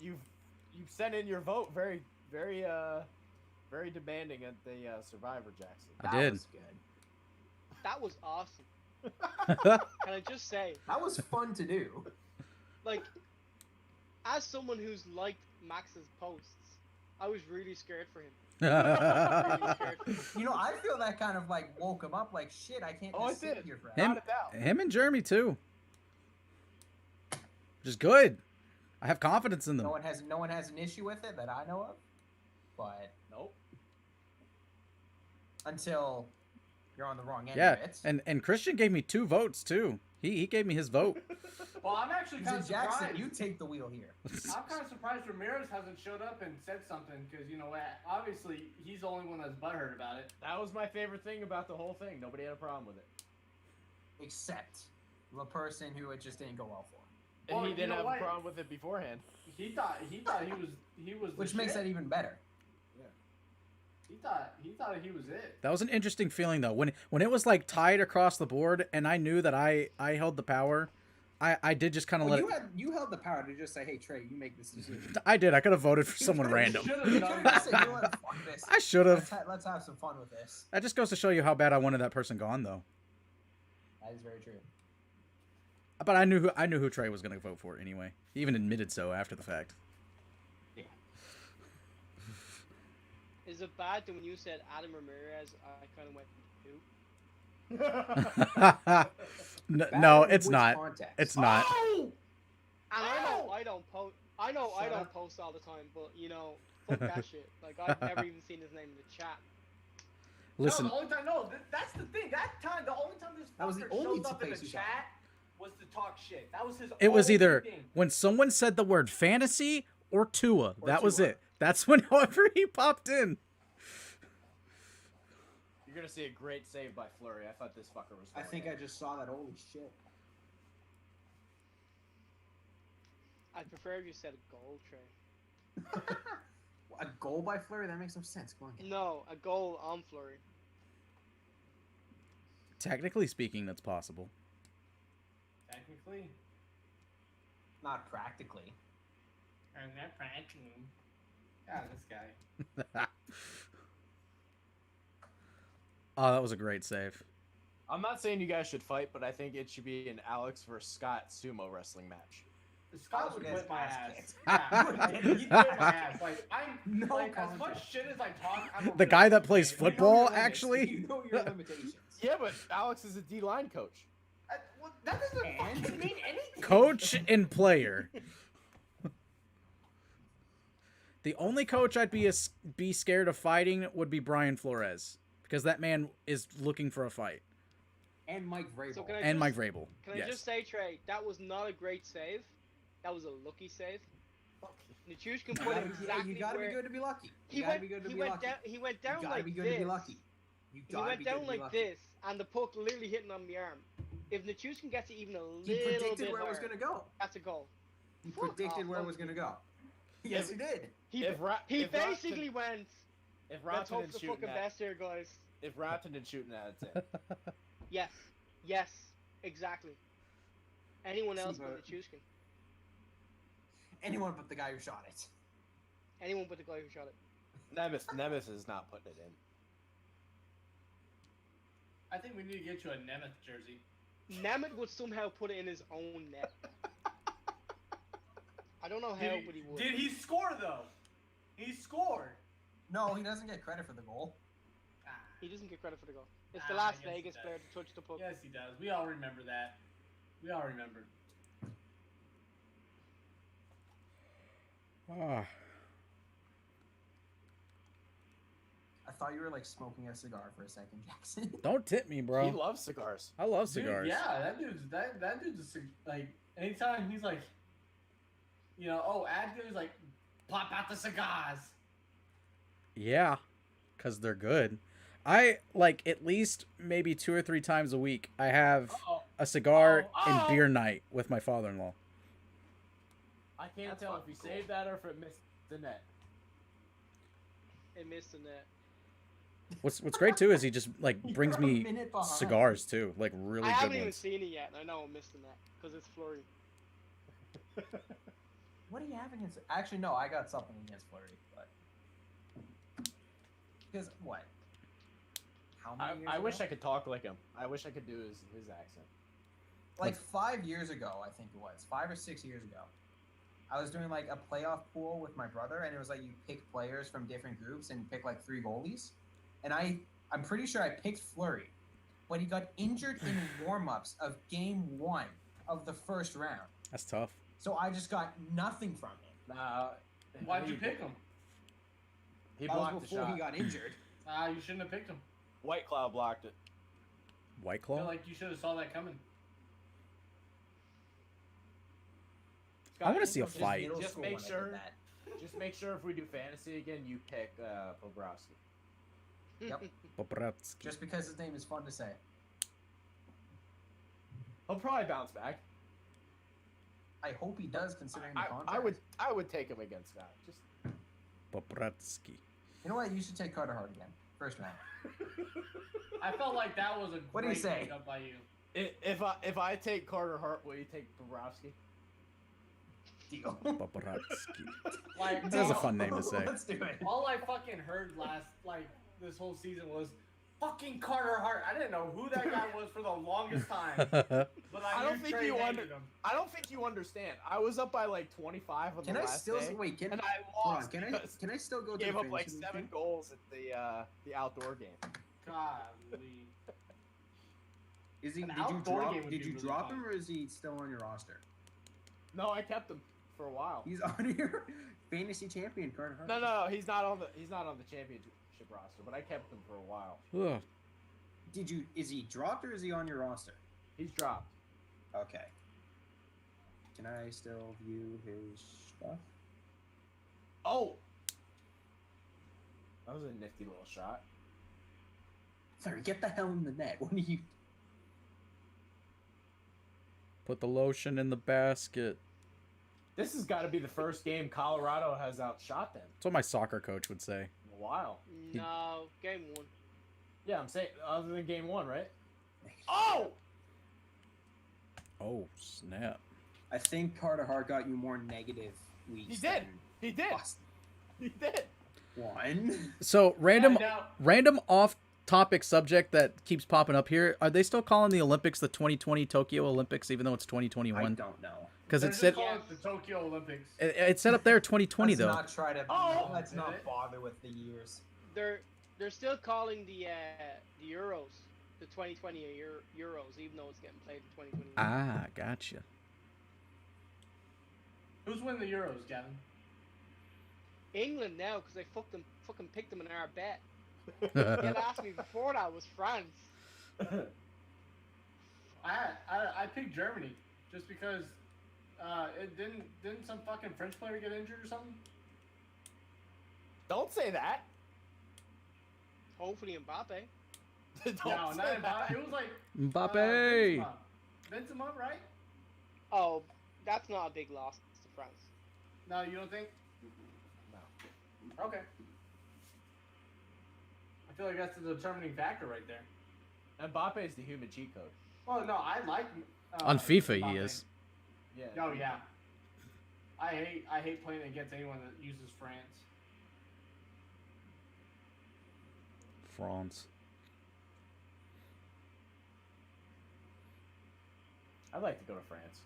You've sent in your vote very very demanding at the Survivor, Jackson. I That did. was good. That was awesome. Can I just say, That was fun to do. like, as someone who's liked Max's posts, I was really scared for him. Really scared for him. You know, I feel that kind of like woke him up. Like shit, I can't Oh, just it sit did. here forever. Him- Not a doubt. Him and Jeremy too. Which is good. I have confidence in them. No one has an issue with it that I know of. But Nope. until you're on the wrong end Yeah, of it. and Christian gave me 2 votes too. He gave me his vote. Well, I'm actually He kind said, of surprised. Jackson, you take the wheel here. I'm kind of surprised Ramirez hasn't showed up and said something because, you know, obviously he's the only one that's butthurt about it. That was my favorite thing about the whole thing. Nobody had a problem with it. Except the person who it just didn't go well for. And Well, he you didn't know have what? a problem with it beforehand. He thought he was the Which makes shit. that even better. He thought he was it. That was an interesting feeling though. When it was like tied across the board and I knew that I held the power, I did just kind of Well, let you held the power to just say, "Hey Trey, you make this decision." I did. I could have voted for someone random. Should have You done just said, that. "You know what? Fuck this. I should have. Let's have some fun with this." That just goes to show you how bad I wanted that person gone though. That is very true. But I knew who Trey was going to vote for anyway. He even admitted so after the fact. Is it bad that when you said Adam Ramirez, I kind of went, who? No, Bad in it's which not. context? It's not. And I know I don't post. I know I Shut don't up. post all the time, but you know, fuck that shit. Like I've never even seen his name in the chat. Listen, No, the only time, that's the thing. That time, the only time this That was the fucker only showed up in the face you saw. chat was to talk shit. That was his. it was only either thing. when someone said the word fantasy or Tua. That was Tua. it. That's whenever he popped in. You're gonna see a great save by Fleury. I thought this fucker was. I going think in. I just saw that. Holy shit! I'd prefer if you said a goal, Trey. A goal by Fleury? That makes no sense. Come on, Ken. No, a goal on Fleury. Technically speaking, that's possible. Technically. Not practically. And that practically. God, this guy. Oh, that was a great save. I'm not saying you guys should fight, but I think it should be an Alex versus Scott sumo wrestling match. Scott would Alex whip my gets ass. kicked. Yeah, he'd whip my ass. Like, I'm No like, as contact. much shit as I talk, I'm a The real guy that MMA plays fan. football, You know your limits. actually? You know your limitations. Yeah, but Alex is a D-line coach. Well, that doesn't And? fucking mean anything. Coach and player. The only coach I'd be scared of fighting would be Brian Flores, because that man is looking for a fight. And Mike Vrabel. So can I And just, Mike Vrabel. Can I Yes. just say, Trey, that was not a great save. That was a lucky save. Nichushkin You put gotta, it be, exactly you gotta where be good to be lucky. he You gotta went. be good to He be went lucky. down. He went down You gotta like be good this. to be lucky. You He gotta went be good down to be like lucky. this, and the puck literally hitting on the arm. If Nichushkin gets it even a little He predicted bit where it was higher, gonna go. that's a goal. He Fuck predicted off, where it don't was gonna you. go. Yes, he did. He If basically went. If Let's hope Rotten the shooting fucking at, best here, guys. if Rotten shooting at it's in. Yes. Yes. Exactly. Anyone See, else but- but Nichushkin. Anyone but the guy who shot it. Anyone but the guy who shot it. Nemes is not putting it in. I think we need to get you a Nemeth jersey. Nemeth would somehow put it in his own net. I don't know how, but he would. Did he score though? He scored. No, he doesn't get credit for the goal. Ah, He doesn't get credit for the goal. It's the Ah, Las yes, he Vegas does. player to touch the puck. yes, he does. We all remember that. We all remember. Ah. I thought you were like smoking a cigar for a second, Jackson. Don't tip me, He bro. loves cigars. I love Dude, cigars. yeah, that dude's a like anytime he's like, you know, oh, ad dude's like, pop out the cigars. Yeah, because they're good. I like at least maybe 2 or 3 times a week. I have Oh, a cigar Oh, and oh. beer night with my father-in-law. I can't That's tell if fucking he cool. saved that or if it missed the net. It missed the net. What's great too is he just like You're brings a me minute behind. cigars too, like really I haven't good even ones. seen it yet, and I know I missed the net because it's Flurry. What do you have against? Actually, no, I got something against Fleury, but because what? How many years I wish ago? I could talk like him. I wish I could do his accent. Like 5 years ago, I think it was 5 or 6 years ago. I was doing like a playoff pool with my brother, and it was like you pick players from different groups and pick like 3 goalies. And I'm pretty sure I picked Fleury, but he got injured in warm-ups of game 1 of the first round. That's tough. So I just got nothing from him. Nah. Why'd you pick him? He That was blocked the before shot. he got injured. Ah, you shouldn't have picked him. White Cloud blocked it. White I feel Claw. like you should have saw that coming. I want to see a Just fight. middle Just school make when I did sure- that. Just make sure if we do fantasy again, you pick Bobrovsky. Yep. Bobrovsky. Just because his name is fun to say. He'll probably bounce back. I hope he does, considering the contract. I would take him against that. Just Bobrovsky. You know what? You should take Carter Hart again. First round. I felt like that was a What do you great say? pickup by you. if I take Carter Hart, will you take Bobrovsky? Deal. Bobrovsky. Like, That was a all- fun name to say. Let's do it. All I fucking heard this whole season was fucking Carter Hart. I didn't know who that guy was for the longest time. But I don't knew think Trey you hated him. I don't think you understand. I was up by like 25 on Can the I last still day, wait? Can and I hold on? lost. Can I because can I still go to gave the up like fantasy 7 league? goals at the outdoor game. Golly. Is he? An Did you outdoor drop? game would Did be you really drop fun. him, or is he still on your roster? No, I kept him for a while. He's on your fantasy champion, Carter Hart. No, he's not on the championship roster, but I kept him for a while. Ugh. Did you? Is he dropped or is he on your roster? He's dropped. Okay. Can I still view his stuff? Oh, that was a nifty little shot. Sorry, get the hell in the net. What are you? Put the lotion in the basket. This has got to be the first game Colorado has outshot them That's what my soccer coach would say. in a while. No, game 1. Yeah, I'm saying other than game 1, right? Oh! Oh, snap. I think Carter Hart got you more negative weeks. He did. than He did. Boston. He did. One. So, random Yeah, random off-topic subject that keeps popping up here. Are they still calling the Olympics the 2020 Tokyo Olympics, even though it's I 2021? don't know. Because They're it just said calling it the Tokyo Olympics. it said up there 2020 Let's though. not try to. Oh! Let's Did not it? bother with the years. They're still calling the Euros the 2020 Euros, even though it's getting played in 2021. Ah, gotcha. Who's winning the Euros, Gavin? England now, because they fucking picked them in our bet. You asked me before that was France. I picked Germany just because it didn't some fucking French player get injured or something? Don't say that. Hopefully Mbappe. Don't No, say not that. Mbappe. It was like Mbappe. Benzema, right? Oh, that's not a big loss to France. No, you don't think? No. Okay. I feel like that's the determining factor right there. Mbappe is the human cheat code. Well, no, I like On FIFA, Mbappe. he is. Yeah. Oh yeah. I hate playing against anyone that uses France. France. I'd like to go to France.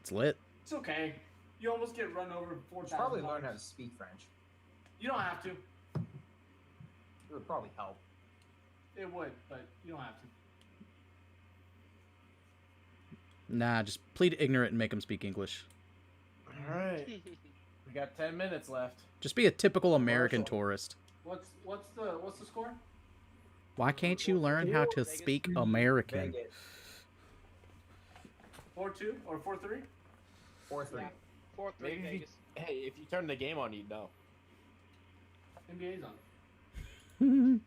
It's lit. It's okay. You almost get run over You 4,000 should probably learn how to times. speak French. You don't have to. It would probably help. It would, but you don't have to. Nah, just plead ignorant and make him speak English. All right. We got 10 minutes left. Just be a typical American Commercial. tourist. What's the score? Why can't you learn how to speak American? Vegas. 4-2 or 4-3? 4-3. Yeah. 4-3 Maybe if you, Vegas. hey, if you turn the game on, you'd know. NBA's on.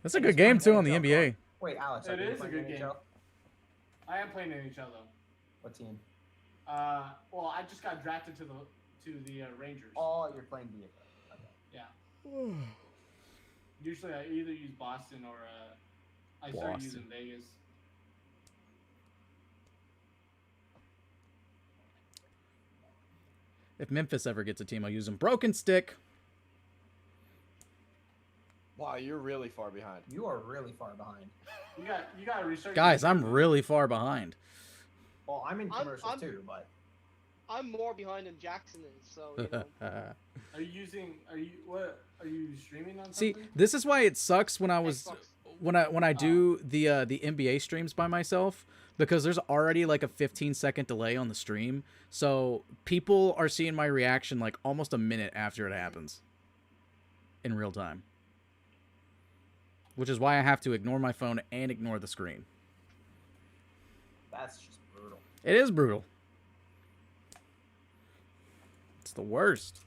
That's a good game too on the NBA. Wait, Alex, It are you is a playing good NHL? game. I am playing NHL though. What team? Well, I just got drafted to the Rangers. Oh, you're playing the. Okay. Yeah. Usually, I either use Boston or I start Boston. using Vegas. If Memphis ever gets a team, I'll use them. Broken Stick. Wow, you're really far behind. You are really far behind. You got to research. Guys, I'm really far behind. Well, I'm in I'm- commercials I'm- too, but I'm more behind than Jackson is, so you know. Are you streaming on See, something? this is why it sucks when I was Xbox. when I do the NBA streams by myself, because there's already like a 15-second delay on the stream. So people are seeing my reaction like almost a minute after it happens in real time. Which is why I have to ignore my phone and ignore the screen. that's just brutal. It is brutal. It's the worst.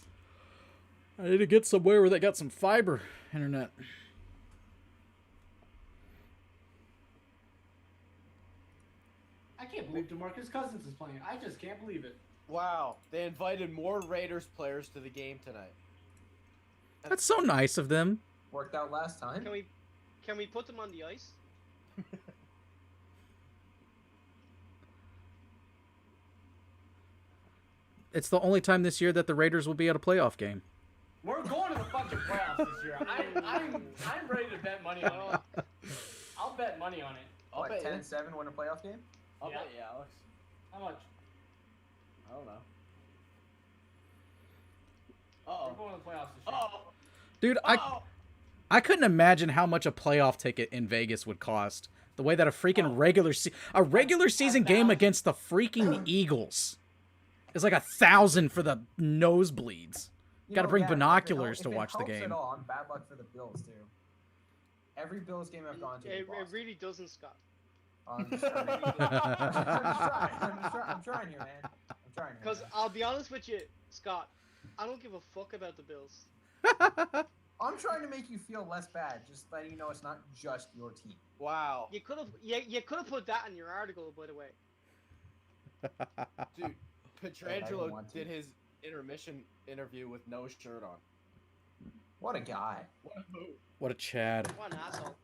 I need to get somewhere where they got some fiber internet. I can't believe DeMarcus Cousins is playing. I just can't believe it. Wow, they invited more Raiders players to the game tonight. That's so nice of them. Worked out last time. Can we put them on the ice? It's the only time this year that the Raiders will be at a playoff game. We're going to the fucking playoffs this year. I'm ready to bet money on it. I'll bet money on it. I'll What, bet you. 10-7 win a playoff game? I'll Yeah. bet you, Alex. How much? I don't know. We're Uh-oh. going to the playoffs this year. Uh-oh. Dude, Uh-oh. I couldn't imagine how much a playoff ticket in Vegas would cost. The way that a freaking regular season game against the freaking Eagles is like $1,000 for the nosebleeds. You Gotta know, bring yeah, if it binoculars helps- to if it watch the helps game. At all, I'm bad luck for the Bills too. Every Bills game I've gone to, It we've lost. really doesn't, Scott. I'm just trying. I'm trying here, man. I'm trying here. Because man. I'll be honest with you, Scott, I don't give a fuck about the Bills. I'm trying to make you feel less bad, just letting you know it's not just your team. Wow. You could have put that in your article, by the way. Dude, Petrangelo want to. did his intermission interview with no shirt on. What a guy. What a move. What a Chad. What an asshole.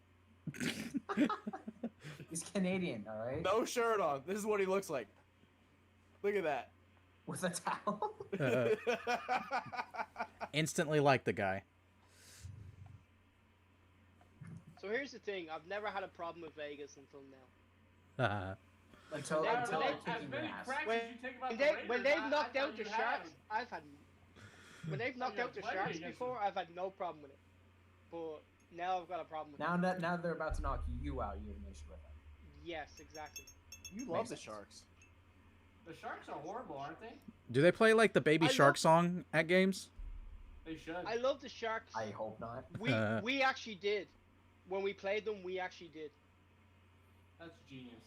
He's Canadian, all right? No shirt on. This is what he looks like. Look at that. With a towel. Instantly like the guy. So here's the thing. I've never had a problem with Vegas until now. until They- until they- they're as kicking your many ass. cracks When- as you take about When the they Raiders, when they've I knocked thought out the you Sharks, had. I've had. When they've knocked you're out the playing Sharks against before, I've had no problem with it. But now I've got a problem with it. Now they're about to knock you out. You have an issue with them. Yes, exactly. You love Makes the sense. Sharks. The Sharks are horrible, aren't they? Do they play like the Baby I Shark love- song at games? They should. I love the Sharks. I hope not. We actually did. When we played them, we actually did, That's genius.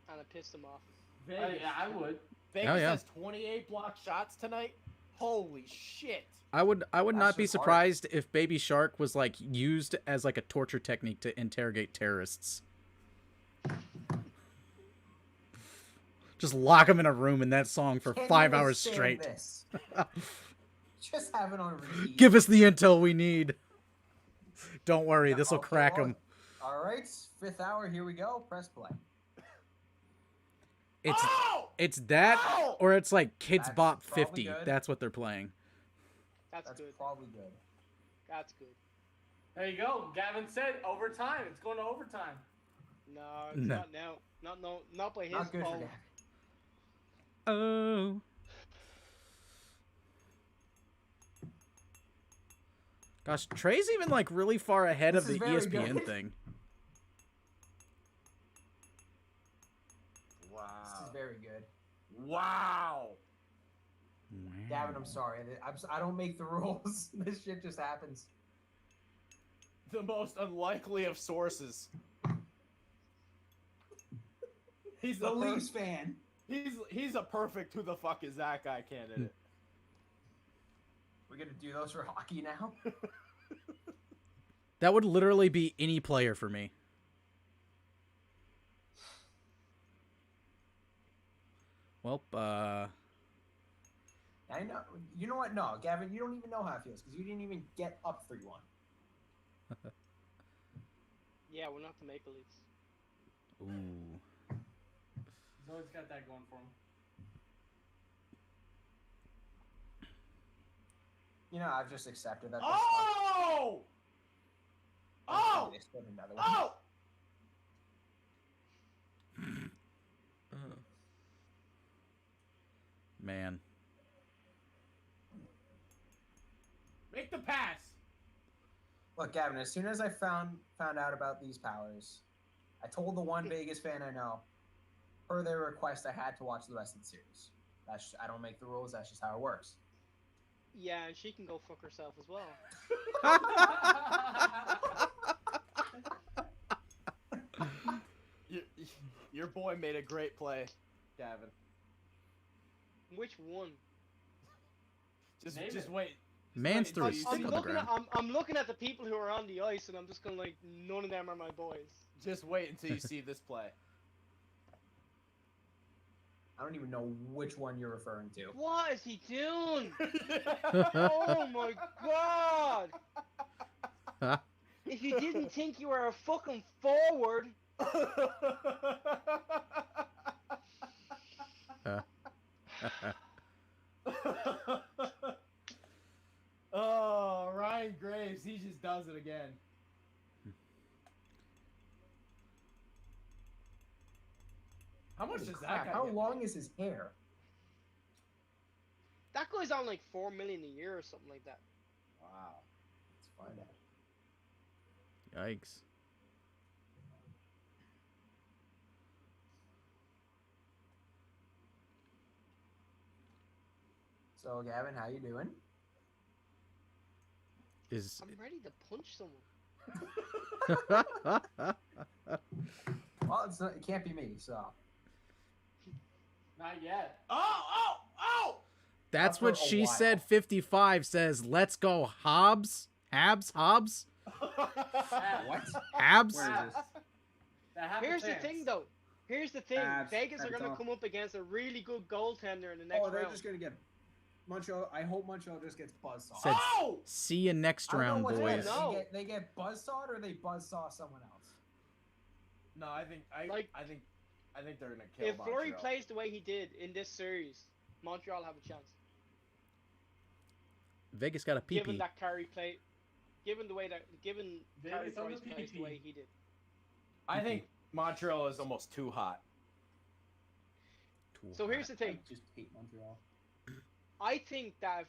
and it pissed them off. Yeah, I would. Vegas Oh, yeah. has 28 block shots tonight. Holy shit. I would That's not be just hard. surprised if Baby Shark was like used as like a torture technique to interrogate terrorists. Just lock them in a room in that song for Can't 5 even hours stand straight. This. Just have it on repeat. Give us the intel we need. Don't worry, Yeah, this will okay, crack well, them. All right, 5th hour. Here we go. Press play. It's Oh! it's that Oh! or it's like Kids That's Bop probably 50. good. That's what they're playing. That's That's good. probably good. That's good. There you go. Gavin said overtime. It's going to overtime. No, it's No. not now. Not by his Not good for fault. Gavin. Oh. Gosh, Trey's even like really far ahead This of the is very ESPN good. thing. This Wow. is very good. Wow. Gavin, I'm sorry. I don't make the rules. This shit just happens. The most unlikely of sources. He's The the Leafs fan. He's a perfect who the fuck is that guy candidate. We're gonna do those for hockey now. That would literally be any player for me. Well, I know. You know what? No, Gavin, you don't even know how it feels because you didn't even get up 3-1. Yeah, we're not the Maple Leafs. ooh. He's always got that going for him. You know, I've just accepted that. Oh! Oh! They scored another one. Oh! Man. Make the pass. Look, Gavin, as soon as I found out about these powers, I told the one Vegas fan I know, per their request, I had to watch the rest of the series. I don't make the rules. That's just how it works. Yeah, and she can go fuck herself as well. Your boy made a great play, Gavin. Which one? Just Name just it. wait. Man's wait threw a until you stick see- on the looking ground. I'm looking at the people who are on the ice, and I'm just going like, none of them are my boys. Just wait until you see this play. I don't even know which one you're referring to. What is he doing? Oh my god! If you didn't think you were a fucking forward, Oh, Ryan Graves, he just does it again. How much Holy does crap, that guy how get long paid? is his hair? that guy's on like 4 million a year or something like that. Wow. Let's find out. Yikes. So, Gavin, how you doing? Is I'm ready to punch someone. Well, it can't be me, so. Not yet. Oh! That's For what a she while. said. 55 says, "Let's go, Hobbs." Hobbs. What? Habs. Where is this? That happened Here's the fans. thing, though. Here's the thing: Abs, Vegas are every going to time. come up against a really good goaltender in the next Oh, they're round. just gonna get Montreal. I hope Montreal just gets buzzsaw. Said, Oh! see you next I don't know round, what's boys. better. No. They get buzzsawed or they buzzsaw someone else. No, I think they're gonna kill If Fleury Montreal. plays the way he did in this series, Montreal have a chance. Vegas got a Given PP. that Carey play, given Carey Vegas on Price the plays the PP. way he did. I think Montreal is almost too hot. So here's the thing: I just hate Montreal. I think that if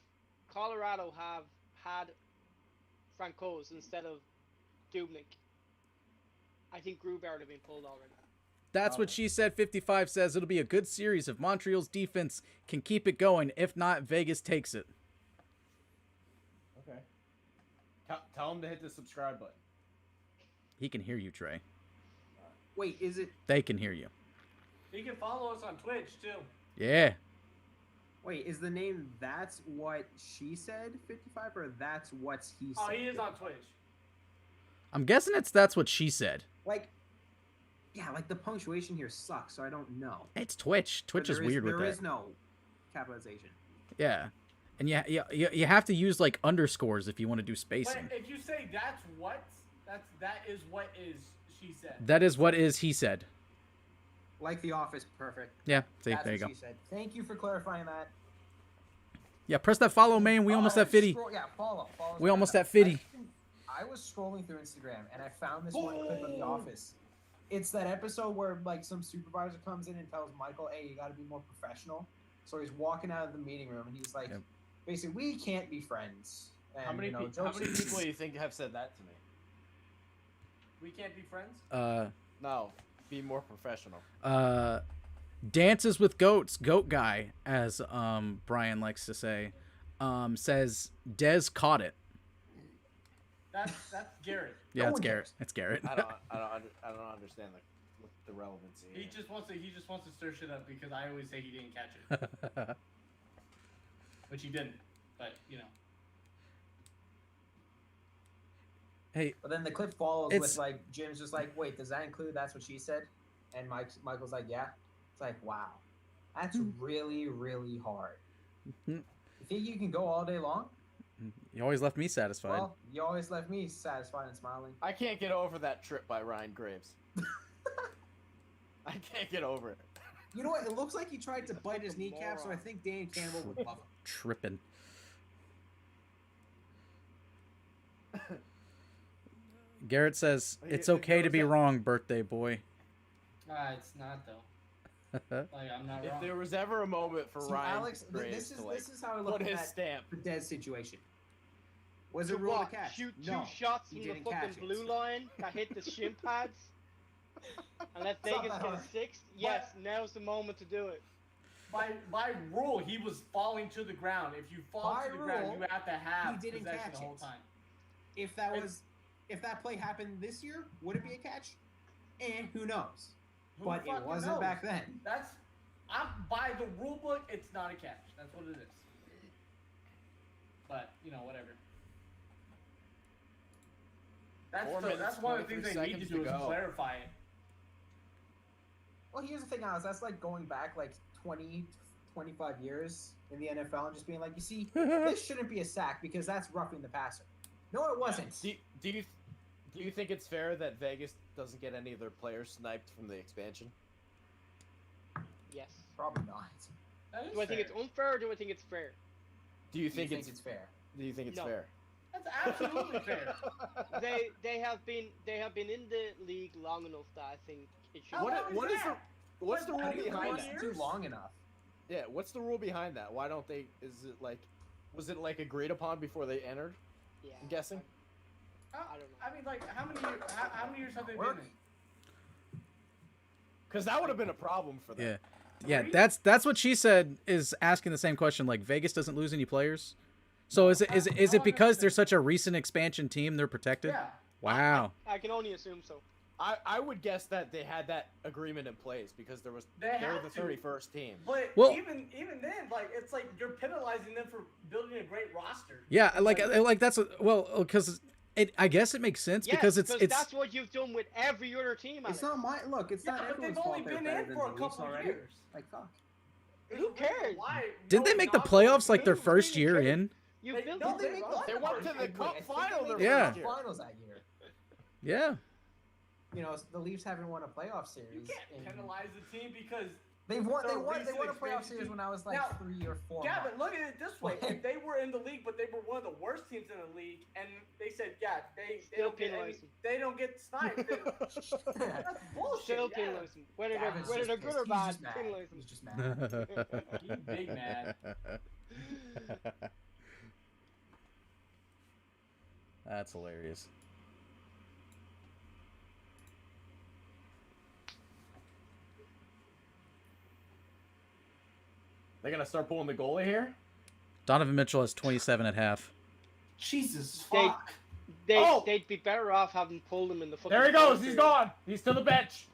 Colorado have had Francouz instead of Dubnik, I think Gruber would have been pulled already. That's what she said. 55 says it'll be a good series if Montreal's defense can keep it going. If not, Vegas takes it. Okay. Tell him to hit the subscribe button. He can hear you, Trey. Wait, is it? They can hear you. You can follow us on Twitch too. Yeah. Wait, is the name That's What She Said 55 or That's What He Said? Oh, he is on 55? Twitch. I'm guessing that's what she said. Like, yeah, like the punctuation here sucks, so I don't know. It's Twitch. Twitch But is there weird with There that. is no capitalization. Yeah. And you have to use like underscores if you want to do But spacing. if you say that is what is she said. That is what is he said. Like The Office, perfect. Yeah. See, That's there you what go. she said. Thank you for clarifying that. Yeah, press that follow, man. We almost at 50. Yeah, follow. We almost at 50. I was scrolling through Instagram and I found this one clip of The Office. It's that episode where like some supervisor comes in and tells Michael, "Hey, you got to be more professional." So he's walking out of the meeting room and he's like, Yep. "Basically, we can't be friends." And, How many jokes people aside- do you think have said that to me? We can't be friends. No, be more professional. Dances with Goats, Goat Guy, as Brian likes to say, says Dez caught it. That's Garrett. Yeah, No it's one Garrett. cares. It's Garrett. I don't understand the relevancy. He just wants to stir shit up because I always say he didn't catch it, which he didn't. But you know. Hey, But then the clip follows It's- with like Jim's just like, "Wait, does that include That's What She Said?" And Michael's like, "Yeah." It's like, wow, that's really, really hard. Mhm. You think you can go all day long? you always left me satisfied. Well, you always left me satisfied and smiling. I can't get over that trip by Ryan Graves. I can't get over it. You know what? It looks like he tried to bite his kneecap, so I think Dan Campbell would love him. Tripping. Garrett says it's okay to be wrong, birthday boy. It's not though. Like I'm not If wrong. there was ever a moment for See, Ryan Alex, Graves to like this is how I look put at his that stamp. the Dez situation. Was To it rule what? to catch? Shoot No, two shots he from the didn't fucking catch it. blue line that hit the shin pads and let It's not Vegas that get hard. a sixth? Yes, now's the moment to do it. By rule, he was falling to the ground. If you fall By to the ground, rule, you have to have he didn't possession catch the whole it. time. If that play happened this year, would it be a catch? Who knows? Who But it fucking wasn't knows? back then. I'm by the rule book. It's not a catch. That's what it is. But you know, whatever. 4 minutes, That's one of the things 23 they need to seconds do to is go. clarify it. Well, here's the thing, Alex. That's like going back like 20, 25 years in the NFL and just being like, you see, this shouldn't be a sack because that's roughing the passer. No, it wasn't. Do you think it's fair that Vegas doesn't get any of their players sniped from the expansion? Yes. Probably not. Do I think it's unfair or do I think it's fair? Do you Do think you it's think it's fair? Do you think it's No. fair? That's absolutely fair. They have been in the league long enough that I think it should. How long What is is that? what's the How rule do you behind think that? it's too long enough? Yeah, what's the rule behind that? Why don't they? Is it like, was it like agreed upon before they entered? Yeah. I'm guessing. I don't know. I mean, like, how many years have they been Work. in? Because that would have been a problem for them. Yeah, Three? that's what she said. Is asking the same question. Like Vegas doesn't lose any players. So is it because they're such a recent expansion team they're protected? Yeah. Wow. I can only assume so. I would guess that they had that agreement in place because they were had the to. 31st team. But Well- even then, like, it's like you're penalizing them for building a great roster. Yeah, like that's because I guess it makes sense Yes, because it's that's what you've done with every other team. Alex. It's not my look. It's Yeah, not but everyone's they've only fault. They're been better in than for a the Leafs couple already. years. Like fuck. Who cares? didn't they make the playoffs like their first year in? You They- built no, the they big make roster. the They went to the I cup think final they their made Yeah. the finals that year. Yeah. You know, the Leafs haven't won a playoff You series. can't in- penalize the team because They've won. They they're a won. They recent won a playoff expansion series team. when I was like Now, 3 or 4. yeah, but months. look at it this way: if they were in the league, but they were one of the worst teams in the league, and they said, "Yeah, they Still don't get any, penalize them. they don't get sniped," then that's bullshit. Still Yeah. penalize them. Whether Gavin's they're just good pissed. or He's bad, just mad. penalize them. He's just mad. He's big mad. That's hilarious. They're gonna start pulling the goalie here. Donovan Mitchell has 27 at half. Jesus They- fuck. Oh! They'd be better off having pulled him in the fucking. There he goes. first He's series. gone. He's to the bench.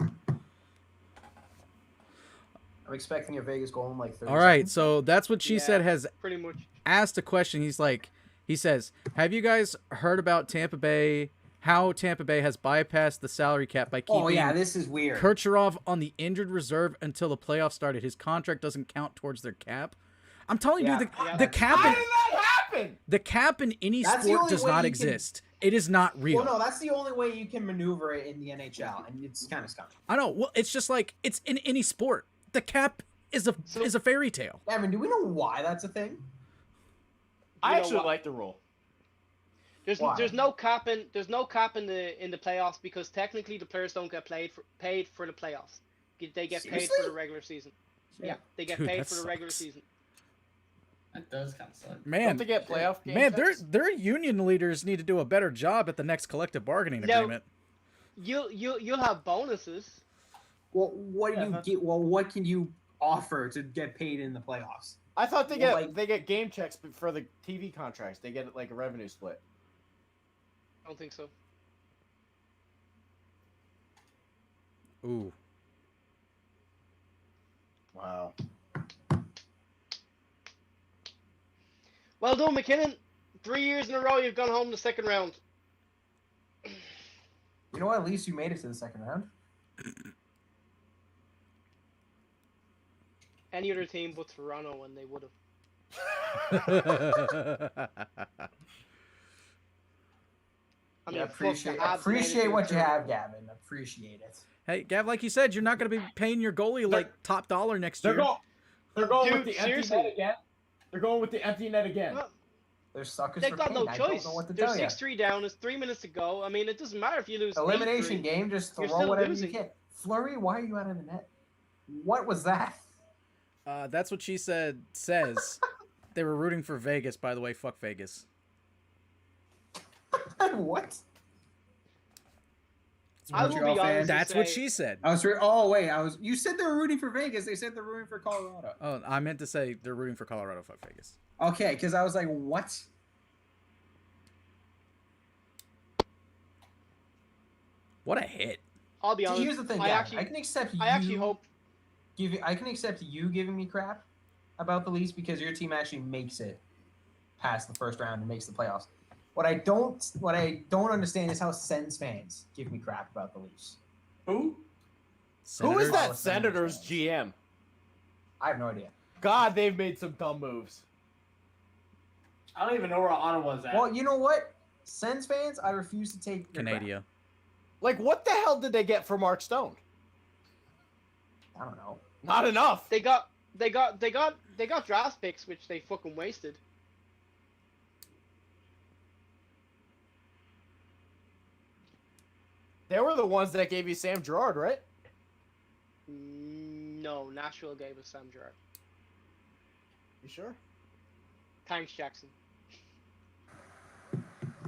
I'm expecting a Vegas goal in like 30 All right, seconds. so that's what she Yeah. said has Pretty much. asked a question. He says, "Have you guys heard about Tampa Bay? How Tampa Bay has bypassed the salary cap by keeping Oh yeah, this is weird. Kucherov on the injured reserve until the playoffs started? His contract doesn't count towards their cap." I'm telling Yeah. you, the Yeah, cap How in, did that happen? the cap in any That's the sport only does way not you can- exist. It is not real. Well, no, that's the only way you can maneuver it in the NHL, and it's kind of scummy. I know. Well, it's just like it's in any sport. The cap is a fairy tale. Evan, do we know why that's a thing? I You know actually what? like the rule. Why? There's no cap in the playoffs because technically the players don't get paid for the playoffs. They get paid for Seriously? the regular season. Yeah, they get Dude, paid that for the regular sucks. season. That does kind of suck. Man, Don't they get playoff game man, checks? their union leaders need to do a better job at the next collective bargaining No. agreement. You'll have bonuses. Well, what do Yeah, you that's- get? Well, what can you offer to get paid in the playoffs? I thought Well, they get game checks for the TV contracts. They get like a revenue split. I don't think so. Ooh, Wow. Well done, McKinnon. 3 years in a row you've gone home the second round. You know what? At least you made it to the second round. Any other team but Toronto, and they would have. I mean, Yeah, fuck, the Habs made it appreciate to what the you third. have, Gavin. Appreciate it. hey, Gav, like you said, you're not going to be paying your goalie like top dollar next year. They're going with Dude, the empty seriously. net again. They're going with the empty net again. Well, They're suckers they've for got pain. no I choice. don't know what to They're tell you. 6-3 down. It's 3 minutes to go. I mean, it doesn't matter if you lose. Elimination 8-3. game. Just You're throw still whatever losing. you can. Flurry, why are you out of the net? What was that? That's what she said. Says they were rooting for Vegas. By the way, fuck Vegas. What? I will Montreal be honest. fans. and That's what say- she said. Oh wait, you said they were rooting for Vegas. They said they're rooting for Colorado. Oh, I meant to say they're rooting for Colorado. Fuck Vegas. Okay, because I was like, what? What a hit. I'll be See, honest. here's the thing, I Gavin. actually, I can accept you. I actually hope. I can accept you giving me crap about the Leafs because your team actually makes it past the first round and makes the playoffs. What I don't understand is how Sens fans give me crap about the Leafs. Who? Who is Senators? that Oh, Senators Senators. GM? I have no idea. God, they've made some dumb moves. I don't even know where Ottawa's at. Well, you know what? Sens fans, I refuse to take your crap. Canada. Like, what the hell did they get for Mark Stone? I don't know. Not enough. They got draft picks, which they fucking wasted. They were the ones that gave you Sam Girard, right? No, Nashville gave us Sam Girard. You sure? Thanks, Jackson.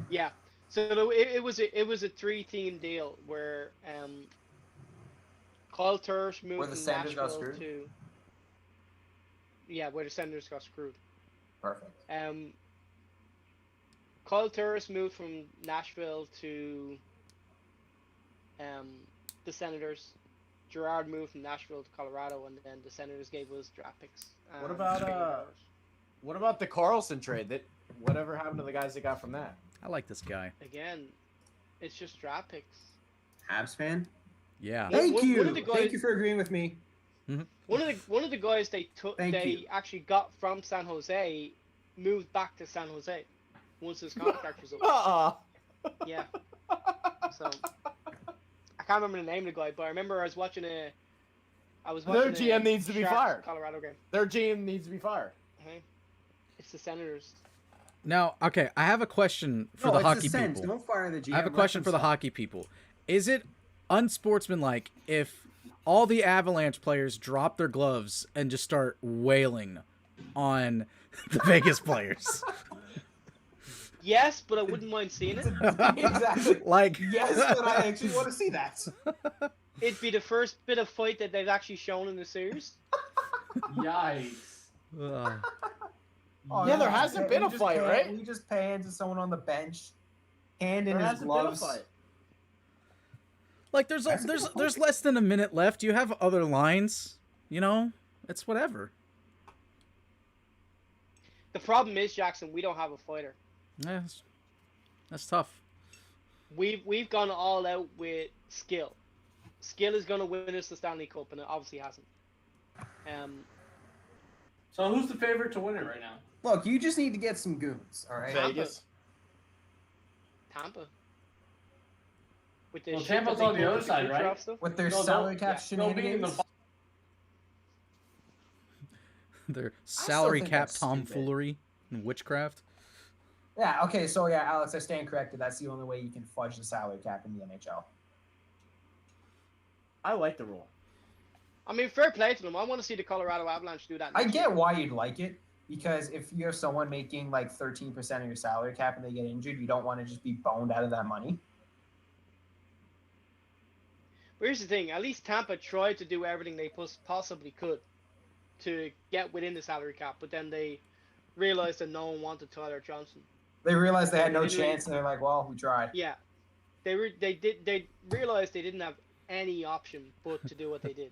Yeah. So it was a 3-team deal where Kyle Turris moved Where the from Senators got Nashville screwed? to where the Senators got screwed. Perfect. Kyle Turris moved from Nashville to the Senators. Girard moved from Nashville to Colorado, and then the Senators gave us draft picks. What about, What about the Carlson trade? That whatever happened to the guys they got from that? I like this guy. Again, it's just draft picks. Habs fan. Yeah. Thank One you. of the guys- Thank you for agreeing with me. One of the guys they took Thank they you. actually got from San Jose moved back to San Jose once his contract was up. Yeah. So I can't remember the name of the guy, but I remember I was watching Their a GM needs to be Sharks fired. Colorado game. Their GM needs to be fired. Okay. It's the Senators. Now, okay, I have a question for No, the it's hockey the sense. people. Don't fire the GM. I have a let question them for the suck. hockey people. Is it unsportsmanlike if all the Avalanche players drop their gloves and just start wailing on the Vegas players? Yes, but I wouldn't mind seeing it. Exactly. Like, Yes, but I actually want to see that. It'd be the first bit of fight that they've actually shown in the series. Yikes. ugh. Oh, Yeah, no, there hasn't been we a just fight, pan- right? We just pan to someone on the bench, hand in There his hasn't been a gloves. fight. Like there's less than a minute left. You have other lines, you know? It's whatever. The problem is, Jackson, we don't have a fighter. Yeah, that's tough. We've gone all out with skill. Skill is gonna win us the Stanley Cup, and it obviously hasn't. So who's the favorite to win it right now? Look, you just need to get some goons, all right? Vegas. Tampa. With the Well, shit Tampa's that they on the do other with the side, Kucherov right? stuff. With their No, salary cap they'll be in the shenanigans. Their salary think cap that's stupid. tomfoolery and witchcraft. Yeah, okay, so yeah, Alex, I stand corrected. That's the only way you can fudge the salary cap in the NHL. I like the rule. I mean, fair play to them. I want to see the Colorado Avalanche do that. I next get year. why you'd like it, because if you have someone making like 13% of your salary cap and they get injured, you don't want to just be boned out of that money. But here's the thing: at least Tampa tried to do everything they possibly could to get within the salary cap, but then they realized that no one wanted Tyler Johnson. They realized they had no They didn't- chance, and they're like, "Well, we tried." Yeah, they realized they didn't have any option but to do what they did.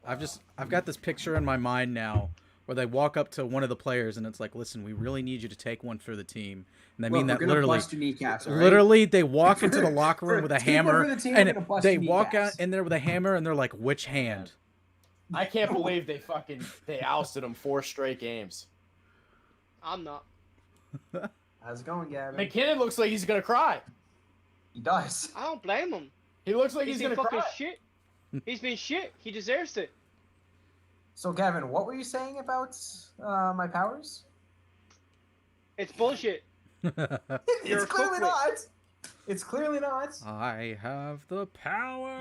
I've got this picture in my mind now where they walk up to one of the players and it's like, listen, we really need you to take one for the team. And I mean Look, that we're gonna literally. bust your kneecaps, all right? Literally, they walk into the locker room with a Take one hammer, for the team, we're and gonna bust they your walk out kneecaps. in there with a hammer, and they're like, "Which hand?" I can't believe they ousted him 4 straight games. I'm not. How's it going, Gavin? McKinnon looks like he's gonna cry. He does. I don't blame him. He looks like He's he's been gonna fucking cry. shit. He's been shit. He deserves it. So, Gavin, what were you saying about my powers? It's bullshit. You're It's a clearly fuckwit. not. It's clearly not. I have the power.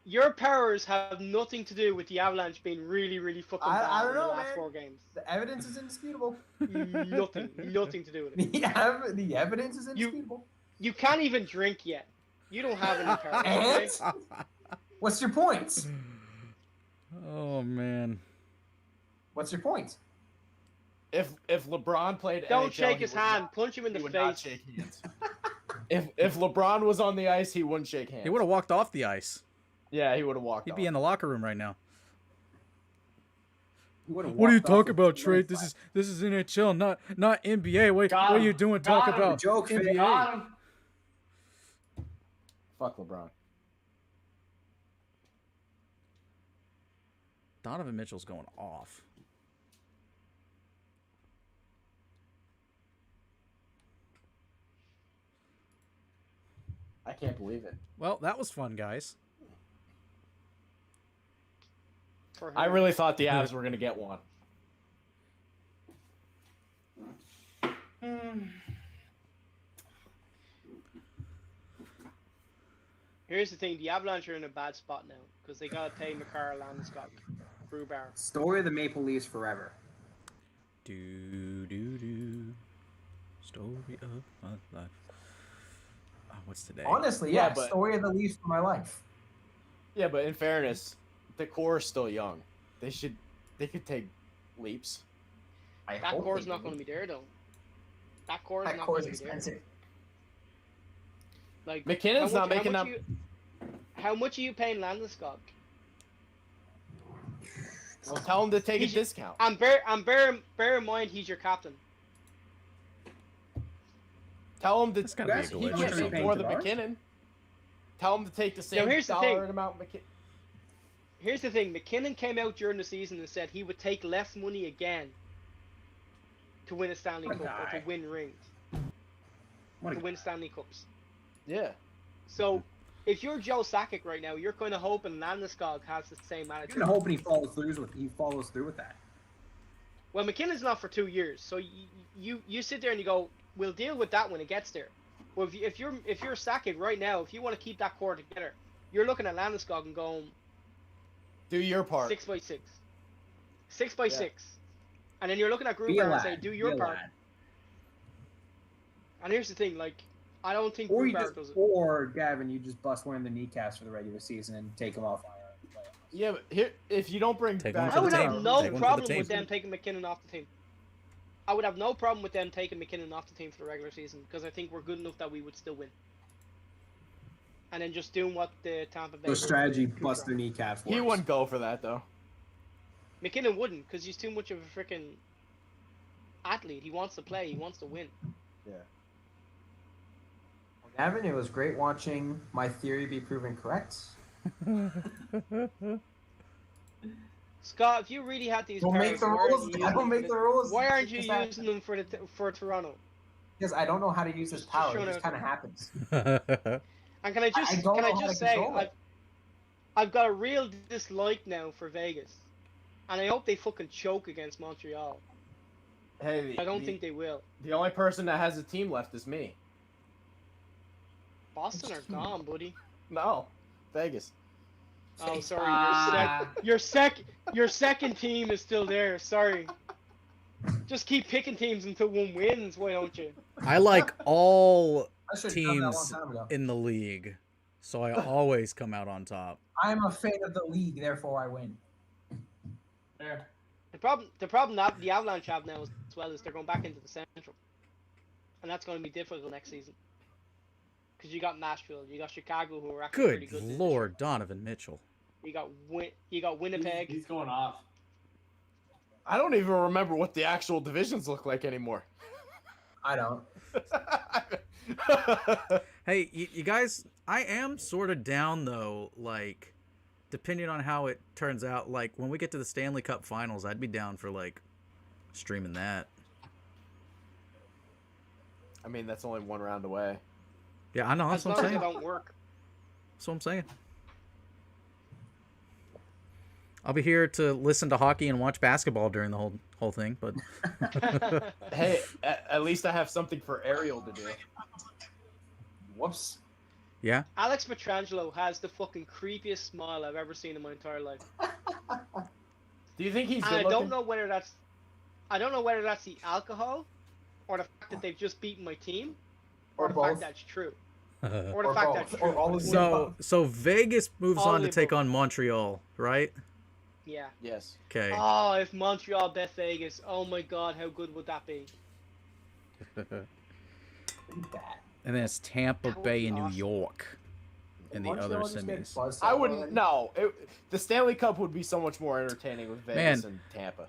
Your powers have nothing to do with the Avalanche being really, really fucking bad I don't in the know, last man. 4 games. The evidence is indisputable. Nothing to do with it. The evidence is indisputable. You can't even drink yet. You don't have any powers. okay? And what's your point? Oh man. What's your point? If LeBron played Don't NHL, shake he his would hand. not- Punch him in he the would not face. shake hands. If LeBron was on the ice, he wouldn't shake hands. He would have walked off the ice. Yeah, he would have walked. He'd off. be in the locker room right now. You would've What are you walked off talking with about, the Trey? red This flag. is NHL, not NBA. What Got are you him. doing? Got Talk him. about Joke, Finn. NBA. Got him. Fuck LeBron. Donovan Mitchell's going off. I can't believe it. Well, that was fun, guys. For I him. really thought the Avs were gonna get one. Here's the thing: the Avalanche are in a bad spot now because they gotta pay Makar, Landeskog, Grubauer. Story of the Maple Leafs forever. Do. Story of my life. Oh, what's today? Honestly, Yeah, yeah, but- story of the Leafs for my life. Yeah, but in fairness, the core is still young. They could take leaps. I That hope core's they not do. going to be there though. That core is That not core going is to be there. expensive. Like McKinnon's not making how that. How much are you paying Landeskog? Well, tell him to take a He's- discount. And bear in mind he's your captain. Tell him to. It's gotta be a He glitch or can't make something. more than McKinnon. Tell him to take the same here's the dollar thing. amount McKinnon. Here's the thing. McKinnon came out during the season and said he would take less money again to win a Stanley What a Cup or guy. to win rings, What a to win Stanley Cups. Yeah. So if you're Joe Sakic right now, you're kind of hoping Landeskog has the same I'm attitude. hoping he follows through with that. Well, McKinnon's not for 2 years, so you sit there and you go, we'll deal with that when it gets there. Well, if you're Sakic right now, if you want to keep that core together, you're looking at Landeskog and going Do your part. 6x6, 6x6, Yeah. and then you're looking at Be a Gruber and lad. say, do Be your a part. lad. And here's the thing, like, I don't think Or you Gruber just, does it. or Gavin, you just bust one of the kneecaps for the regular season and take him off. Yeah, but here, if you don't bring Take back, one I for would the have team. no Take one for the problem team. with them taking McKinnon off the team. I would have no problem with them taking McKinnon off the team for the regular season because I think we're good enough that we would still win. And then just doing what the Tampa Bay. So strategy, did. bust their kneecaps. he works. wouldn't go for that though. McKinnon wouldn't because he's too much of a freaking athlete. He wants to play. He wants to win. Yeah. Gavin, it was great watching my theory be proven correct. Scott, if you really had these Don't powers, make the why aren't rules. you I using don't make them the for rules. Why aren't you Just that- using them for Toronto? Because I don't know how to use this Just power. showing It just it. kind of happens. And can I just I don't can know I how just to say control it. I've got a real dislike now for Vegas, and I hope they fucking choke against Montreal. Hey, I don't think they will. the only person that has a team left is me. Boston are gone, buddy. No, Vegas. Oh, sorry. Ah. Your second team is still there. Sorry. Just keep picking teams until one wins. Why don't you? I like all I should have done that a long teams time ago. in the league, so I always come out on top. I'm a fan of the league, therefore I win. There. The problem that the Avalanche have now as well is they're going back into the Central, and that's going to be difficult next season. Because you got Nashville, you got Chicago, who are actually pretty Good good. this Lord, Donovan Mitchell. year. You got Winnipeg. He's going off. I don't even remember what the actual divisions look like anymore. I don't. Hey, you guys, I am sort of down though. Like, depending on how it turns out, like when we get to the Stanley Cup Finals, I'd be down for like streaming that. I mean, that's only one round away. Yeah, I know. That's As what long I'm as they saying. don't work. That's what I'm saying. I'll be here to listen to hockey and watch basketball during the whole thing, but Hey, at least I have something for Ariel to do. Whoops. yeah. Alex Petrangelo has the fucking creepiest smile I've ever seen in my entire life. Do you think he's And good I looking? don't know whether that's the alcohol, or the fact that they've just beaten my team, or, Or the both. fact that's true, or the Or fact both. that's Or true. all of the So above. so Vegas moves All on to of take them. on Montreal, right? Yeah. Yes. Okay. Oh, if Montreal bet Vegas, oh my God, how good would that be? Pretty bad. And then it's Tampa That would Bay be and New awesome. York in the Montreal other just get semis. buzzed I out wouldn't. already. No, the Stanley Cup would be so much more entertaining with Vegas Man. and Tampa.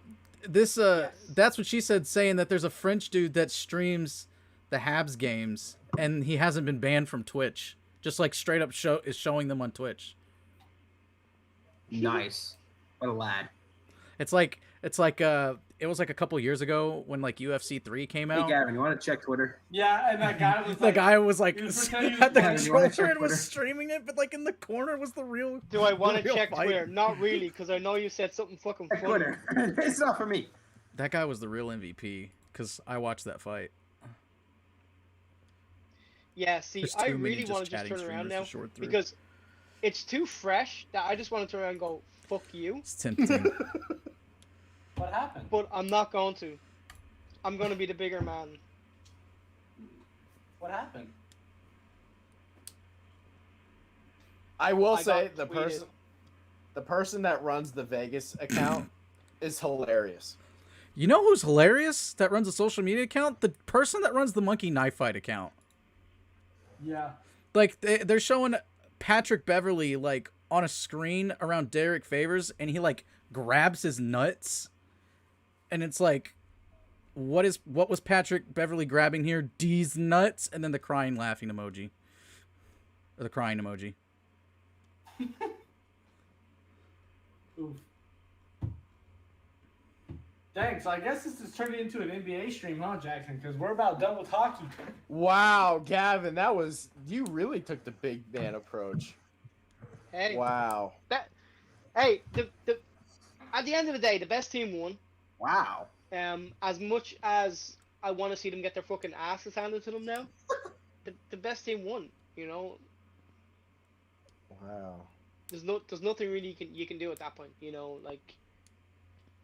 This Yes. that's what she said, saying that there's a French dude that streams the Habs games and he hasn't been banned from Twitch. Just like straight up is showing them on Twitch. Nice. What a lad. It's like it was like a couple years ago when like UFC 3 came Hey out. Gavin, you want to check Twitter? Yeah, and that guy was The like, guy was like he was pretending he had the was playing. You wanna controller check and was Twitter? streaming it, but like in the corner was the real. Do I want the to real check fight. Twitter? Not really, because I know you said something fucking Check funny. Twitter. It's not for me. That guy was the real MVP because I watched that fight. Yeah, see, There's I too many really want to just chatting turn around streamers to now short through. because it's too fresh that I just want to turn around and go, fuck you. It's tempting. what happened? But I'm not going to. I'm going to be the bigger man. What happened? I will I say got the person that runs the Vegas account is hilarious. You know who's hilarious that runs a social media account? The person that runs the Monkey Knife Fight account. Yeah. Like they're showing Patrick Beverly like on a screen around Derek Favors, and he like grabs his nuts, and it's like what was Patrick Beverly grabbing here? D's nuts, and then the crying laughing emoji. Or the crying emoji. Oof. Thanks. I guess this is turning into an NBA stream, huh, Jackson? Because we're about done with hockey. Wow, Gavin, you really took the big man approach. Hey, Wow. hey, at the end of the day, the best team won. Wow. As much as I want to see them get their fucking asses handed to them now, the best team won. You know, Wow. there's nothing really you can do at that point. You know, like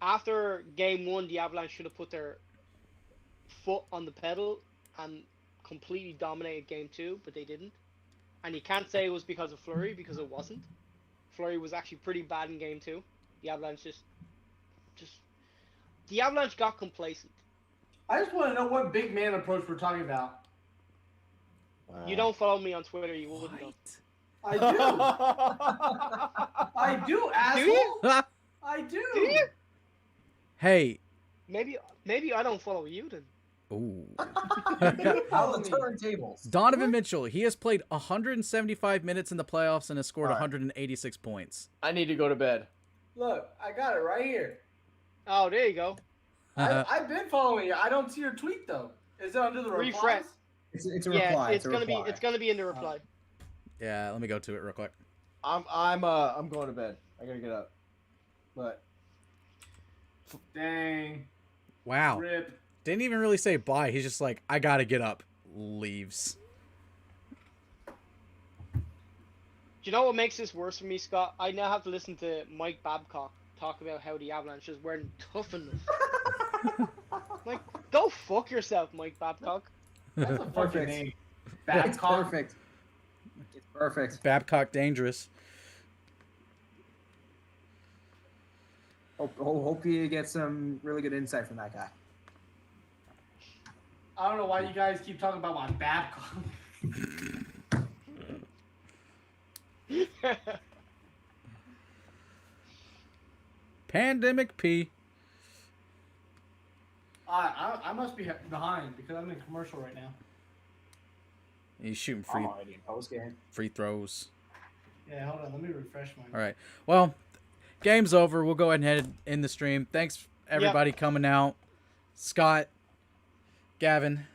after game one, the Avalanche should have put their foot on the pedal and completely dominated game two, but they didn't. And you can't say it was because of Fleury, because it wasn't. Fleury was actually pretty bad in game two. The Avalanche the Avalanche got complacent. I just want to know what big man approach we're talking about. Wow. You don't follow me on Twitter, you wouldn't know. I do. I do, asshole. Do you? I do. Do you? Hey. Maybe I don't follow you then. Ooh. How the turntables. Donovan Mitchell, he has played 175 minutes in the playoffs and has scored All right. 186 points. I need to go to bed. Look, I got it right here. Oh, there you go. I've been following you. I don't see your tweet though. Is it under the Refresh. replies? It's a Yeah, reply. it's gonna be in the reply. Yeah, let me go to it real quick. I'm going to bed. I gotta get up. But Dang. Wow. Rip. Didn't even really say bye. He's just like, I gotta get up. Leaves. Do you know what makes this worse for me, Scott? I now have to listen to Mike Babcock talk about how the Avalanche just weren't tough enough. Like, go fuck yourself, Mike Babcock. That's a fucking Perfect. name. It's Babcock. perfect. It's perfect. Babcock dangerous. Hope you get some really good insight from that guy. I don't know why you guys keep talking about my Babcock. Pandemic P. I must be behind because I'm in commercial right now. He's shooting I'm already in post game. free throws. Yeah, hold on. Let me refresh mine. All right. Well, game's over. We'll go ahead and end the stream. Thanks everybody coming out. Scott, Gavin,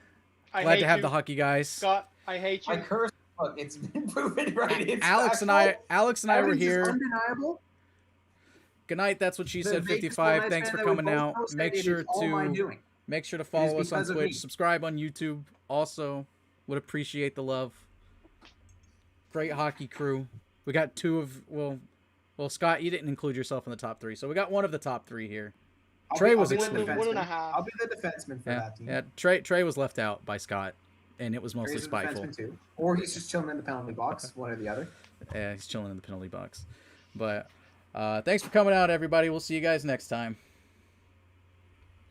glad to have the hockey guys. Scott, I hate you. I curse. Look, it's been proven right. It's Alex and I were here. Undeniable. Good night. That's what she The said. Vegas 55. Golden Thanks Knights for fan that we coming both out. posted, Make it sure is all my to doing. make sure to follow us on because of Twitch. me. Subscribe on YouTube. Also, would appreciate the love. Great hockey crew. We got two of well, Scott, you didn't include yourself in the top three, so we got one of the top three here. Trey was the excluded. defenseman. One and a half. I'll be the defenseman for Yeah, that team. yeah. Trey was left out by Scott, and it was mostly Trey's a spiteful. defenseman too. Or he's just chilling in the penalty box, one or the other. Yeah, he's chilling in the penalty box. But thanks for coming out, everybody. We'll see you guys next time.